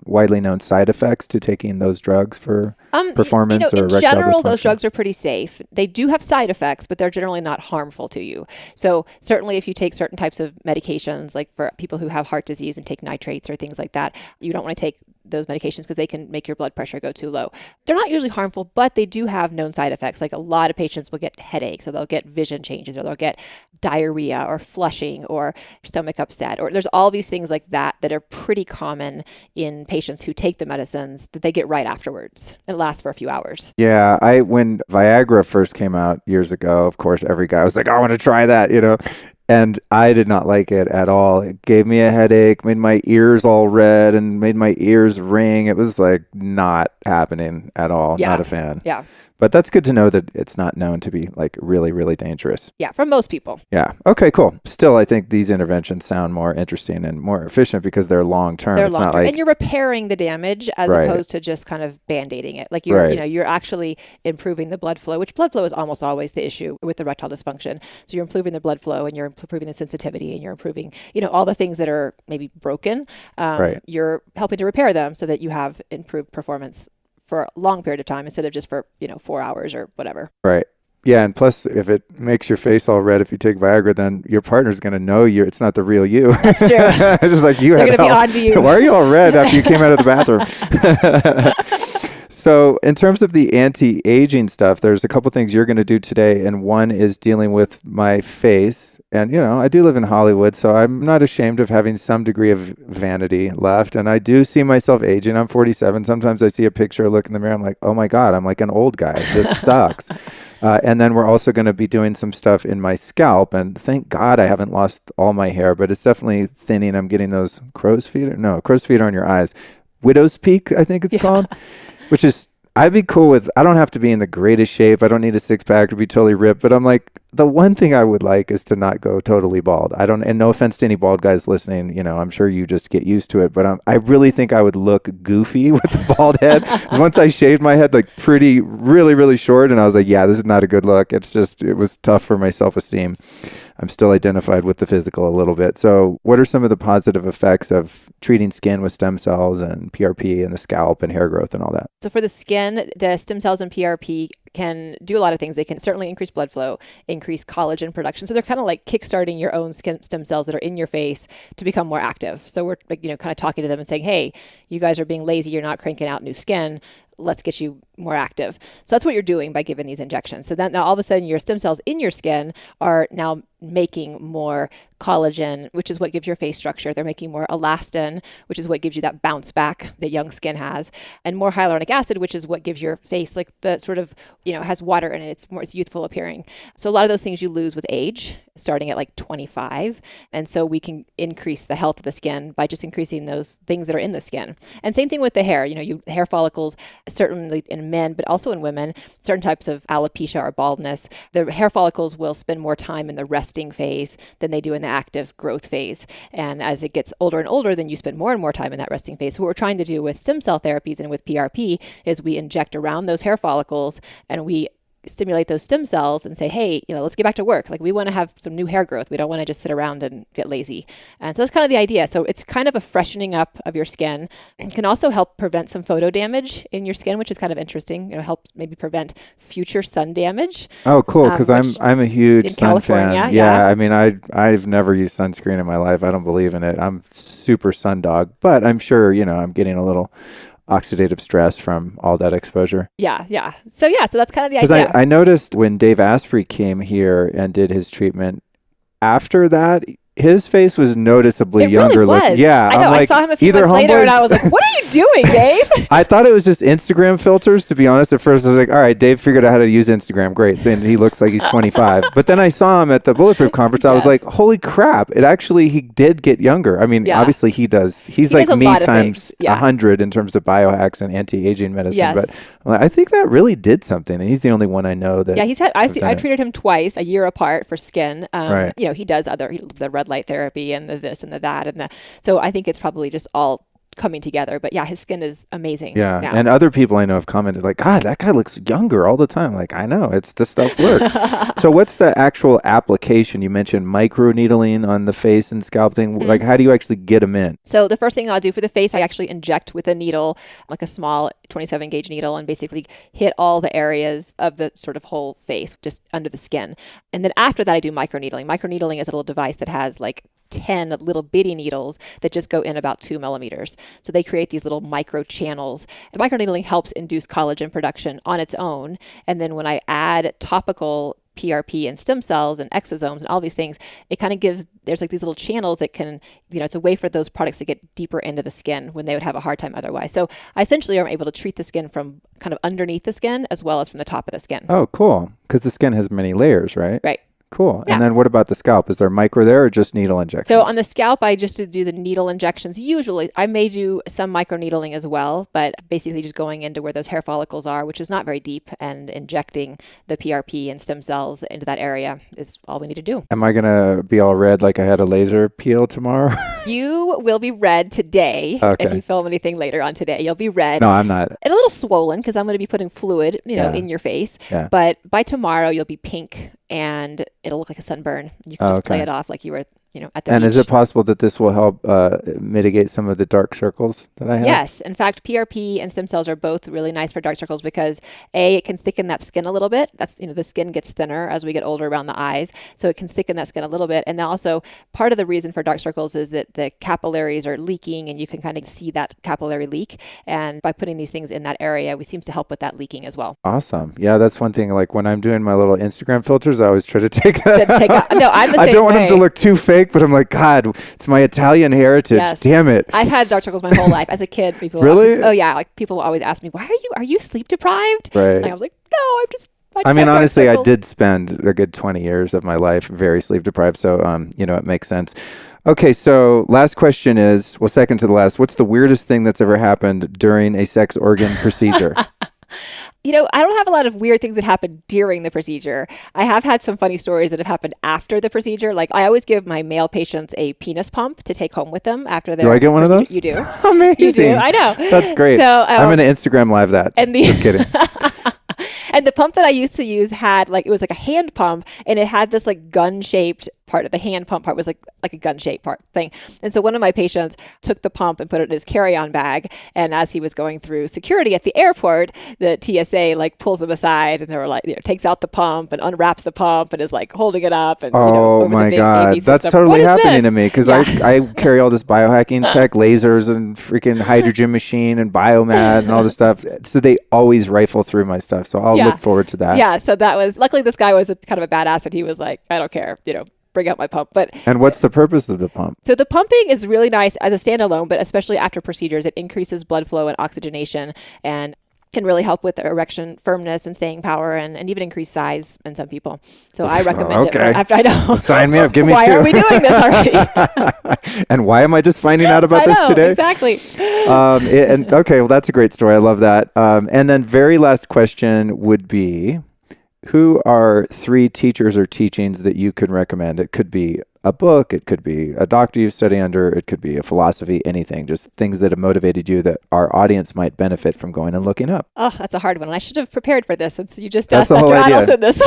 widely known side effects to taking those drugs for performance or erectile in general, dysfunction? those drugs are pretty safe. They do have side effects, but they're generally not harmful to you. So certainly if you take certain types of medications, like for people who have heart disease and take nitrates or things like that, you don't want to take those medications because they can make your blood pressure go too low. They're not usually harmful, but they do have known side effects. Like a lot of patients will get headaches, or they'll get vision changes, or they'll get diarrhea or flushing or stomach upset, or there's all these things like that are pretty common in patients who take the medicines that they get right afterwards. It lasts for a few hours. Yeah, when Viagra first came out years ago, of course, every guy was like, I want to try that, And I did not like it at all. It gave me a headache, made my ears all red, and made my ears ring. It was like not happening at all. Yeah. Not a fan. Yeah. But that's good to know that it's not known to be like really, really dangerous. Yeah, for most people. Yeah. Okay, cool. Still, I think these interventions sound more interesting and more efficient because they're long term. They're it's long not term. like, and you're repairing the damage as opposed to just kind of band-aiding it. Like you're actually improving the blood flow, which blood flow is almost always the issue with erectile dysfunction. So you're improving the blood flow and you're improving the sensitivity and you're improving, all the things that are maybe broken. You're helping to repair them so that you have improved performance for a long period of time instead of just for 4 hours or whatever. Right. Yeah, and plus, if it makes your face all red if you take Viagra, then your partner's going to know it's not the real you. That's true. Just like you They're had going to be on to you. Why are you all red after you came out of the bathroom? So in terms of the anti-aging stuff, there's a couple things you're going to do today, and one is dealing with my face. And, I do live in Hollywood, so I'm not ashamed of having some degree of vanity left. And I do see myself aging. I'm 47. Sometimes I see a picture, look in the mirror, I'm like, oh my God, I'm like an old guy. This sucks. And then we're also going to be doing some stuff in my scalp. And thank God I haven't lost all my hair, but it's definitely thinning. I'm getting those crow's feet. No, crow's feet are on your eyes. Widow's peak, I think it's called. Which is, I'd be cool with, I don't have to be in the greatest shape. I don't need a 6-pack to be totally ripped. But I'm like, the one thing I would like is to not go totally bald. And no offense to any bald guys listening, I'm sure you just get used to it. But I really think I would look goofy with the bald head. Because once I shaved my head like pretty, really, really short, and I was like, yeah, this is not a good look. It was tough for my self-esteem. I'm still identified with the physical a little bit. So what are some of the positive effects of treating skin with stem cells and PRP and the scalp and hair growth and all that? So for the skin, the stem cells and PRP can do a lot of things. They can certainly increase blood flow, increase collagen production. So they're kind of like kickstarting your own stem cells that are in your face to become more active. So we're kind of talking to them and saying, hey, you guys are being lazy. You're not cranking out new skin. Let's get you more active. So that's what you're doing by giving these injections. So then now all of a sudden your stem cells in your skin are now making more collagen, which is what gives your face structure. They're making more elastin, which is what gives you that bounce back that young skin has, and more hyaluronic acid, which is what gives your face like the sort of, has water in it. It's youthful appearing. So a lot of those things you lose with age, starting at like 25. And so we can increase the health of the skin by just increasing those things that are in the skin. And same thing with the hair. Hair follicles, certainly in men, but also in women, certain types of alopecia or baldness, the hair follicles will spend more time in the resting phase than they do in the active growth phase. And as it gets older and older, then you spend more and more time in that resting phase. So what we're trying to do with stem cell therapies and with PRP is we inject around those hair follicles and we stimulate those stem cells and say, hey, let's get back to work. Like we want to have some new hair growth. We don't want to just sit around and get lazy. And so that's kind of the idea. So it's kind of a freshening up of your skin. It can also help prevent some photo damage in your skin, which is kind of interesting. Helps maybe prevent future sun damage. Oh, cool. Because I'm a huge sun California, fan. Yeah. I mean, I've never used sunscreen in my life. I don't believe in it. I'm super sun dog, but I'm sure, I'm getting a little oxidative stress from all that exposure. Yeah. So that's kind of the idea. Because I noticed when Dave Asprey came here and did his treatment, after that, his face was noticeably younger. Really was. Yeah. I know. I saw him a few months later and I was like, what are you doing, Dave? I thought it was just Instagram filters, to be honest. At first, I was like, all right, Dave figured out how to use Instagram. Great. And he looks like he's 25. But then I saw him at the Bulletproof conference. I was like, holy crap. He did get younger. I mean, obviously he does. He's like me times 100 in terms of biohacks and anti-aging medicine. Yes. But I think that really did something. And he's the only one I know that. Yeah, I treated him twice, a year apart for skin. Right. He does the red light therapy and the this and the that and the. So I think it's probably just all coming together. But yeah, his skin is amazing. Yeah. now. And other people I know have commented like, God, that guy looks younger all the time. Like, I know, this stuff works. So what's the actual application? You mentioned microneedling on the face and scalp thing. Mm-hmm. Like, how do you actually get them in? So the first thing I'll do for the face, I actually inject with a needle, like a small 27 gauge needle, and basically hit all the areas of the sort of whole face, just under the skin. And then after that, I do microneedling. Microneedling is a little device that has like 10 little bitty needles that just go in about 2 millimeters. So they create these little micro channels. The microneedling helps induce collagen production on its own. And then when I add topical PRP and stem cells and exosomes and all these things, it kind of there's like these little channels that can, it's a way for those products to get deeper into the skin when they would have a hard time otherwise. So I essentially am able to treat the skin from kind of underneath the skin as well as from the top of the skin. Oh, cool. Because the skin has many layers, right? Right. Cool. Yeah. And then what about the scalp? Is there micro there or just needle injections? So on the scalp, I just do the needle injections. Usually, I may do some microneedling as well, but basically just going into where those hair follicles are, which is not very deep, and injecting the PRP and stem cells into that area is all we need to do. Am I going to be all red like I had a laser peel tomorrow? You will be red today. Okay. If you film anything later on today, you'll be red. No, I'm not. And a little swollen because I'm going to be putting fluid, in your face. Yeah. But by tomorrow, you'll be pink and it'll look like a sunburn. You can just play it off like you were, at the beach. And is it possible that this will help mitigate some of the dark circles that I have? Yes. In fact, PRP and stem cells are both really nice for dark circles because it can thicken that skin a little bit. That's, the skin gets thinner as we get older around the eyes. So it can thicken that skin a little bit. And also part of the reason for dark circles is that the capillaries are leaking and you can kind of see that capillary leak. And by putting these things in that area, we seems to help with that leaking as well. Awesome. Yeah, that's one thing. Like when I'm doing my little Instagram filters, I always try to take that out. No, I'm the same I don't way. want them to look too fake, but I'm like, God, it's my Italian heritage. Yes. Damn it. I've had dark circles my whole life. As a kid, people really? Like people will always ask me, are you sleep deprived? Right. And I was like, no, I just honestly, I did spend a good 20 years of my life very sleep deprived. So, it makes sense. Okay, so last question is, second to the last, what's the weirdest thing that's ever happened during a sex organ procedure? I don't have a lot of weird things that happen during the procedure. I have had some funny stories that have happened after the procedure. Like I always give my male patients a penis pump to take home with them after their Do I get one procedure. of those? You do. Amazing. You do. I know. That's great. So I'm going to Instagram live that. Just kidding. And the pump that I used to use had it was like a hand pump, and it had this like gun-shaped part of the hand pump part was like a gun-shaped part thing. And so one of my patients took the pump and put it in his carry-on bag. And as he was going through security at the airport, the TSA pulls him aside and they were like, takes out the pump and unwraps the pump and is like holding it up. And, over my God. That's totally happening to me because I carry all this biohacking tech, lasers and freaking hydrogen machine and biomat and all this stuff. So they always rifle through my stuff. So I'll look forward to that. Yeah. So that was, luckily this guy was kind of a badass and he was like, I don't care, bring out my pump. But And what's the purpose of the pump? so the pumping is really nice as a standalone, but especially after procedures, it increases blood flow and oxygenation and can really help with erection firmness and staying power and even increase size in some people. So I recommend it. After I know. Sign me up. Give me why two. Why are we doing this already? And why am I just finding out about this today? Exactly. Okay, well, that's a great story. I love that. And then very last question would be, who are 3 teachers or teachings that you could recommend? It could be a book, it could be a doctor you study under, it could be a philosophy, anything, just things that have motivated you that our audience might benefit from going and looking up. Oh, that's a hard one. I should have prepared for this since you just That's asked the Dr. whole idea. Adelson this.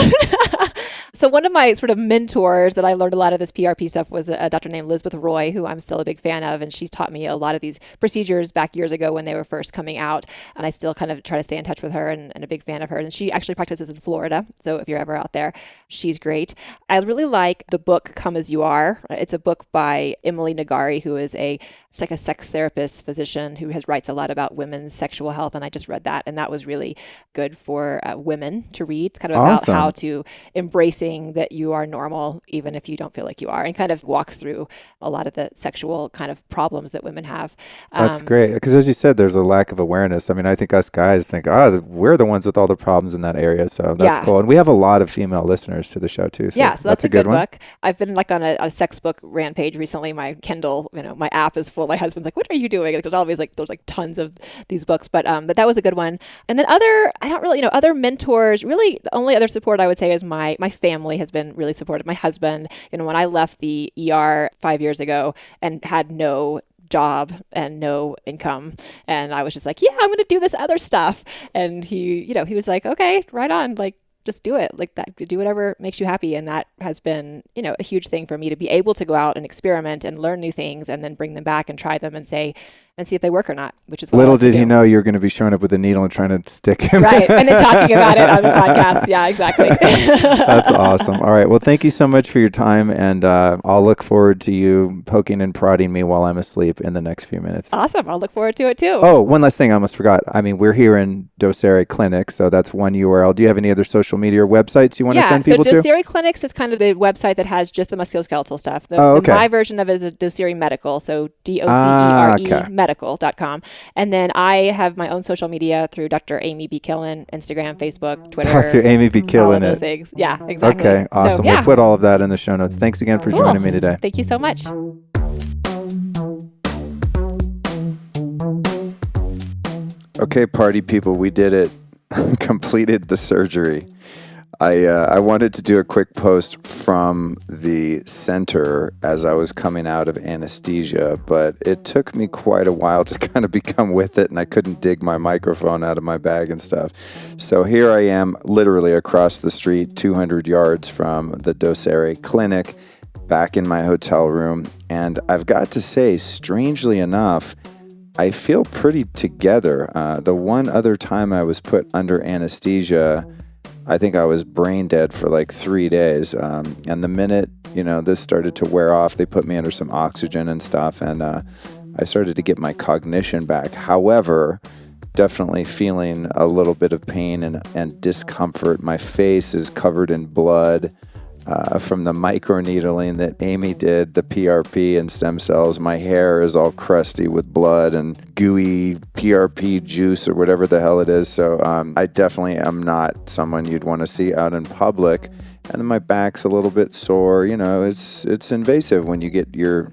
So one of my sort of mentors that I learned a lot of this PRP stuff was a doctor named Elizabeth Roy, who I'm still a big fan of. And she's taught me a lot of these procedures back years ago when they were first coming out. And I still kind of try to stay in touch with her and a big fan of her. And she actually practices in Florida. So if you're ever out there, she's great. I really like the book Come As You Are. It's a book by Emily Nagari, who is it's like a sex therapist physician who writes a lot about women's sexual health. And I just read that. And that was really good for women to read. It's kind of about how to embracing that you are normal, even if you don't feel like you are, and kind of walks through a lot of the sexual kind of problems that women have. That's great. Because as you said, there's a lack of awareness. I mean, I think us guys think, we're the ones with all the problems in that area. So that's cool. And we have a lot of female listeners to the show too. So so that's a good book. I've been like on a sex book rampage recently. My Kindle, my app is full. My husband's like, what are you doing? Like, there's always there's tons of these books, but that was a good one. And then other mentors, really the only other support I would say is my family has been really supportive. My husband, when I left the ER 5 years ago and had no job and no income, and I was just like, I'm going to do this other stuff. And he was like, okay, right on. Like, just do it like that. Do whatever makes you happy. And that has been, a huge thing for me to be able to go out and experiment and learn new things and then bring them back and try them and see if they work or not, which is what little did he know you're going to be showing up with a needle and trying to stick him. Right. And then talking about it on the podcast. Yeah, exactly. That's awesome. All right. Well, thank you so much for your time. And I'll look forward to you poking and prodding me while I'm asleep in the next few minutes. Awesome. I'll look forward to it too. Oh, one last thing I almost forgot. I mean, we're here in Docere Clinic, so that's one URL. Do you have any other social media or websites you want to send people to? Yeah, so Docere Clinics is kind of the website that has just the musculoskeletal stuff. My version of it is a Docere Medical, so DOCERE medical.com. And then I have my own social media through Dr. Amy B. Killen, Instagram, Facebook, Twitter. Dr. Amy B. Killen. All of those things. Yeah, exactly. Okay, awesome. We'll put all of that in the show notes. Thanks again for joining me today. Thank you so much. Okay, party people, we did it. Completed the surgery. I wanted to do a quick post from the center as I was coming out of anesthesia, but it took me quite a while to kind of become with it, and I couldn't dig my microphone out of my bag and stuff. So here I am, literally across the street, 200 yards from the Docere Clinic, back in my hotel room, and I've got to say, strangely enough, I feel pretty together. The one other time I was put under anesthesia, I think I was brain dead for like 3 days. And the minute, this started to wear off, they put me under some oxygen and stuff. And I started to get my cognition back. However, definitely feeling a little bit of pain and discomfort. My face is covered in blood from the microneedling that Amy did, the PRP and stem cells. My hair is all crusty with blood and gooey PRP juice or whatever the hell it is. So I definitely am not someone you'd want to see out in public. And then my back's a little bit sore. It's invasive when you get your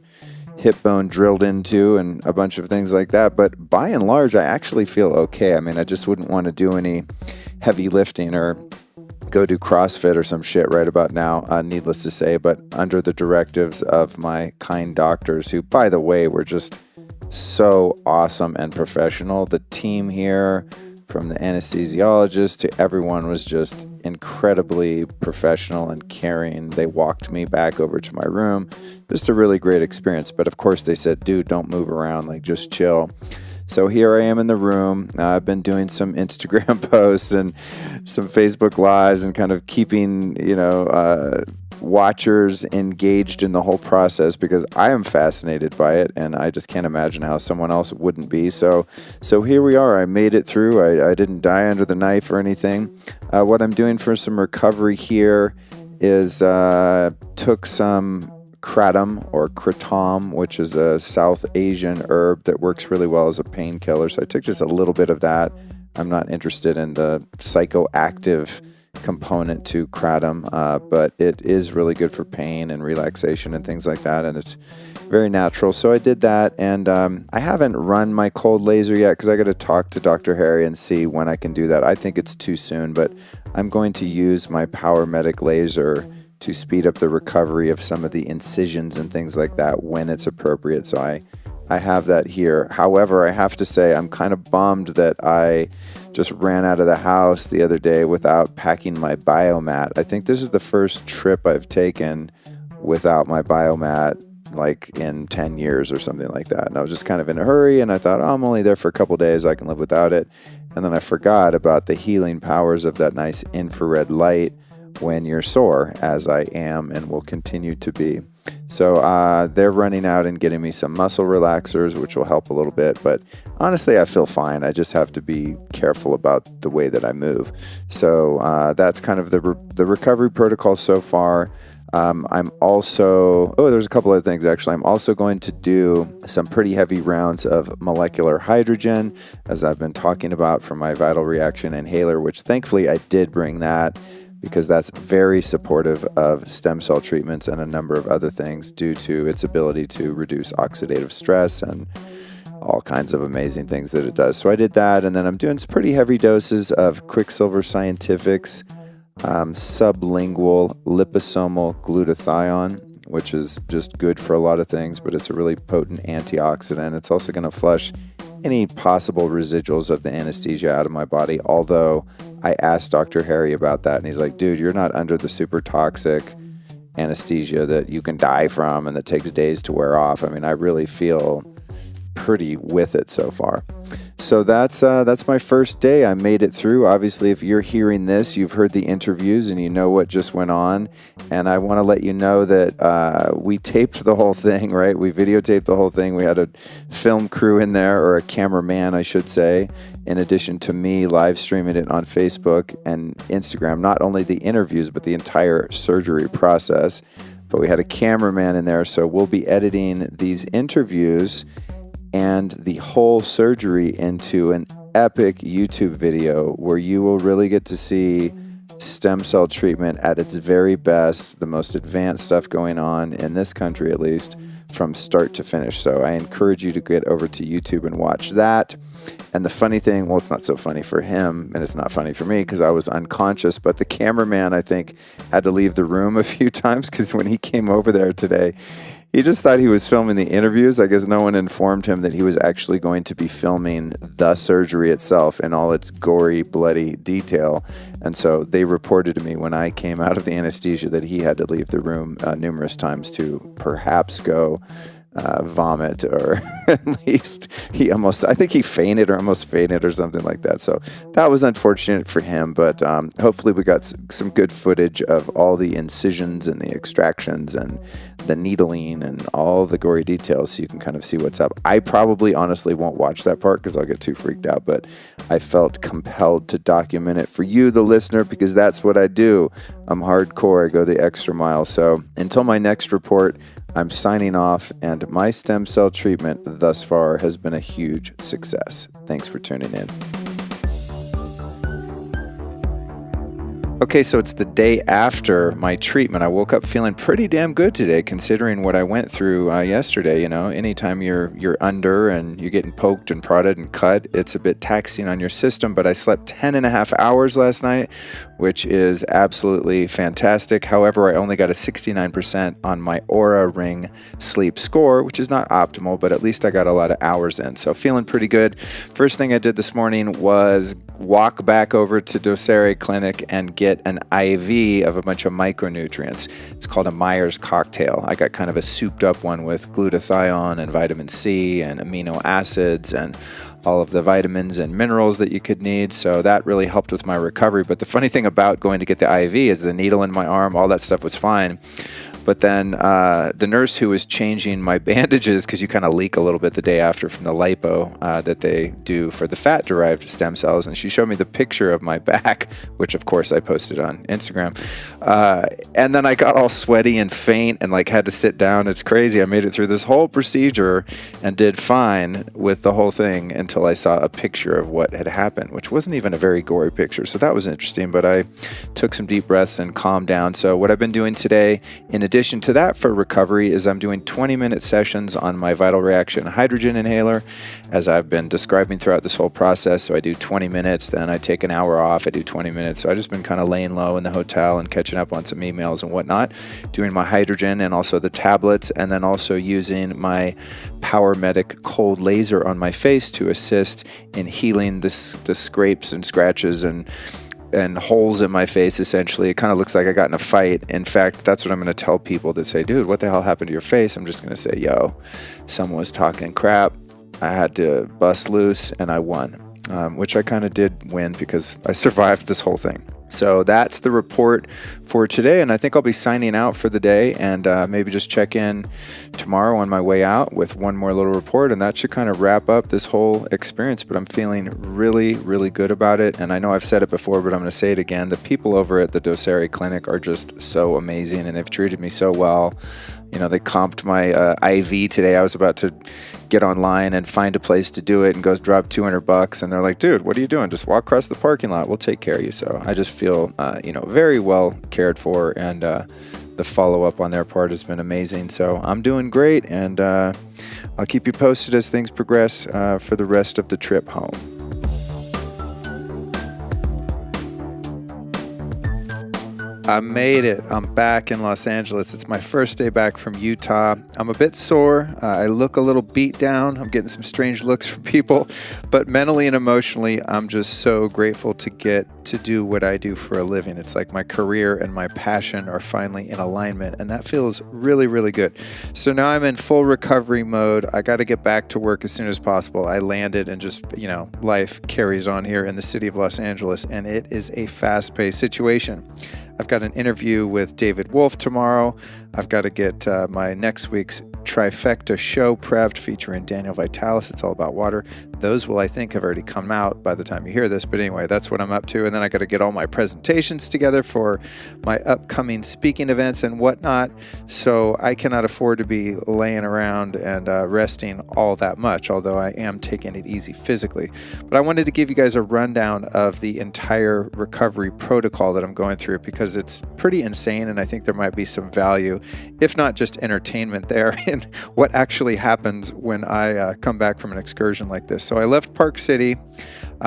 hip bone drilled into and a bunch of things like that. But by and large, I actually feel okay. I mean, I just wouldn't want to do any heavy lifting or go do CrossFit or some shit right about now, needless to say, but under the directives of my kind doctors, who, by the way, were just so awesome and professional. The team here, from the anesthesiologist to everyone, was just incredibly professional and caring. They walked me back over to my room. Just a really great experience. But of course they said, dude, don't move around, like just chill. So here I am in the room. I've been doing some Instagram posts and some Facebook Lives and kind of keeping, watchers engaged in the whole process, because I am fascinated by it and I just can't imagine how someone else wouldn't be. So here we are. I made it through. I didn't die under the knife or anything. What I'm doing for some recovery here is took some kratom or kratom, which is a South Asian herb that works really well as a painkiller. So I took just a little bit of that. I'm not interested in the psychoactive component to kratom, but it is really good for pain and relaxation and things like that, and it's very natural. So I did that, and I haven't run my cold laser yet because I got to talk to Dr. Harry and see when I can do that. I think it's too soon, but I'm going to use my Power Medic laser to speed up the recovery of some of the incisions and things like that when it's appropriate. So I have that here. However, I have to say I'm kind of bummed that I just ran out of the house the other day without packing my biomat. I think this is the first trip I've taken without my biomat like in 10 years or something like that. And I was just kind of in a hurry, and I thought, oh, I'm only there for a couple days, I can live without it. And then I forgot about the healing powers of that nice infrared light when you're sore, as I am and will continue to be. So they're running out and getting me some muscle relaxers, which will help a little bit. But honestly, I feel fine. I just have to be careful about the way that I move. So that's kind of the recovery protocol so far. I'm also, there's a couple other things actually. I'm also going to do some pretty heavy rounds of molecular hydrogen, as I've been talking about, for my vital reaction inhaler, which thankfully I did bring that, because that's very supportive of stem cell treatments and a number of other things due to its ability to reduce oxidative stress and all kinds of amazing things that it does. So I did that, and then I'm doing some pretty heavy doses of Quicksilver Scientific's sublingual liposomal glutathione, which is just good for a lot of things, but it's a really potent antioxidant. It's also going to flush any possible residuals of the anesthesia out of my body, although I asked Dr. Harry about that, and he's like, dude, you're not under the super toxic anesthesia that you can die from and that takes days to wear off. I mean, I really feel pretty with it so far. So that's my first day. I made it through. Obviously, if you're hearing this, you've heard the interviews and you know what just went on. And I want to let you know that we taped the whole thing, right? We videotaped the whole thing. We had a film crew in there, or a cameraman, I should say, in addition to me live streaming it on Facebook and Instagram. Not only the interviews, but the entire surgery process. But we had a cameraman in there, so we'll be editing these interviews and the whole surgery into an epic YouTube video where you will really get to see stem cell treatment at its very best, the most advanced stuff going on in this country, at least, from start to finish. So I encourage you to get over to YouTube and watch that. And the funny thing, well, it's not so funny for him, and it's not funny for me because I was unconscious, but the cameraman, I think, had to leave the room a few times because when he came over there today, he just thought he was filming the interviews. I guess no one informed him that he was actually going to be filming the surgery itself in all its gory, bloody detail. And so they reported to me when I came out of the anesthesia that he had to leave the room numerous times to perhaps go vomit, or at least I think he fainted or almost fainted or something like that. So that was unfortunate for him, but hopefully we got some good footage of all the incisions and the extractions and the needling and all the gory details, so you can kind of see what's up. I probably honestly won't watch that part because I'll get too freaked out, but I felt compelled to document it for you, the listener, because that's what I do. I'm hardcore. I go the extra mile. So until my next report, I'm signing off, and my stem cell treatment thus far has been a huge success. Thanks for tuning in. Okay, so it's the day after my treatment. I woke up feeling pretty damn good today, considering what I went through yesterday. You know, anytime you're under and you're getting poked and prodded and cut, it's a bit taxing on your system. But I slept 10 and a half hours last night, which is absolutely fantastic. However, I only got a 69% on my Aura Ring sleep score, which is not optimal, but at least I got a lot of hours in. So feeling pretty good. First thing I did this morning was walk back over to Docere Clinic and get an IV of a bunch of micronutrients. It's called a Myers cocktail. I got kind of a souped up one with glutathione and vitamin C and amino acids and all of the vitamins and minerals that you could need. So that really helped with my recovery. But the funny thing about going to get the IV is the needle in my arm, all that stuff was fine. But then the nurse who was changing my bandages, because you kind of leak a little bit the day after from the lipo that they do for the fat-derived stem cells, and she showed me the picture of my back, which of course I posted on Instagram. And then I got all sweaty and faint and like had to sit down. It's crazy. I made it through this whole procedure and did fine with the whole thing until I saw a picture of what had happened, which wasn't even a very gory picture. So that was interesting, but I took some deep breaths and calmed down. So what I've been doing today, in addition to that for recovery, is I'm doing 20-minute sessions on my vital reaction hydrogen inhaler, as I've been describing throughout this whole process. So I do 20 minutes, then I take an hour off, I do 20 minutes. So I've just been kind of laying low in the hotel and catching up on some emails and whatnot, doing my hydrogen and also the tablets, and then also using my Power Medic cold laser on my face to assist in healing the scrapes and scratches and holes in my face. Essentially, it kind of looks like I got in a fight. In fact, that's what I'm going to tell people that say, dude, what the hell happened to your face? I'm just going to say, yo, someone was talking crap. I had to bust loose and I won, which I kind of did win because I survived this whole thing. So that's the report for today, and I think I'll be signing out for the day and maybe just check in tomorrow on my way out with one more little report, and that should kind of wrap up this whole experience. But I'm feeling really, really good about it, and I know I've said it before, but I'm going to say it again. The people over at the Docere Clinic are just so amazing, and they've treated me so well. You know, they comped my IV today. I was about to get online and find a place to do it and go drop $200. And they're like, dude, what are you doing? Just walk across the parking lot. We'll take care of you. So I just feel, very well cared for. And the follow-up on their part has been amazing. So I'm doing great. And I'll keep you posted as things progress for the rest of the trip home. I made it. I'm back in Los Angeles. It's my first day back from Utah. I'm a bit sore. I look a little beat down. I'm getting some strange looks from people, but mentally and emotionally, I'm just so grateful to get to do what I do for a living. It's like my career and my passion are finally in alignment, and that feels really, really good. So now I'm in full recovery mode. I got to get back to work as soon as possible. I landed and just, life carries on here in the city of Los Angeles, and it is a fast-paced situation. I've got an interview with David Wolf tomorrow. I've got to get my next week's trifecta show prepped featuring Daniel Vitalis. It's all about water. Those will, I think, have already come out by the time you hear this. But anyway, that's what I'm up to. And then I got to get all my presentations together for my upcoming speaking events and whatnot. So I cannot afford to be laying around and resting all that much, although I am taking it easy physically. But I wanted to give you guys a rundown of the entire recovery protocol that I'm going through, because it's pretty insane. And I think there might be some value, if not just entertainment there, in what actually happens when I come back from an excursion like this. So I left Park City,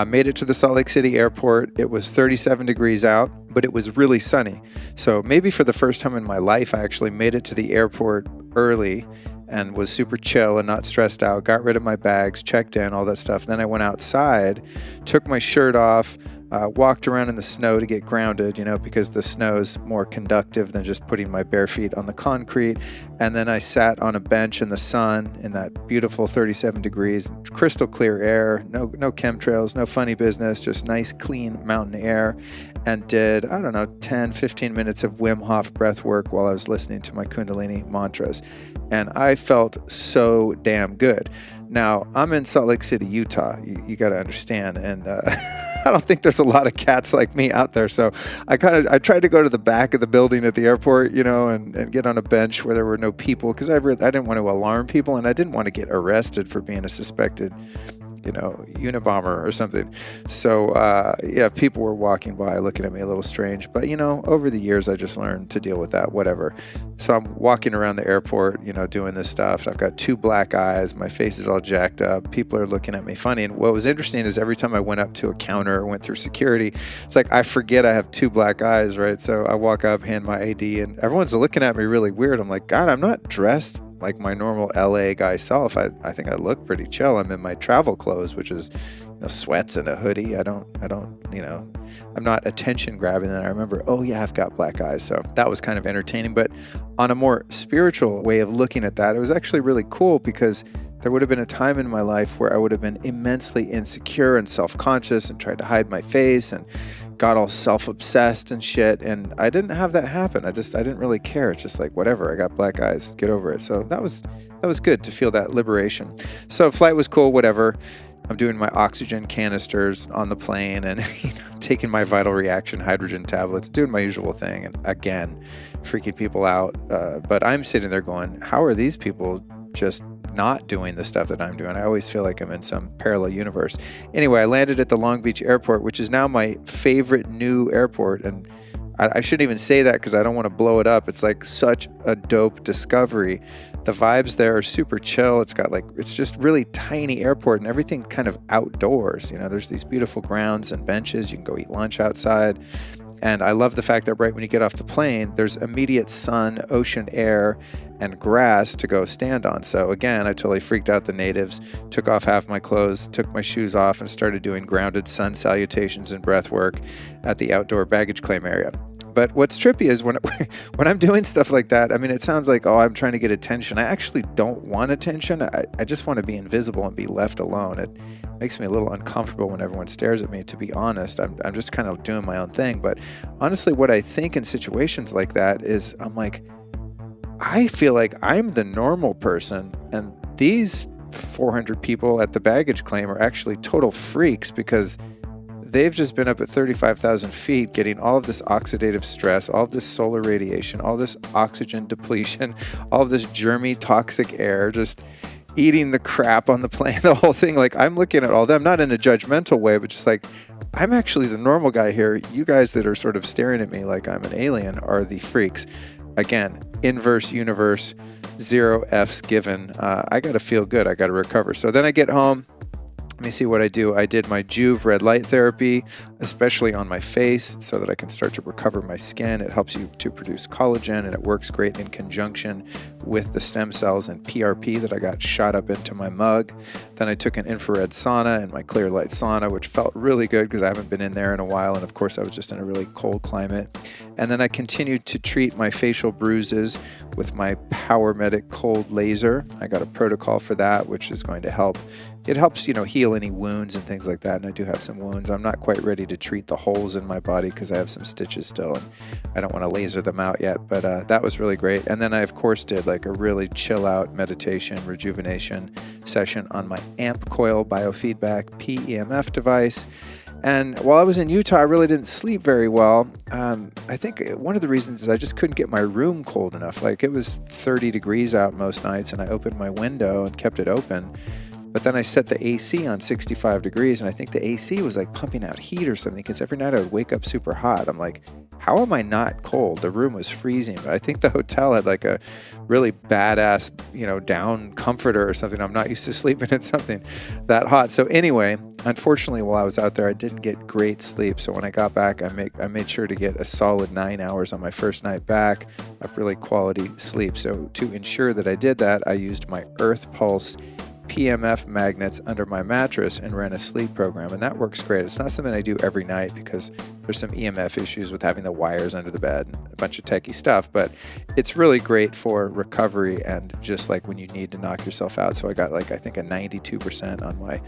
made it to the Salt Lake City airport. It was 37 degrees out, but it was really sunny. So maybe for the first time in my life, I actually made it to the airport early and was super chill and not stressed out, got rid of my bags, checked in, all that stuff. Then I went outside, took my shirt off, walked around in the snow to get grounded, because the snow's more conductive than just putting my bare feet on the concrete. And then I sat on a bench in the sun in that beautiful 37 degrees, crystal clear air, no chemtrails, no funny business, just nice, clean mountain air, and did, 10, 15 minutes of Wim Hof breath work while I was listening to my Kundalini mantras. And I felt so damn good. Now, I'm in Salt Lake City, Utah. You got to understand. And I don't think there's a lot of cats like me out there. So I tried to go to the back of the building at the airport, and get on a bench where there were no people, because I didn't want to alarm people, and I didn't want to get arrested for being a suspected Unabomber or something. So, people were walking by looking at me a little strange. But, over the years, I just learned to deal with that, whatever. So I'm walking around the airport, doing this stuff. I've got 2 black eyes. My face is all jacked up. People are looking at me funny. And what was interesting is every time I went up to a counter or went through security, it's like I forget I have 2 black eyes, right? So I walk up, hand my ID, and everyone's looking at me really weird. I'm like, God, I'm not dressed like my normal LA guy self. I think I look pretty chill. I'm in my travel clothes, which is sweats and a hoodie. I'm not attention grabbing. And I remember, I've got black eyes. So that was kind of entertaining. But on a more spiritual way of looking at that, it was actually really cool, because there would have been a time in my life where I would have been immensely insecure and self-conscious and tried to hide my face and got all self-obsessed and shit. And I didn't have that happen. I didn't really care. It's just like, whatever, I got black eyes, get over it. So that was good to feel that liberation. So flight was cool, whatever. I'm doing my oxygen canisters on the plane and taking my vital reaction hydrogen tablets, doing my usual thing. And again, freaking people out. But I'm sitting there going, how are these people just not doing the stuff that I'm doing? I always feel like I'm in some parallel universe. Anyway, I landed at the Long Beach airport, which is now my favorite new airport. And I shouldn't even say that because I don't want to blow it up. It's like such a dope discovery. The vibes there are super chill. It's just really tiny airport and everything kind of outdoors. There's these beautiful grounds and benches. You can go eat lunch outside. And I love the fact that right when you get off the plane, there's immediate sun, ocean air, and grass to go stand on. So again, I totally freaked out the natives, took off half my clothes, took my shoes off, and started doing grounded sun salutations and breath work at the outdoor baggage claim area. But what's trippy is when I'm doing stuff like that, I mean, it sounds like, I'm trying to get attention. I actually don't want attention. I just want to be invisible and be left alone. It makes me a little uncomfortable when everyone stares at me, to be honest. I'm just kind of doing my own thing. But honestly, what I think in situations like that is I'm like, I feel like I'm the normal person, and these 400 people at the baggage claim are actually total freaks because they've just been up at 35,000 feet getting all of this oxidative stress, all of this solar radiation, all this oxygen depletion, all of this germy toxic air, just eating the crap on the plane, the whole thing. Like, I'm looking at all them, not in a judgmental way, but just like, I'm actually the normal guy here. You guys that are sort of staring at me like I'm an alien are the freaks. Again, inverse universe, 0 F's given. I got to feel good. I got to recover. So then I get home. Let me see what I do. I did my Juve red light therapy, especially on my face, so that I can start to recover my skin. It helps you to produce collagen, and it works great in conjunction with the stem cells and PRP that I got shot up into my mug. Then I took an infrared sauna and my clear light sauna, which felt really good because I haven't been in there in a while. And of course, I was just in a really cold climate. And then I continued to treat my facial bruises with my Power Medic cold laser. I got a protocol for that, which is going to help. It helps, heal any wounds and things like that. And I do have some wounds. I'm not quite ready to treat the holes in my body because I have some stitches still, and I don't want to laser them out yet. But that was really great. And then I, of course, did like a really chill out meditation, rejuvenation session on my AMP coil biofeedback PEMF device. And while I was in Utah, I really didn't sleep very well. I think one of the reasons is I just couldn't get my room cold enough. Like, it was 30 degrees out most nights, and I opened my window and kept it open. But then I set the AC on 65 degrees, and I think the AC was like pumping out heat or something, because every night I would wake up super hot. I'm like, how am I not cold? The room was freezing. But I think the hotel had like a really badass, down comforter or something. I'm not used to sleeping in something that hot. So anyway, unfortunately, while I was out there, I didn't get great sleep. So when I got back, I made sure to get a solid 9 hours on my first night back of really quality sleep. So to ensure that I did that, I used my Earth Pulse PMF magnets under my mattress and ran a sleep program, and that works great. It's not something I do every night because there's some EMF issues with having the wires under the bed and a bunch of techie stuff, but it's really great for recovery and just like when you need to knock yourself out. So I got I think a 92% on my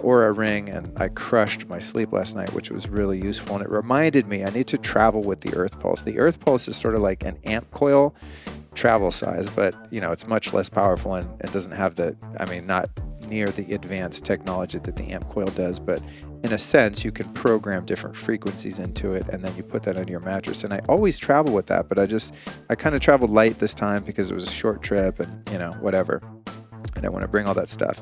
Aura ring, and I crushed my sleep last night, which was really useful. And it reminded me I need to travel with the Earth Pulse. The Earth Pulse is sort of like an amp coil travel size, but it's much less powerful and doesn't have not near the advanced technology that the amp coil does, but in a sense you can program different frequencies into it, and then you put that under your mattress. And I always travel with that, but I kind of traveled light this time because it was a short trip and whatever. I didn't want to bring all that stuff.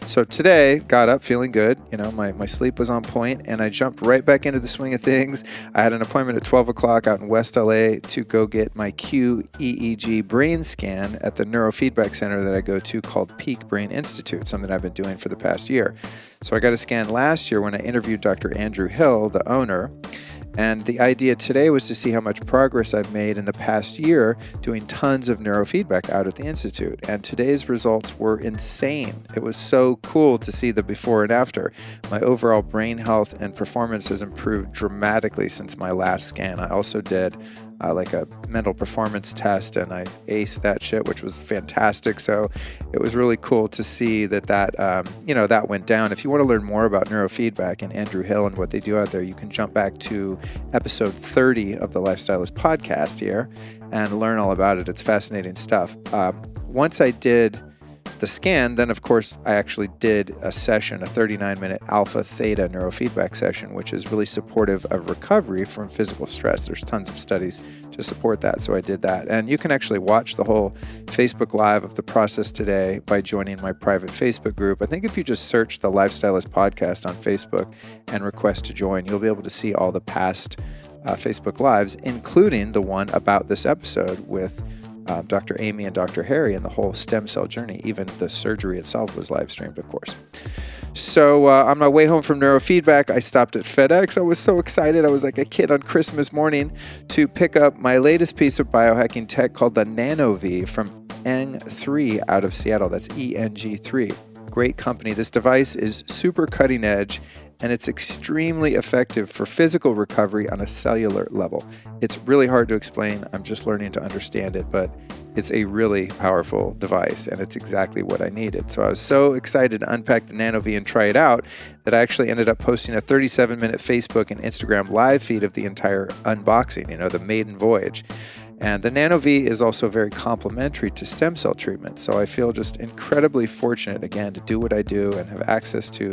So today, got up feeling good. My sleep was on point, and I jumped right back into the swing of things. I had an appointment at 12 o'clock out in West LA to go get my QEEG brain scan at the neurofeedback center that I go to called Peak Brain Institute, something I've been doing for the past year. So I got a scan last year when I interviewed Dr. Andrew Hill, the owner. And the idea today was to see how much progress I've made in the past year doing tons of neurofeedback out at the Institute. And today's results were insane. It was so cool to see the before and after. My overall brain health and performance has improved dramatically since my last scan. I also did like a mental performance test, and I aced that shit, which was fantastic. So it was really cool to see that went down. If you want to learn more about neurofeedback and Andrew Hill and what they do out there, you can jump back to episode 30 of the Lifestylist podcast here and learn all about it. It's fascinating stuff. Once I did the scan, then of course I actually did a session, a 39-minute alpha theta neurofeedback session, which is really supportive of recovery from physical stress. There's tons of studies to support that, so I did that. And you can actually watch the whole Facebook Live of the process today by joining my private Facebook group. I think if you just search the Lifestylist podcast on Facebook and request to join, you'll be able to see all the past Facebook Lives, including the one about this episode with Dr. Amy and Dr. Harry and the whole stem cell journey. Even the surgery itself was live streamed, of course. So on my way home from neurofeedback, I stopped at FedEx. I was so excited. I was like a kid on Christmas morning to pick up my latest piece of biohacking tech called the NanoV from Eng3 out of Seattle. That's ENG3. Great company. This device is super cutting edge, and it's extremely effective for physical recovery on a cellular level. It's really hard to explain. I'm just learning to understand it, but it's a really powerful device, and it's exactly what I needed. So I was so excited to unpack the NanoV and try it out that I actually ended up posting a 37-minute Facebook and Instagram live feed of the entire unboxing, the maiden voyage. And the NanoV is also very complementary to stem cell treatment. So I feel just incredibly fortunate, again, to do what I do and have access to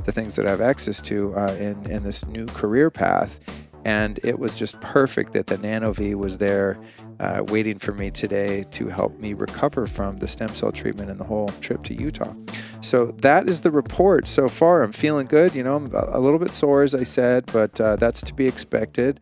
the things that I have access to in this new career path. And it was just perfect that the NanoV was there waiting for me today to help me recover from the stem cell treatment and the whole trip to Utah. So that is the report so far. I'm feeling good. I'm a little bit sore, as I said, but that's to be expected.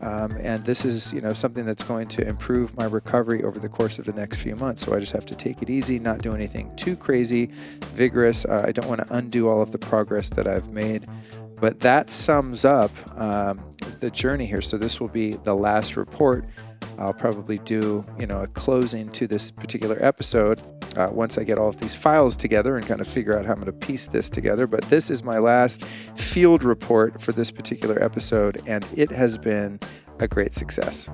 And this is, something that's going to improve my recovery over the course of the next few months. So I just have to take it easy, not do anything too crazy, vigorous. I don't want to undo all of the progress that I've made. But that sums up the journey here. So this will be the last report. I'll probably do, a closing to this particular episode once I get all of these files together and kind of figure out how I'm going to piece this together. But this is my last field report for this particular episode, and it has been a great success.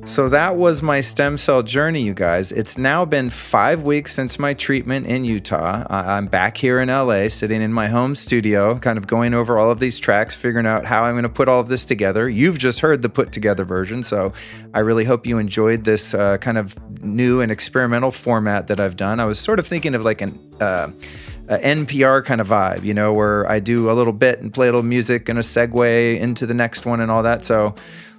So that was my stem cell journey, you guys. It's now been 5 weeks since my treatment in Utah. I'm back here in LA, sitting in my home studio, kind of going over all of these tracks, figuring out how I'm going to put all of this together. You've just heard the put together version, so I really hope you enjoyed this kind of new and experimental format that I've done. I was sort of thinking of like an NPR kind of vibe, where I do a little bit and play a little music and a segue into the next one and all that. So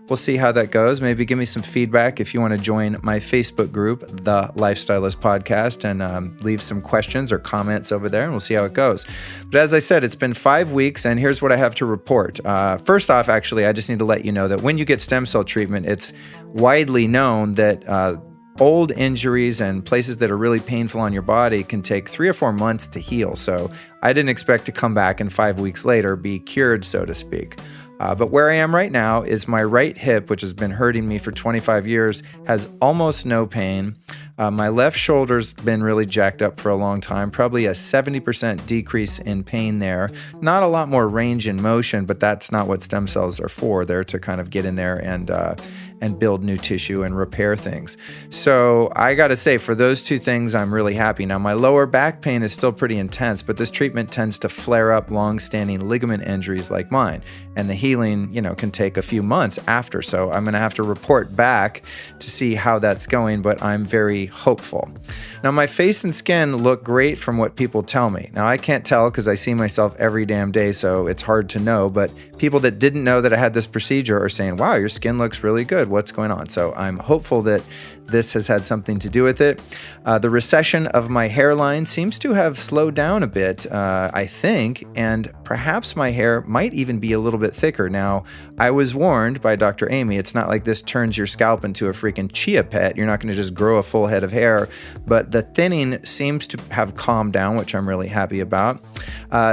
we'll see how that goes. Maybe give me some feedback if you want to join my Facebook group, The Lifestylist Podcast, and leave some questions or comments over there, and we'll see how it goes. But as I said, it's been 5 weeks, and here's what I have to report. First off, actually, I just need to let you know that when you get stem cell treatment, it's widely known that old injuries and places that are really painful on your body can take 3 or 4 months to heal. So I didn't expect to come back and 5 weeks later be cured, so to speak. But where I am right now is my right hip, which has been hurting me for 25 years, has almost no pain. My left shoulder's been really jacked up for a long time, probably a 70% decrease in pain there. Not a lot more range in motion, but that's not what stem cells are for. They're to kind of get in there and build new tissue and repair things. So I got to say, for those two things, I'm really happy. Now, my lower back pain is still pretty intense, but this treatment tends to flare up long-standing ligament injuries like mine, and the healing, can take a few months after. So I'm going to have to report back to see how that's going, but I'm very hopeful. Now, my face and skin look great from what people tell me. Now, I can't tell because I see myself every damn day, so it's hard to know, but people that didn't know that I had this procedure are saying, wow, your skin looks really good. What's going on? So I'm hopeful that this has had something to do with it. The recession of my hairline seems to have slowed down a bit, I think, and perhaps my hair might even be a little bit thicker. Now, I was warned by Dr. Amy, it's not like this turns your scalp into a freaking chia pet. You're not going to just grow a full head of hair, but the thinning seems to have calmed down, which I'm really happy about.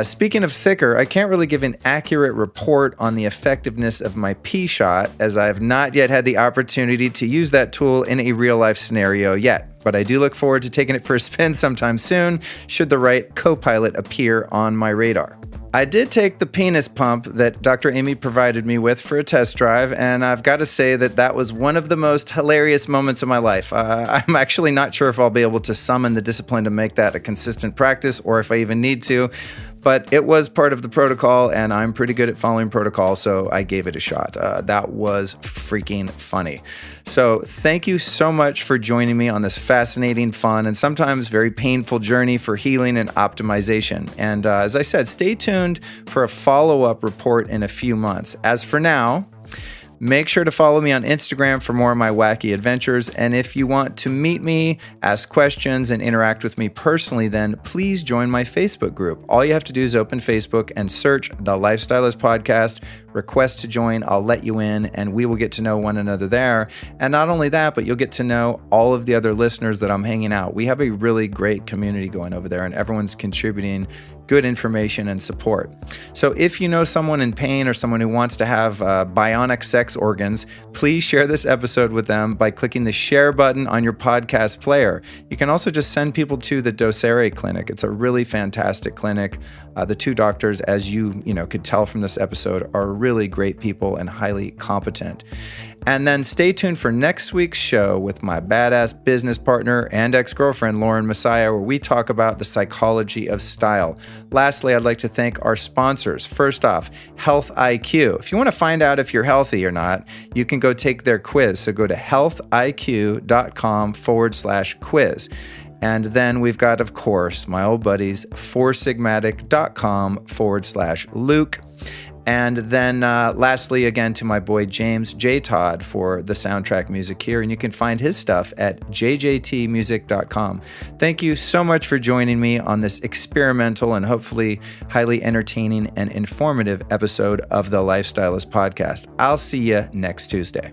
Speaking of thicker, I can't really give an accurate report on the effectiveness of my P-shot, as I have not yet had the opportunity to use that tool in a real-life scenario yet. but I do look forward to taking it for a spin sometime soon, should the right co-pilot appear on my radar. I did take the penis pump that Dr. Amy provided me with for a test drive, and I've got to say that was one of the most hilarious moments of my life. I'm actually not sure if I'll be able to summon the discipline to make that a consistent practice, or if I even need to, but it was part of the protocol, and I'm pretty good at following protocol, so I gave it a shot. That was freaking funny. So thank you so much for joining me on this fascinating, fun, and sometimes very painful journey for healing and optimization. And as I said, stay tuned for a follow-up report in a few months. As for now, make sure to follow me on Instagram for more of my wacky adventures. And if you want to meet me, ask questions, and interact with me personally, then please join my Facebook group. All you have to do is open Facebook and search The Lifestylist Podcast, request to join, I'll let you in, and we will get to know one another there. And not only that, but you'll get to know all of the other listeners that I'm hanging out. We have a really great community going over there, and everyone's contributing good information and support. So if you know someone in pain or someone who wants to have bionic sex organs, please share this episode with them by clicking the share button on your podcast player. You can also just send people to the Docere Clinic. It's a really fantastic clinic. The two doctors, as you could tell from this episode, are really great people and highly competent. And then stay tuned for next week's show with my badass business partner and ex-girlfriend, Lauren Messiah, where we talk about the psychology of style. Lastly, I'd like to thank our sponsors. First off, Health IQ. If you want to find out if you're healthy or not, you can go take their quiz. So go to healthiq.com/quiz. And then we've got, of course, my old buddies, foursigmatic.com/Luke. And then lastly, again, to my boy James J. Todd for the soundtrack music here. And you can find his stuff at jjtmusic.com. Thank you so much for joining me on this experimental and hopefully highly entertaining and informative episode of the Lifestylist Podcast. I'll see you next Tuesday.